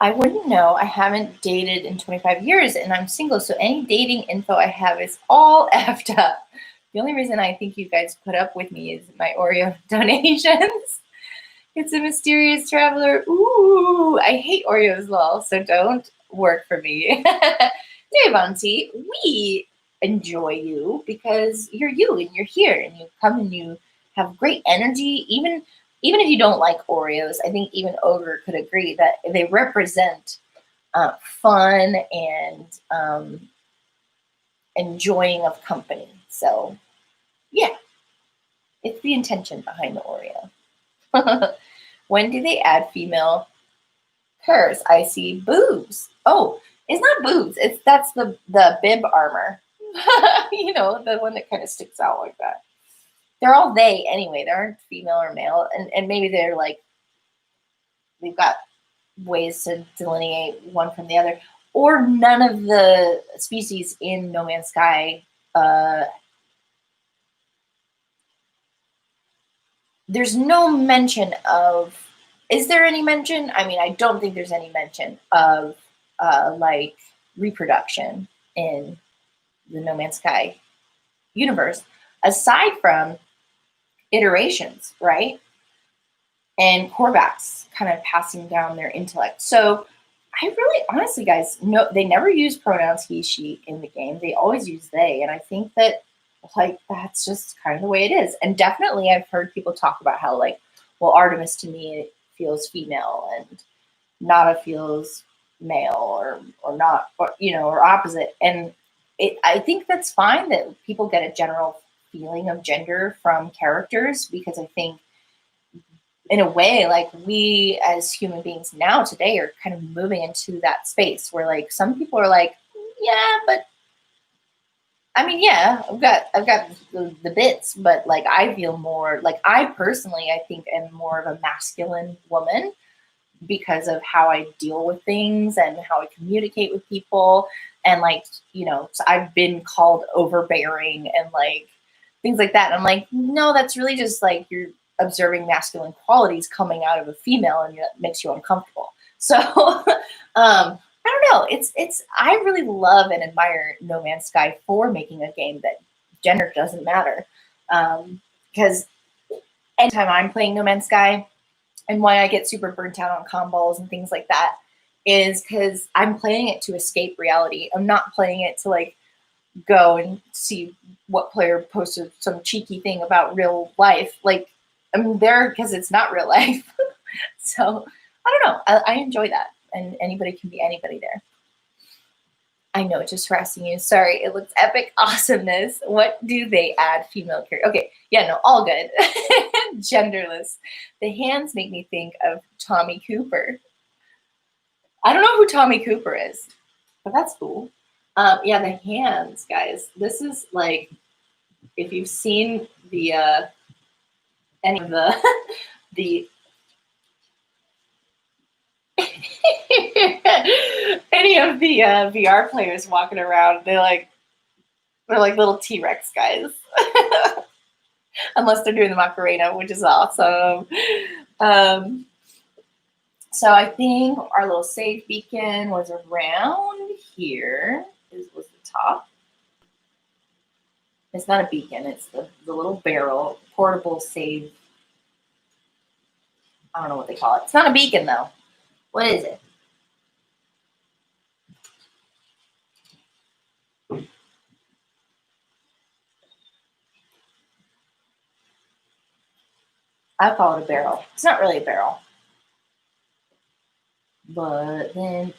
I wouldn't know. I haven't dated in 25 years and I'm single, so any dating info I have is all effed up. The only reason I think you guys put up with me is my Oreo donations. It's a mysterious traveler. Ooh, I hate Oreos, lol, so don't work for me. Dave Auntie, we enjoy you because you're you and you're here and you come and you have great energy. Even if you don't like Oreos, I think even Ogre could agree that they represent fun and enjoying of company. So yeah, it's the intention behind the Oreo. When do they add female curs? I see boobs. Oh, it's not boobs. That's the bib armor. You know, the one that kind of sticks out like that. They're all they anyway. They aren't female or male, and maybe they're like they've got ways to delineate one from the other, or none of the species in No Man's Sky. There's no mention of. Is there any mention? I mean, I don't think there's any mention of like reproduction in the No Man's Sky universe, aside from iterations, right? And Korvax kind of passing down their intellect. So I really, honestly, guys, no, they never use pronouns he, she in the game. They always use they. And I think that, like, that's just kind of the way it is. And definitely I've heard people talk about how, like, well, Artemis to me it feels female and Nada feels male or not, or, you know, or opposite. And I think that's fine that people get a general feeling of gender from characters, because I think in a way, like, we as human beings now today are kind of moving into that space where, like, some people are like, yeah, but I mean, yeah, I've got the bits, but like, I feel more like, I personally, I think, am more of a masculine woman because of how I deal with things and how I communicate with people. And like, you know, so I've been called overbearing and like things like that. And I'm like, no, that's really just like you're observing masculine qualities coming out of a female, and that makes you uncomfortable. So I don't know. I really love and admire No Man's Sky for making a game that gender doesn't matter. Because anytime I'm playing No Man's Sky, and why I get super burnt out on combos and things like that, is because I'm playing it to escape reality. I'm not playing it to like go and see what player posted some cheeky thing about real life. Like, I'm there because it's not real life. So I don't know. I enjoy that, and anybody can be anybody there. I know, just harassing you. Sorry, it looks epic awesomeness. What do they add female character? Okay, yeah, no, all good. Genderless. The hands make me think of Tommy Cooper. I don't know who Tommy Cooper is, but that's cool. Yeah, the hands, guys. This is like, if you've seen the any of the the any of the VR players walking around, they're like little T-Rex guys. Unless they're doing the Macarena, which is awesome. So I think our little save beacon was around here. Was the top. It's not a beacon. It's the little barrel, portable save. I don't know what they call it. It's not a beacon, though. What is it? I call it a barrel. It's not really a barrel. But then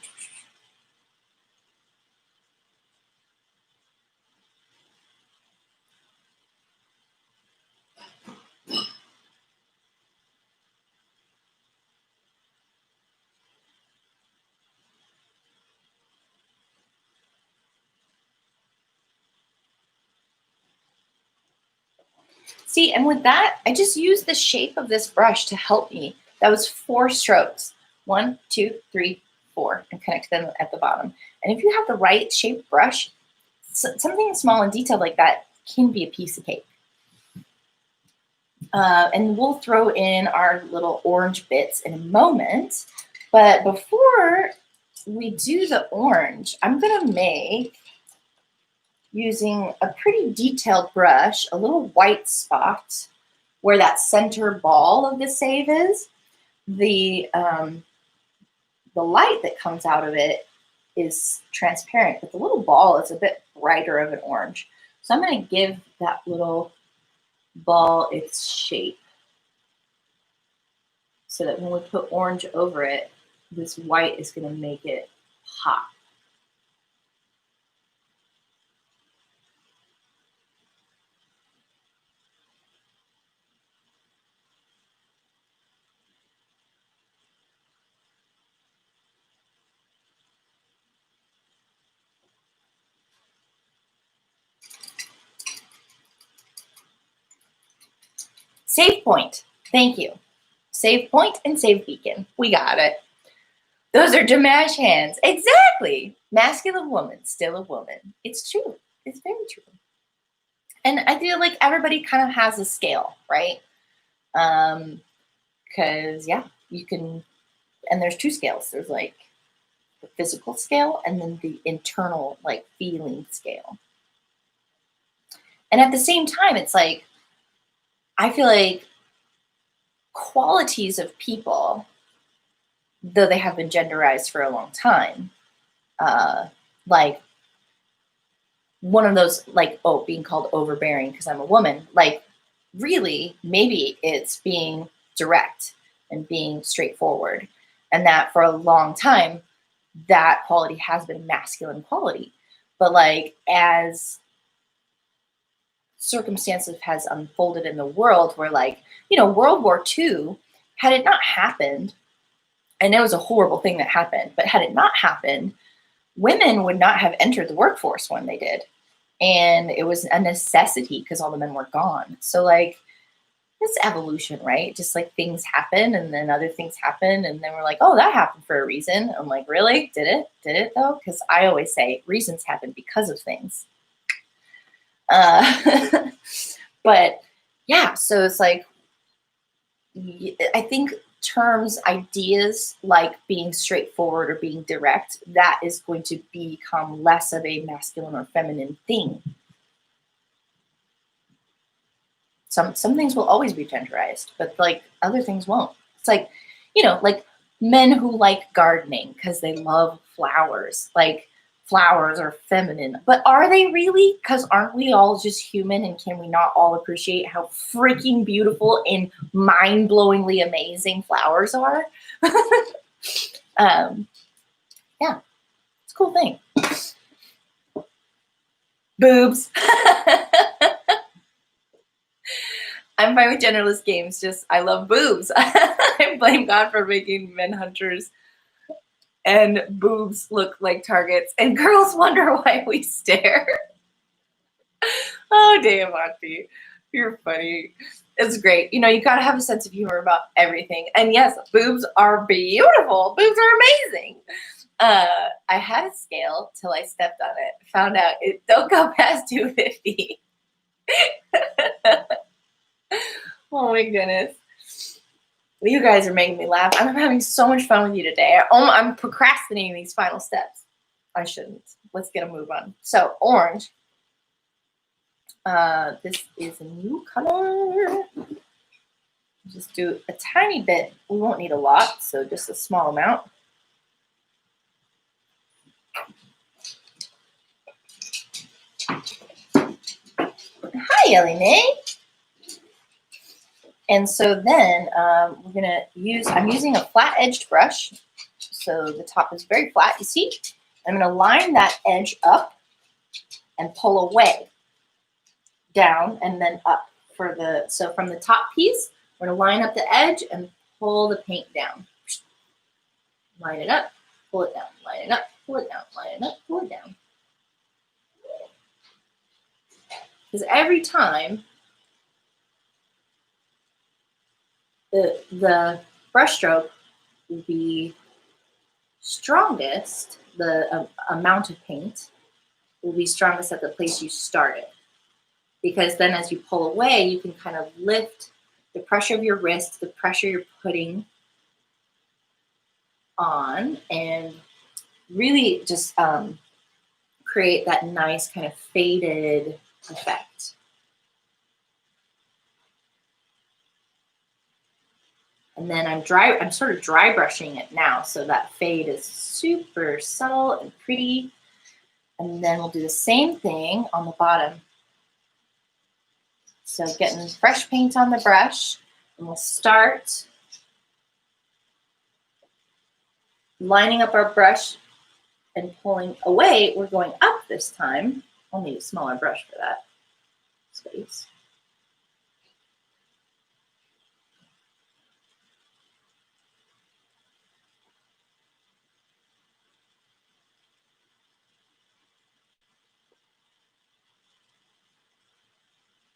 see, and with that, I just used the shape of this brush to help me. That was 4 strokes. 1, 2, 3, 4, and connect them at the bottom. And if you have the right shaped brush, something small and detailed like that can be a piece of cake. And we'll throw in our little orange bits in a moment. But before we do the orange, I'm going to make, using a pretty detailed brush, a little white spot where that center ball of the save is. The light that comes out of it is transparent, but the little ball is a bit brighter of an orange. So I'm going to give that little ball its shape so that when we put orange over it, this white is going to make it pop. Save point. Thank you. Save point and save beacon. We got it. Those are Dimash hands. Exactly. Masculine woman, still a woman. It's true. It's very true. And I feel like everybody kind of has a scale, right? Because, yeah, you can, and there's two scales. There's like the physical scale and then the internal, like, feeling scale. And at the same time, it's like, I feel like qualities of people, though they have been genderized for a long time, like one of those, like, oh, being called overbearing because I'm a woman, like, really, maybe it's being direct and being straightforward. And that for a long time, that quality has been a masculine quality. But like, as circumstances has unfolded in the world where, like, you know, World War II, had it not happened, and it was a horrible thing that happened, but had it not happened, women would not have entered the workforce when they did. And it was a necessity because all the men were gone. So like, it's evolution, right? Just like things happen and then other things happen. And then we're like, oh, that happened for a reason. I'm like, really? Did it? Did it though? Because I always say reasons happen because of things. But yeah, so it's like, I think terms, ideas like being straightforward or being direct, that is going to become less of a masculine or feminine thing. Some things will always be genderized, but like other things won't. It's like, you know, like men who like gardening because they love flowers. Like, flowers are feminine, but are they really? Because aren't we all just human, and can we not all appreciate how freaking beautiful and mind-blowingly amazing flowers are? Yeah, it's a cool thing. Boobs. I'm fine with genderless games, just I love boobs. I blame God for making men hunters and boobs look like targets, and girls wonder why we stare. Oh, damn, Auntie. You're funny. It's great. You know, you gotta have a sense of humor about everything. And yes, boobs are beautiful. Boobs are amazing. I had a scale till I stepped on it. Found out it don't go past 250. Oh my goodness. You guys are making me laugh. I'm having so much fun with you today. I'm procrastinating these final steps. I shouldn't. Let's get a move on. So, orange. This is a new color. Just do a tiny bit. We won't need a lot, so just a small amount. Hi, Ellie Mae. And so then we're gonna use, I'm using a flat edged brush. So the top is very flat, you see? I'm gonna line that edge up and pull away, down and then up for the, so from the top piece, we're gonna line up the edge and pull the paint down. Line it up, pull it down, line it up, pull it down, line it up, pull it down. Because every time the brush stroke will be strongest, the amount of paint will be strongest at the place you started. Because then as you pull away, you can kind of lift the pressure of your wrist, the pressure you're putting on, and really just create that nice kind of faded effect. And then I'm sort of dry brushing it now, so that fade is super subtle and pretty. And then we'll do the same thing on the bottom. So getting fresh paint on the brush, and we'll start lining up our brush and pulling away. We're going up this time. I'll need a smaller brush for that space.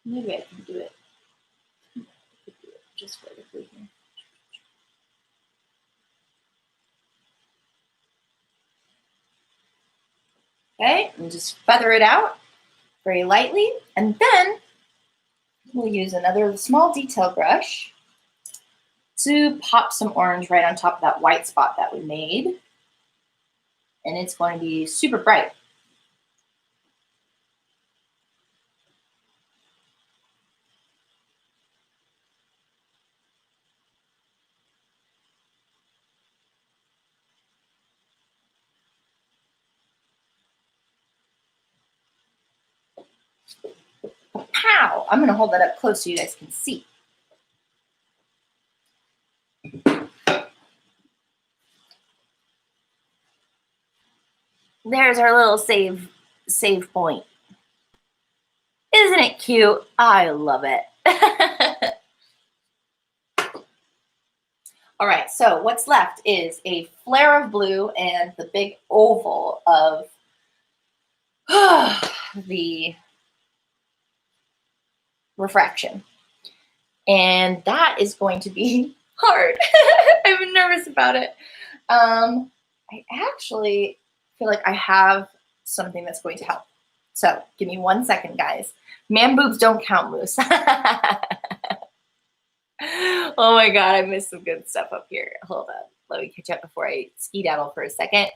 Maybe I can do it just vertically here. Okay, and just feather it out very lightly. And then we'll use another small detail brush to pop some orange right on top of that white spot that we made. And it's going to be super bright. Pow! I'm going to hold that up close so you guys can see. There's our little save point. Isn't it cute? I love it. All right, so what's left is a flare of blue and the big oval of the refraction. And that is going to be hard. I'm nervous about it. I actually feel like I have something that's going to help. So give me 1 second, guys. Man boobs don't count, Moose. Oh my God, I missed some good stuff up here. Hold on. Let me catch up before I skedaddle for a second.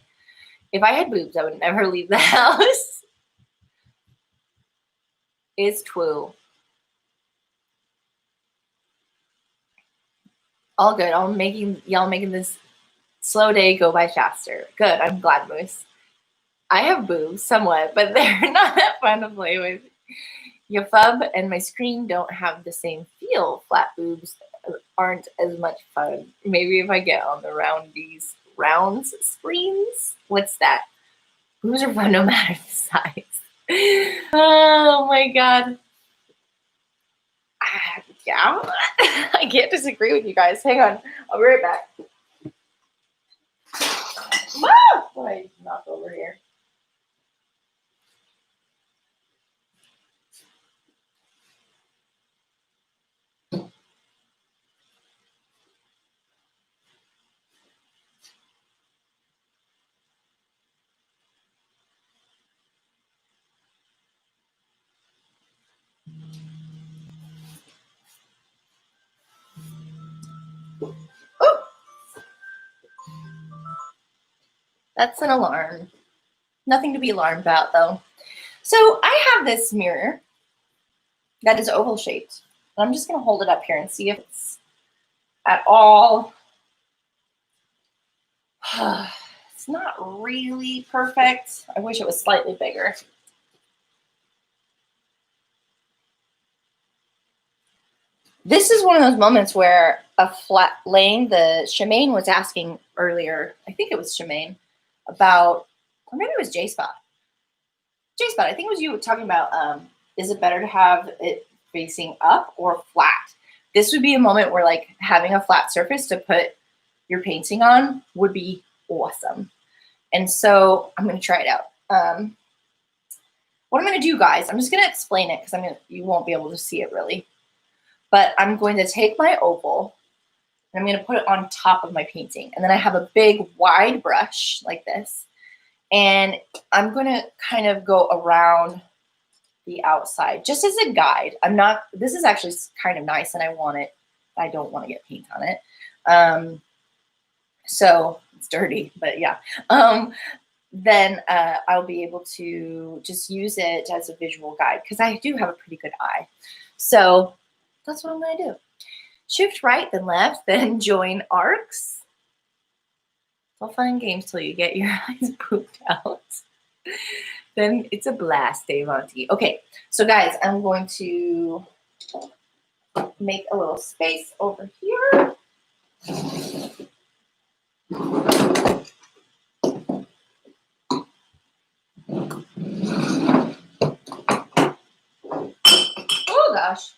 If I had boobs, I would never leave the house. It's true. All good. Y'all making this slow day go by faster. Good. I'm glad, Moose. I have boobs somewhat, but they're not that fun to play with. Your fub and my screen don't have the same feel. Flat boobs aren't as much fun. Maybe if I get on the rounds screens. What's that? Boobs are fun no matter the size. Oh my God. Yeah, I can't disagree with you guys. Hang on. I'll be right back. What I knocked over here? Oh, that's an alarm. Nothing to be alarmed about, though. So I have this mirror that is oval shaped. I'm just going to hold it up here and see if it's at all. It's not really perfect. I wish it was slightly bigger. This is one of those moments where the Shemaine was asking earlier, I think it was Shemaine, about, or maybe it was J-Spot. J-Spot, I think it was you talking about, is it better to have it facing up or flat? This would be a moment where like having a flat surface to put your painting on would be awesome. And so I'm going to try it out. What I'm going to do, guys, I'm just going to explain it because you won't be able to see it really. But I'm going to take my oval and I'm going to put it on top of my painting. And then I have a big wide brush like this. And I'm going to kind of go around the outside just as a guide. This is actually kind of nice and I don't want to get paint on it. So it's dirty, but yeah. Then I'll be able to just use it as a visual guide because I do have a pretty good eye. So that's what I'm going to do. Shift right, then left, then join arcs. It's all fun and games till you get your eyes pooped out. Then it's a blast, Dave Auntie. Okay, so guys, I'm going to make a little space over here. Oh gosh.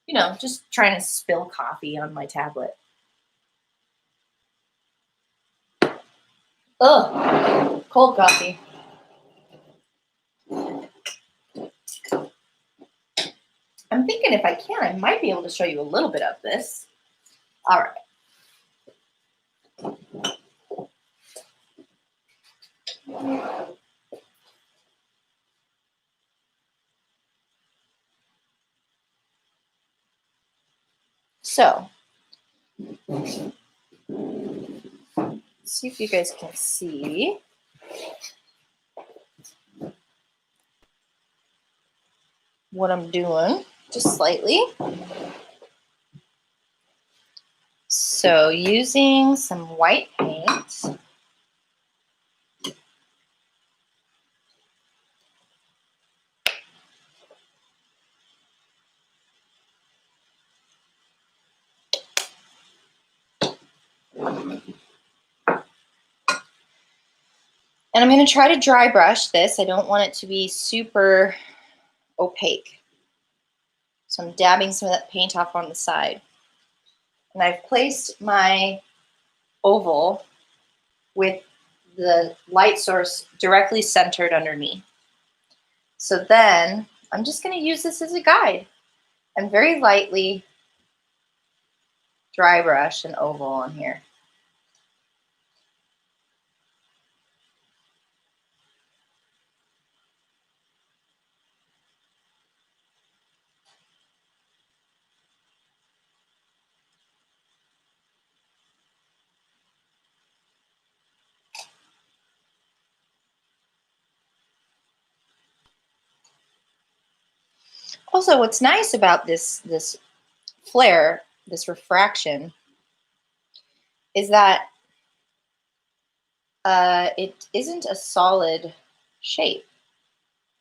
You know, just trying to spill coffee on my tablet. Ugh, cold coffee. I'm thinking if I can, I might be able to show you a little bit of this. All right. So, see if you guys can see. What I'm doing, just slightly. So using some white paint. And I'm going to try to dry brush this. I don't want it to be super opaque. So I'm dabbing some of that paint off on the side. And I've placed my oval with the light source directly centered underneath. So then I'm just going to use this as a guide and very lightly dry brush an oval on here. Also, what's nice about this flare, this refraction, is that it isn't a solid shape.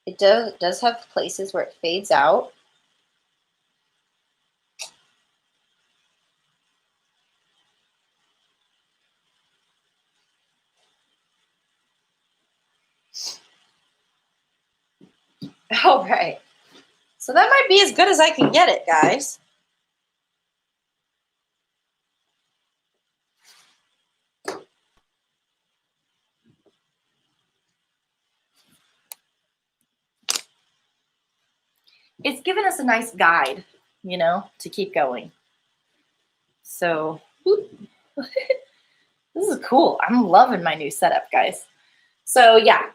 It does have places where it fades out. All right. So that might be as good as I can get it, guys. It's given us a nice guide, you know, to keep going. So this is cool. I'm loving my new setup, guys. So yeah,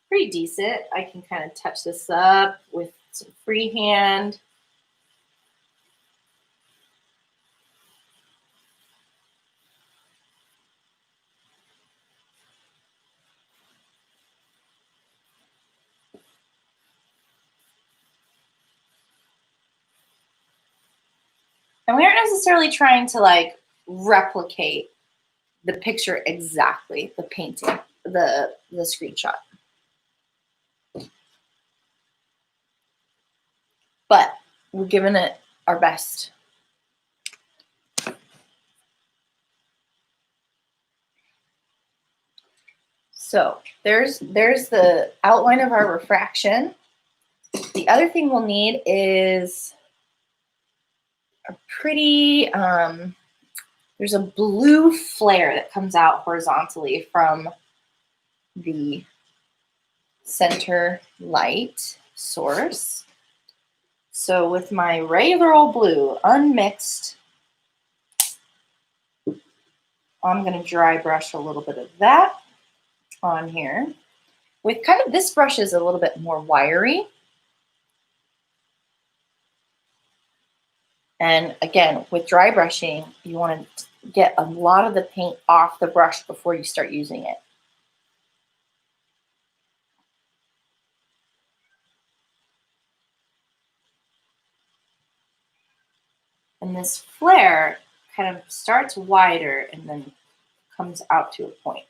pretty decent. I can kind of touch this up with some freehand. And we aren't necessarily trying to like replicate the picture exactly, the painting, the screenshot. But we're giving it our best. So there's the outline of our refraction. The other thing we'll need is a pretty, there's a blue flare that comes out horizontally from the center light source. So with my regular old blue, unmixed, I'm going to dry brush a little bit of that on here. With kind of, this brush is a little bit more wiry. And again, with dry brushing, you want to get a lot of the paint off the brush before you start using it. And this flare kind of starts wider and then comes out to a point.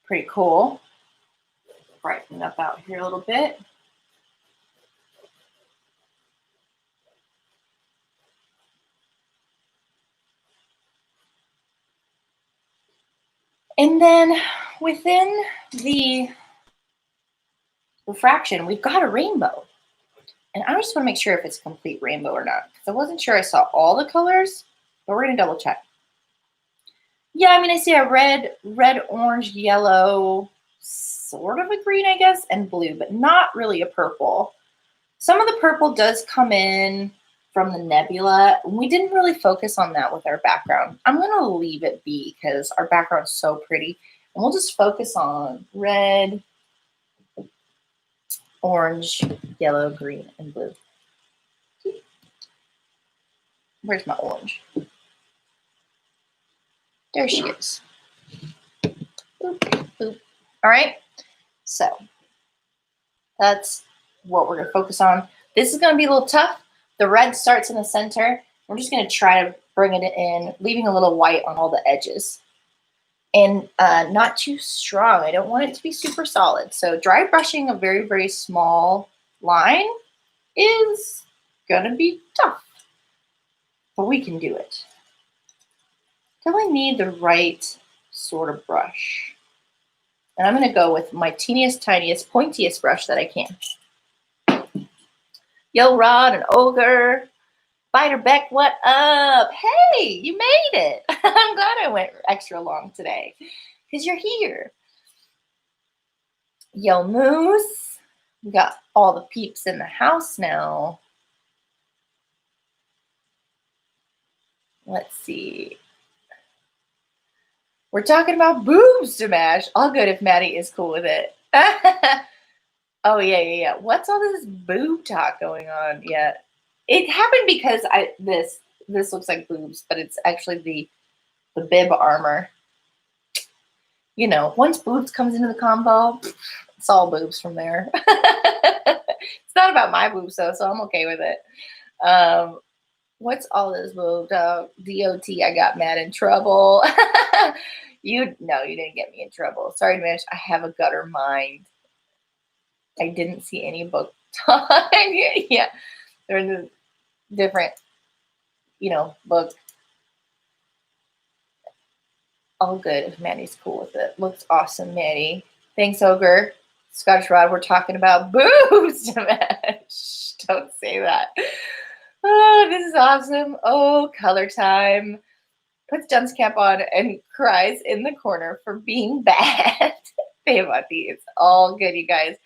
Pretty cool. Brighten up out here a little bit. And then within the refraction, we've got a rainbow. And I just want to make sure if it's a complete rainbow or not, because I wasn't sure I saw all the colors, but we're going to double check. Yeah, I mean, I see a red, orange, yellow, sort of a green, I guess, and blue, but not really a purple. Some of the purple does come in from the nebula. We didn't really focus on that with our background. I'm going to leave it be because our background's so pretty. And we'll just focus on red, orange, yellow, green, and blue. Where's my orange? There she is. Boop, boop. All right. So that's what we're going to focus on. This is going to be a little tough. The red starts in the center. We're just going to try to bring it in, leaving a little white on all the edges. And not too strong. I don't want it to be super solid. So dry brushing a very, very small line is going to be tough. But we can do it. Definitely need the right sort of brush. And I'm going to go with my teeniest, tiniest, pointiest brush that I can. Yo, Rod and Ogre. Biter Beck, what up? Hey, you made it. I'm glad I went extra long today because you're here. Yo, Moose. We got all the peeps in the house now. Let's see. We're talking about boobs, Dimash. All good if Maddie is cool with it. Oh, yeah. What's all this boob talk going on? Yeah. It happened because this looks like boobs, but it's actually the bib armor. You know, once boobs comes into the combo, it's all boobs from there. It's not about my boobs though, so I'm okay with it. What's all this boob talk? DOT, I got mad in trouble. You didn't get me in trouble. Sorry, Mish. I have a gutter mind. I didn't see any book talk. Yeah, there's a different, book. All good if Maddie's cool with it. Looks awesome, Maddie. Thanks, Ogre. Scottish Rod, we're talking about boobs. Don't say that. Oh, this is awesome. Oh, color time. Puts Dunce cap on and cries in the corner for being bad. Devati, it's all good, you guys.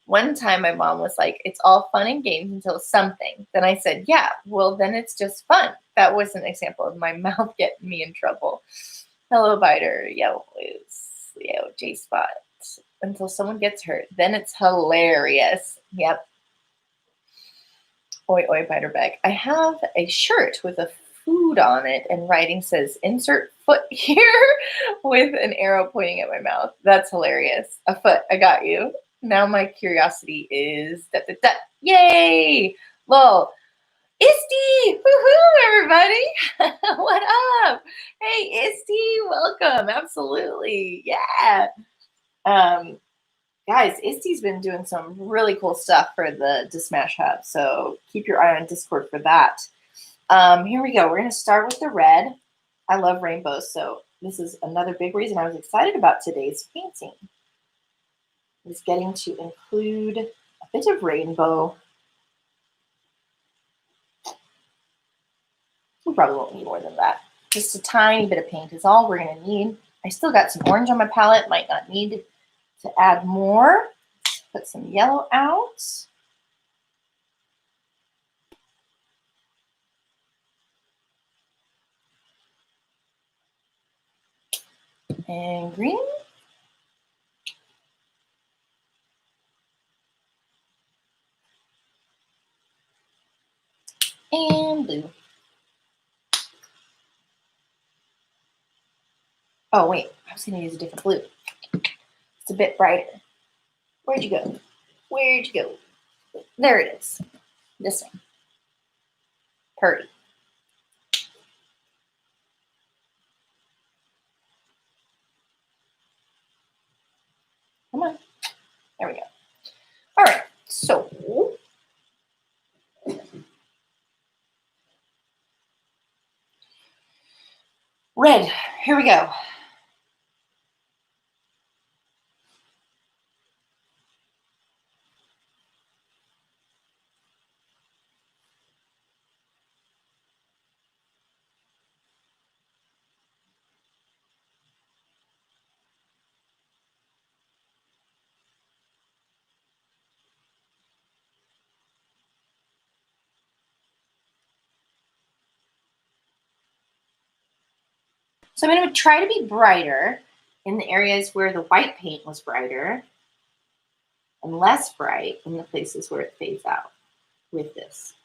One time my mom was like, it's all fun and games until something. Then I said, yeah, well, then it's just fun. That was an example of my mouth getting me in trouble. Hello, Biter. Yo, J-Spot. Until someone gets hurt. Then it's hilarious. Yep. Oi, oi, Biterbeck. I have a shirt with a food on it and writing says, insert foot here with an arrow pointing at my mouth. That's hilarious. A foot. I got you. Now my curiosity is Yay! Lol. Isty! Woohoo, everybody! What up? Hey, Isty, welcome. Absolutely. Yeah. Guys, Isty's been doing some really cool stuff for the Dismash Hub, so keep your eye on Discord for that. Here we go. We're going to start with the red. I love rainbows, so this is another big reason I was excited about today's painting. Is getting to include a bit of rainbow. We probably won't need more than that. Just a tiny bit of paint is all we're going to need. I still got some orange on my palette. Might not need to add more. Put some yellow out. And green. And blue. Oh, wait. I was going to use a different blue. It's a bit brighter. Where'd you go? Where'd you go? There it is. This one. Purdy. Come on. There we go. All right. So red. Here we go. So I'm going to try to be brighter in the areas where the white paint was brighter and less bright in the places where it fades out with this.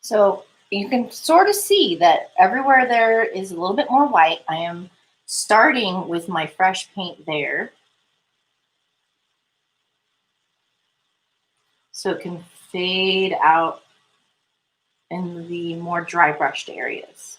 So you can sort of see that everywhere there is a little bit more white. I am starting with my fresh paint there, so it can fade out in the more dry brushed areas.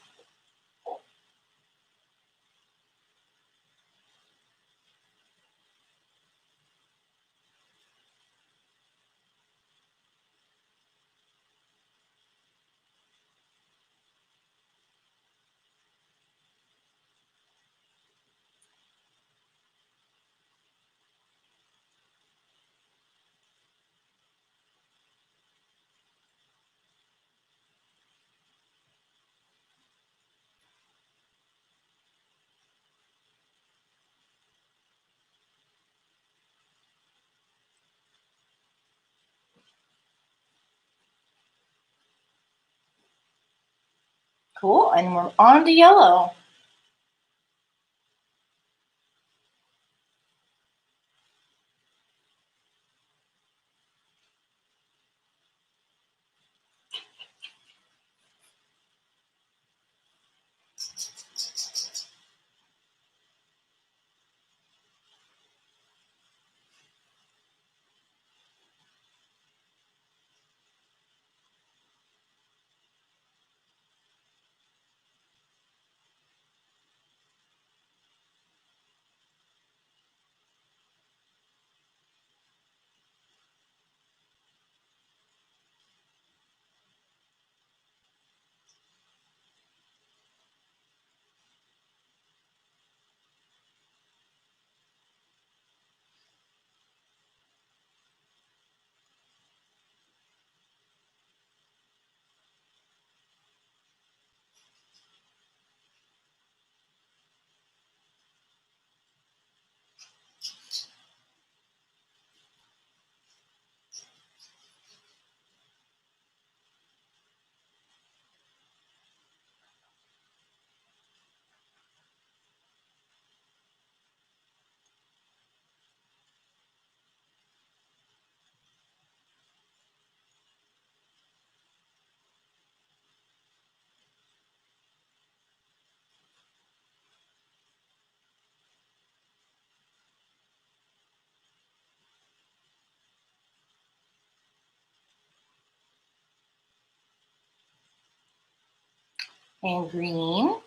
Cool, and we're on to yellow. And green.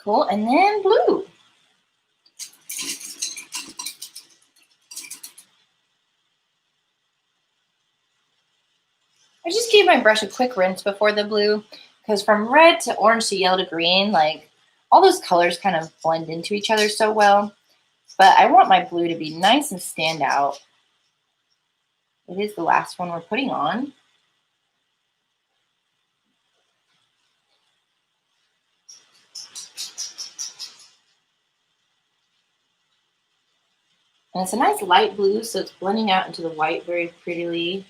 Cool, and then blue. I just gave my brush a quick rinse before the blue because from red to orange to yellow to green, like all those colors kind of blend into each other so well. But I want my blue to be nice and stand out. It is the last one we're putting on. And it's a nice light blue, so it's blending out into the white very prettily.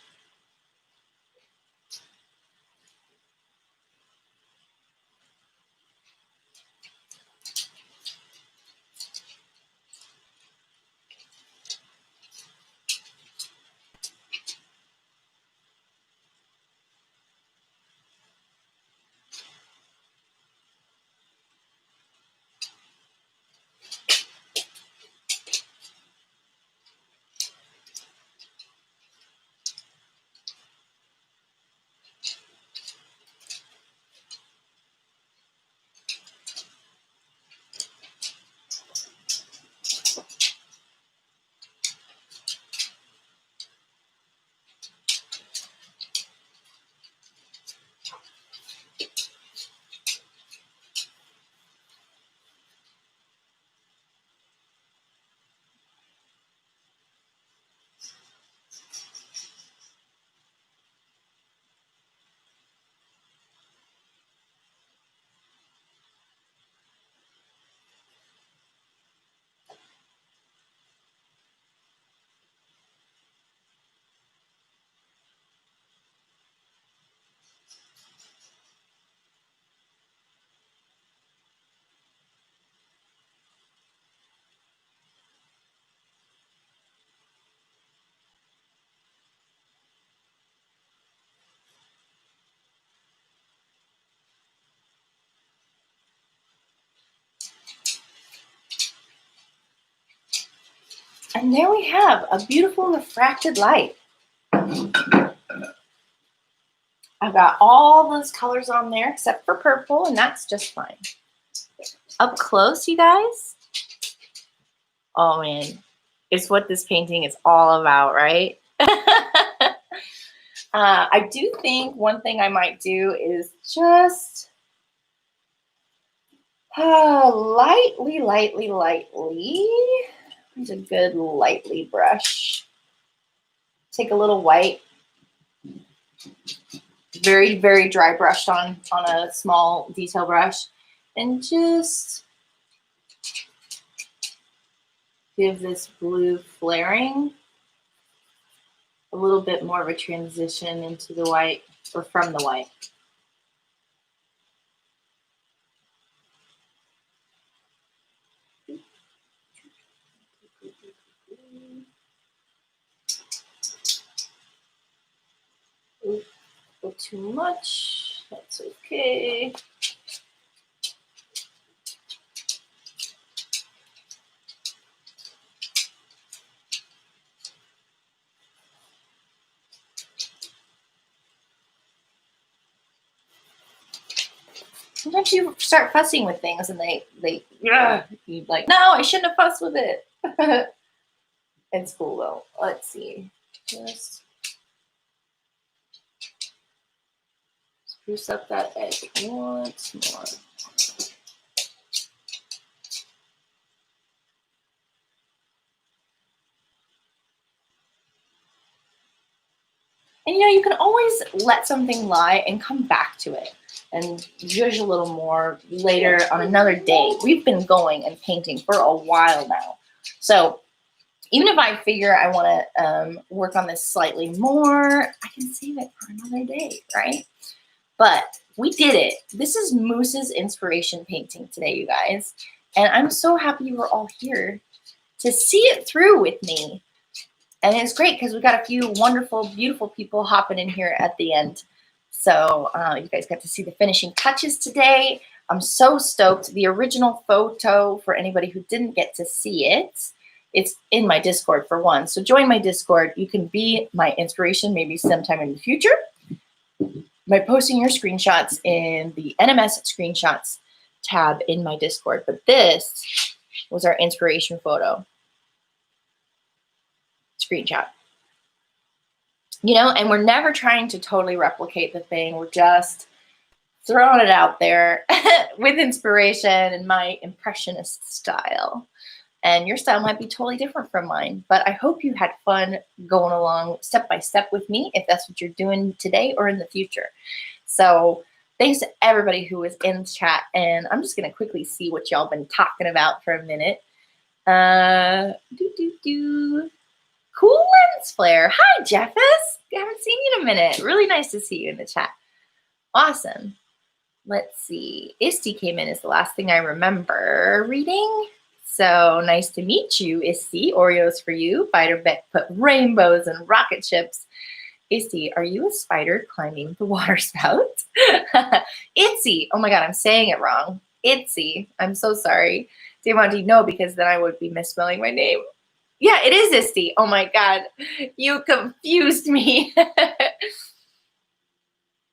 And there we have a beautiful refracted light. I've got all those colors on there except for purple, and that's just fine. Up close, you guys. Oh man, it's what this painting is all about, right? I do think one thing I might do is just lightly. There's a good lightly brush. Take a little white, very, very dry brushed on a small detail brush, and just give this blue flaring a little bit more of a transition into the white, or from the white. Ooh, a little too much, that's okay. Sometimes you start fussing with things and you're like, no, I shouldn't have fussed with it. It's cool though. Let's see. Just spruce up that edge once more. And you can always let something lie and come back to it and judge a little more later on another day. We've been going and painting for a while now. So even if I figure I want to work on this slightly more, I can save it for another day, right? But we did it. This is Moose's inspiration painting today, you guys. And I'm so happy you were all here to see it through with me. And it's great because we got a few wonderful, beautiful people hopping in here at the end. So you guys got to see the finishing touches today. I'm so stoked. The original photo, for anybody who didn't get to see it, it's in my Discord for one. So join my Discord. You can be my inspiration maybe sometime in the future by posting your screenshots in the NMS screenshots tab in my Discord. But this was our inspiration photo. Screenshot. And we're never trying to totally replicate the thing. We're just throwing it out there with inspiration and my impressionist style. And your style might be totally different from mine, but I hope you had fun going along step by step with me, if that's what you're doing today or in the future. So thanks to everybody who was in the chat, and I'm just going to quickly see what y'all been talking about for a minute. Cool lens flare. Hi, Jeffus. I haven't seen you in a minute. Really nice to see you in the chat. Awesome. Let's see. Isti came in as the last thing I remember reading. So nice to meet you, Isti. Oreos for you. Fighter Beck put rainbows and rocket ships. Isti, are you a spider climbing the water spout? Itsy. Oh my God, I'm saying it wrong. Itsy. I'm so sorry. Demonti, no, because then I would be misspelling my name. Yeah, it is Isti. Oh my God, you confused me.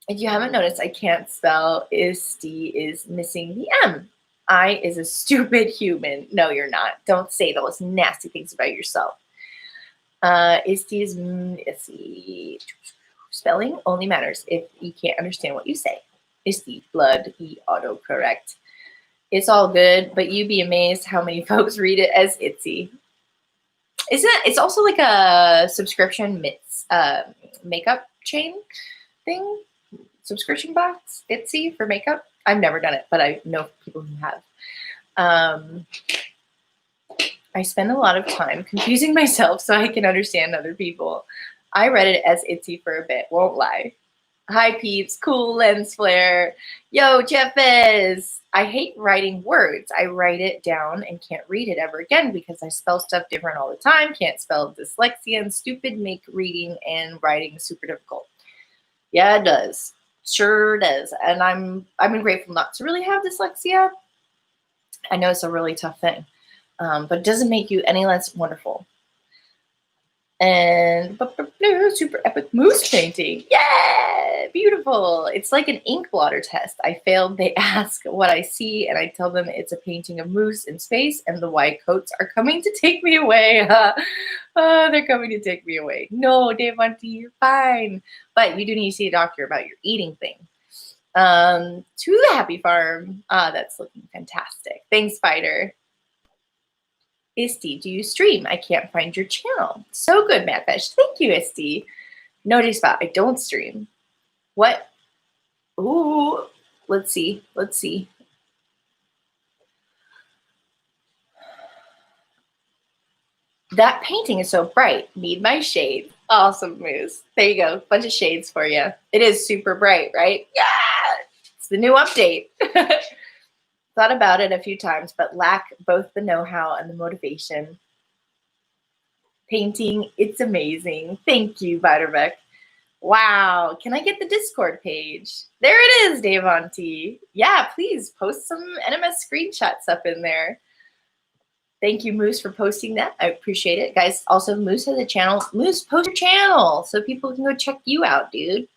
If you haven't noticed, I can't spell. Isti is missing the M. I is a stupid human. No, you're not. Don't say those nasty things about yourself. Isti is Isti. Spelling only matters if you can't understand what you say. Isti, blood, autocorrect. It's all good, but you'd be amazed how many folks read it as Itsy. It's also like a subscription makeup chain thing. Subscription box, Itsy for makeup. I've never done it, but I know people who have. I spend a lot of time confusing myself so I can understand other people. I read it as Itsy for a bit, won't lie. Hi peeps, cool lens flare. Yo, Jeffes. I hate writing words. I write it down and can't read it ever again because I spell stuff different all the time. Can't spell, dyslexia and stupid make reading and writing super difficult. Yeah, it does. Sure does. And I'm grateful not to really have dyslexia. I know it's a really tough thing, but it doesn't make you any less wonderful. And super epic moose painting. Yeah, beautiful. It's like an ink blotter test. I failed. They ask what I see, and I tell them it's a painting of moose in space, and the white coats are coming to take me away. They're coming to take me away. No, Devonti, you're fine. But you do need to see a doctor about your eating thing. To the happy farm. That's looking fantastic. Thanks, Spider. Isti, do you stream? I can't find your channel. So good, Madfish. Thank you, Isti. No day spot. I don't stream. What? Ooh. Let's see. Let's see. That painting is so bright. Need my shades. Awesome, Moose. There you go. Bunch of shades for you. It is super bright, right? Yeah. It's the new update. Thought about it a few times, but lack both the know-how and the motivation. Painting, it's amazing. Thank you, Butterbeck. Wow. Can I get the Discord page? There it is, Devonti. Yeah, please post some NMS screenshots up in there. Thank you, Moose, for posting that. I appreciate it. Guys, also, Moose has a channel. Moose, post your channel so people can go check you out, dude.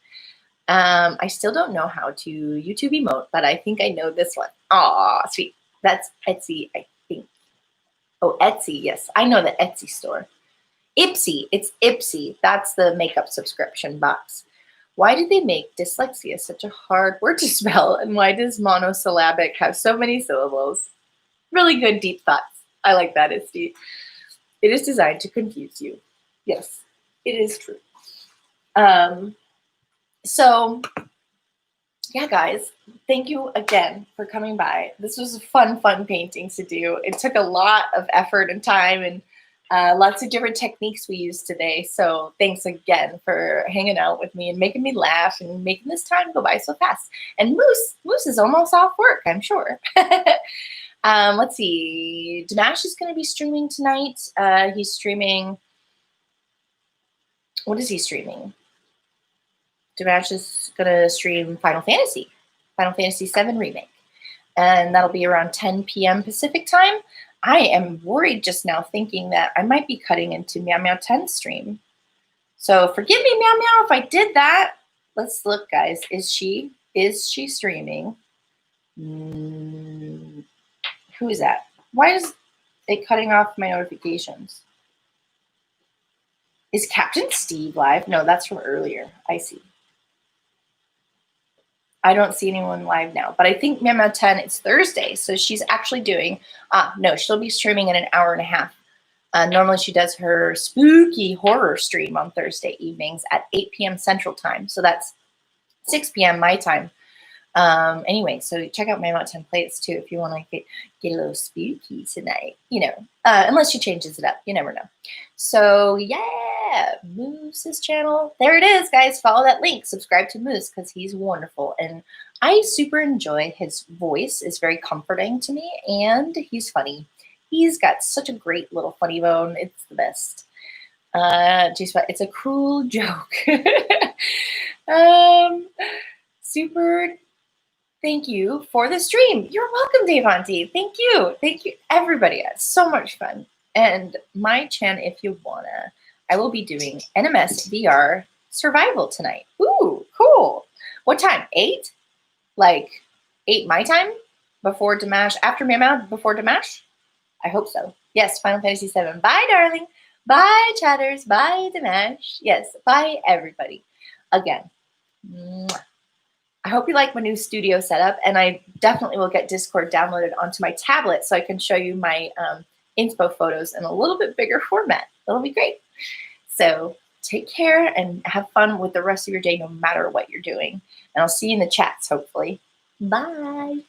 I still don't know how to YouTube emote, but I think I know this one. Aw, sweet. That's Etsy, I think. Oh, Etsy, yes. I know the Etsy store. Ipsy, it's Ipsy. That's the makeup subscription box. Why did they make dyslexia such a hard word to spell? And why does monosyllabic have so many syllables? Really good deep thoughts. I like that, Isti. It is designed to confuse you. Yes, it is true. So, yeah, guys, thank you again for coming by. This was a fun painting to do. It took a lot of effort and time and lots of different techniques we used today. So thanks again for hanging out with me and making me laugh and making this time go by so fast. And Moose is almost off work, I'm sure. Let's see. Dimash is going to be streaming tonight. He's streaming. What is he streaming? Dimash is going to stream Final Fantasy VII Remake. And that'll be around 10 p.m. Pacific time. I am worried just now thinking that I might be cutting into Meow Meow 10's stream. So forgive me, Meow Meow, if I did that. Let's look, guys. Is she streaming? Who is that? Why is it cutting off my notifications? Is Captain Steve live? No, that's from earlier. I see. I don't see anyone live now, but I think Meow Meow 10, it's Thursday, so she's actually doing, no, she'll be streaming in an hour and a half. Normally she does her spooky horror stream on Thursday evenings at 8 p.m. Central Time, so that's 6 p.m. my time. Anyway, so check out Meow Meow 10 Plates too if you want to get a little spooky tonight, you know, unless she changes it up, you never know. So yeah, Moose's channel. There it is, guys. Follow that link. Subscribe to Moose because he's wonderful. And I super enjoy his voice. It's very comforting to me. And he's funny. He's got such a great little funny bone. It's the best. It's a cruel joke. Super thank you for the stream. You're welcome, Devonti. Thank you. Thank you, everybody. It's so much fun. And my channel, if you wanna, I will be doing NMS VR survival tonight. Ooh, cool. What time? 8? Like 8 my time? Before Dimash, after Meow Meow, before Dimash? I hope so. Yes, Final Fantasy VII. Bye, darling. Bye, chatters. Bye, Dimash. Yes, bye, everybody. Again. Mwah. I hope you like my new studio setup, and I definitely will get Discord downloaded onto my tablet so I can show you my inspo photos in a little bit bigger format. That'll be great. So take care and have fun with the rest of your day no matter what you're doing. And I'll see you in the chats, hopefully. Bye.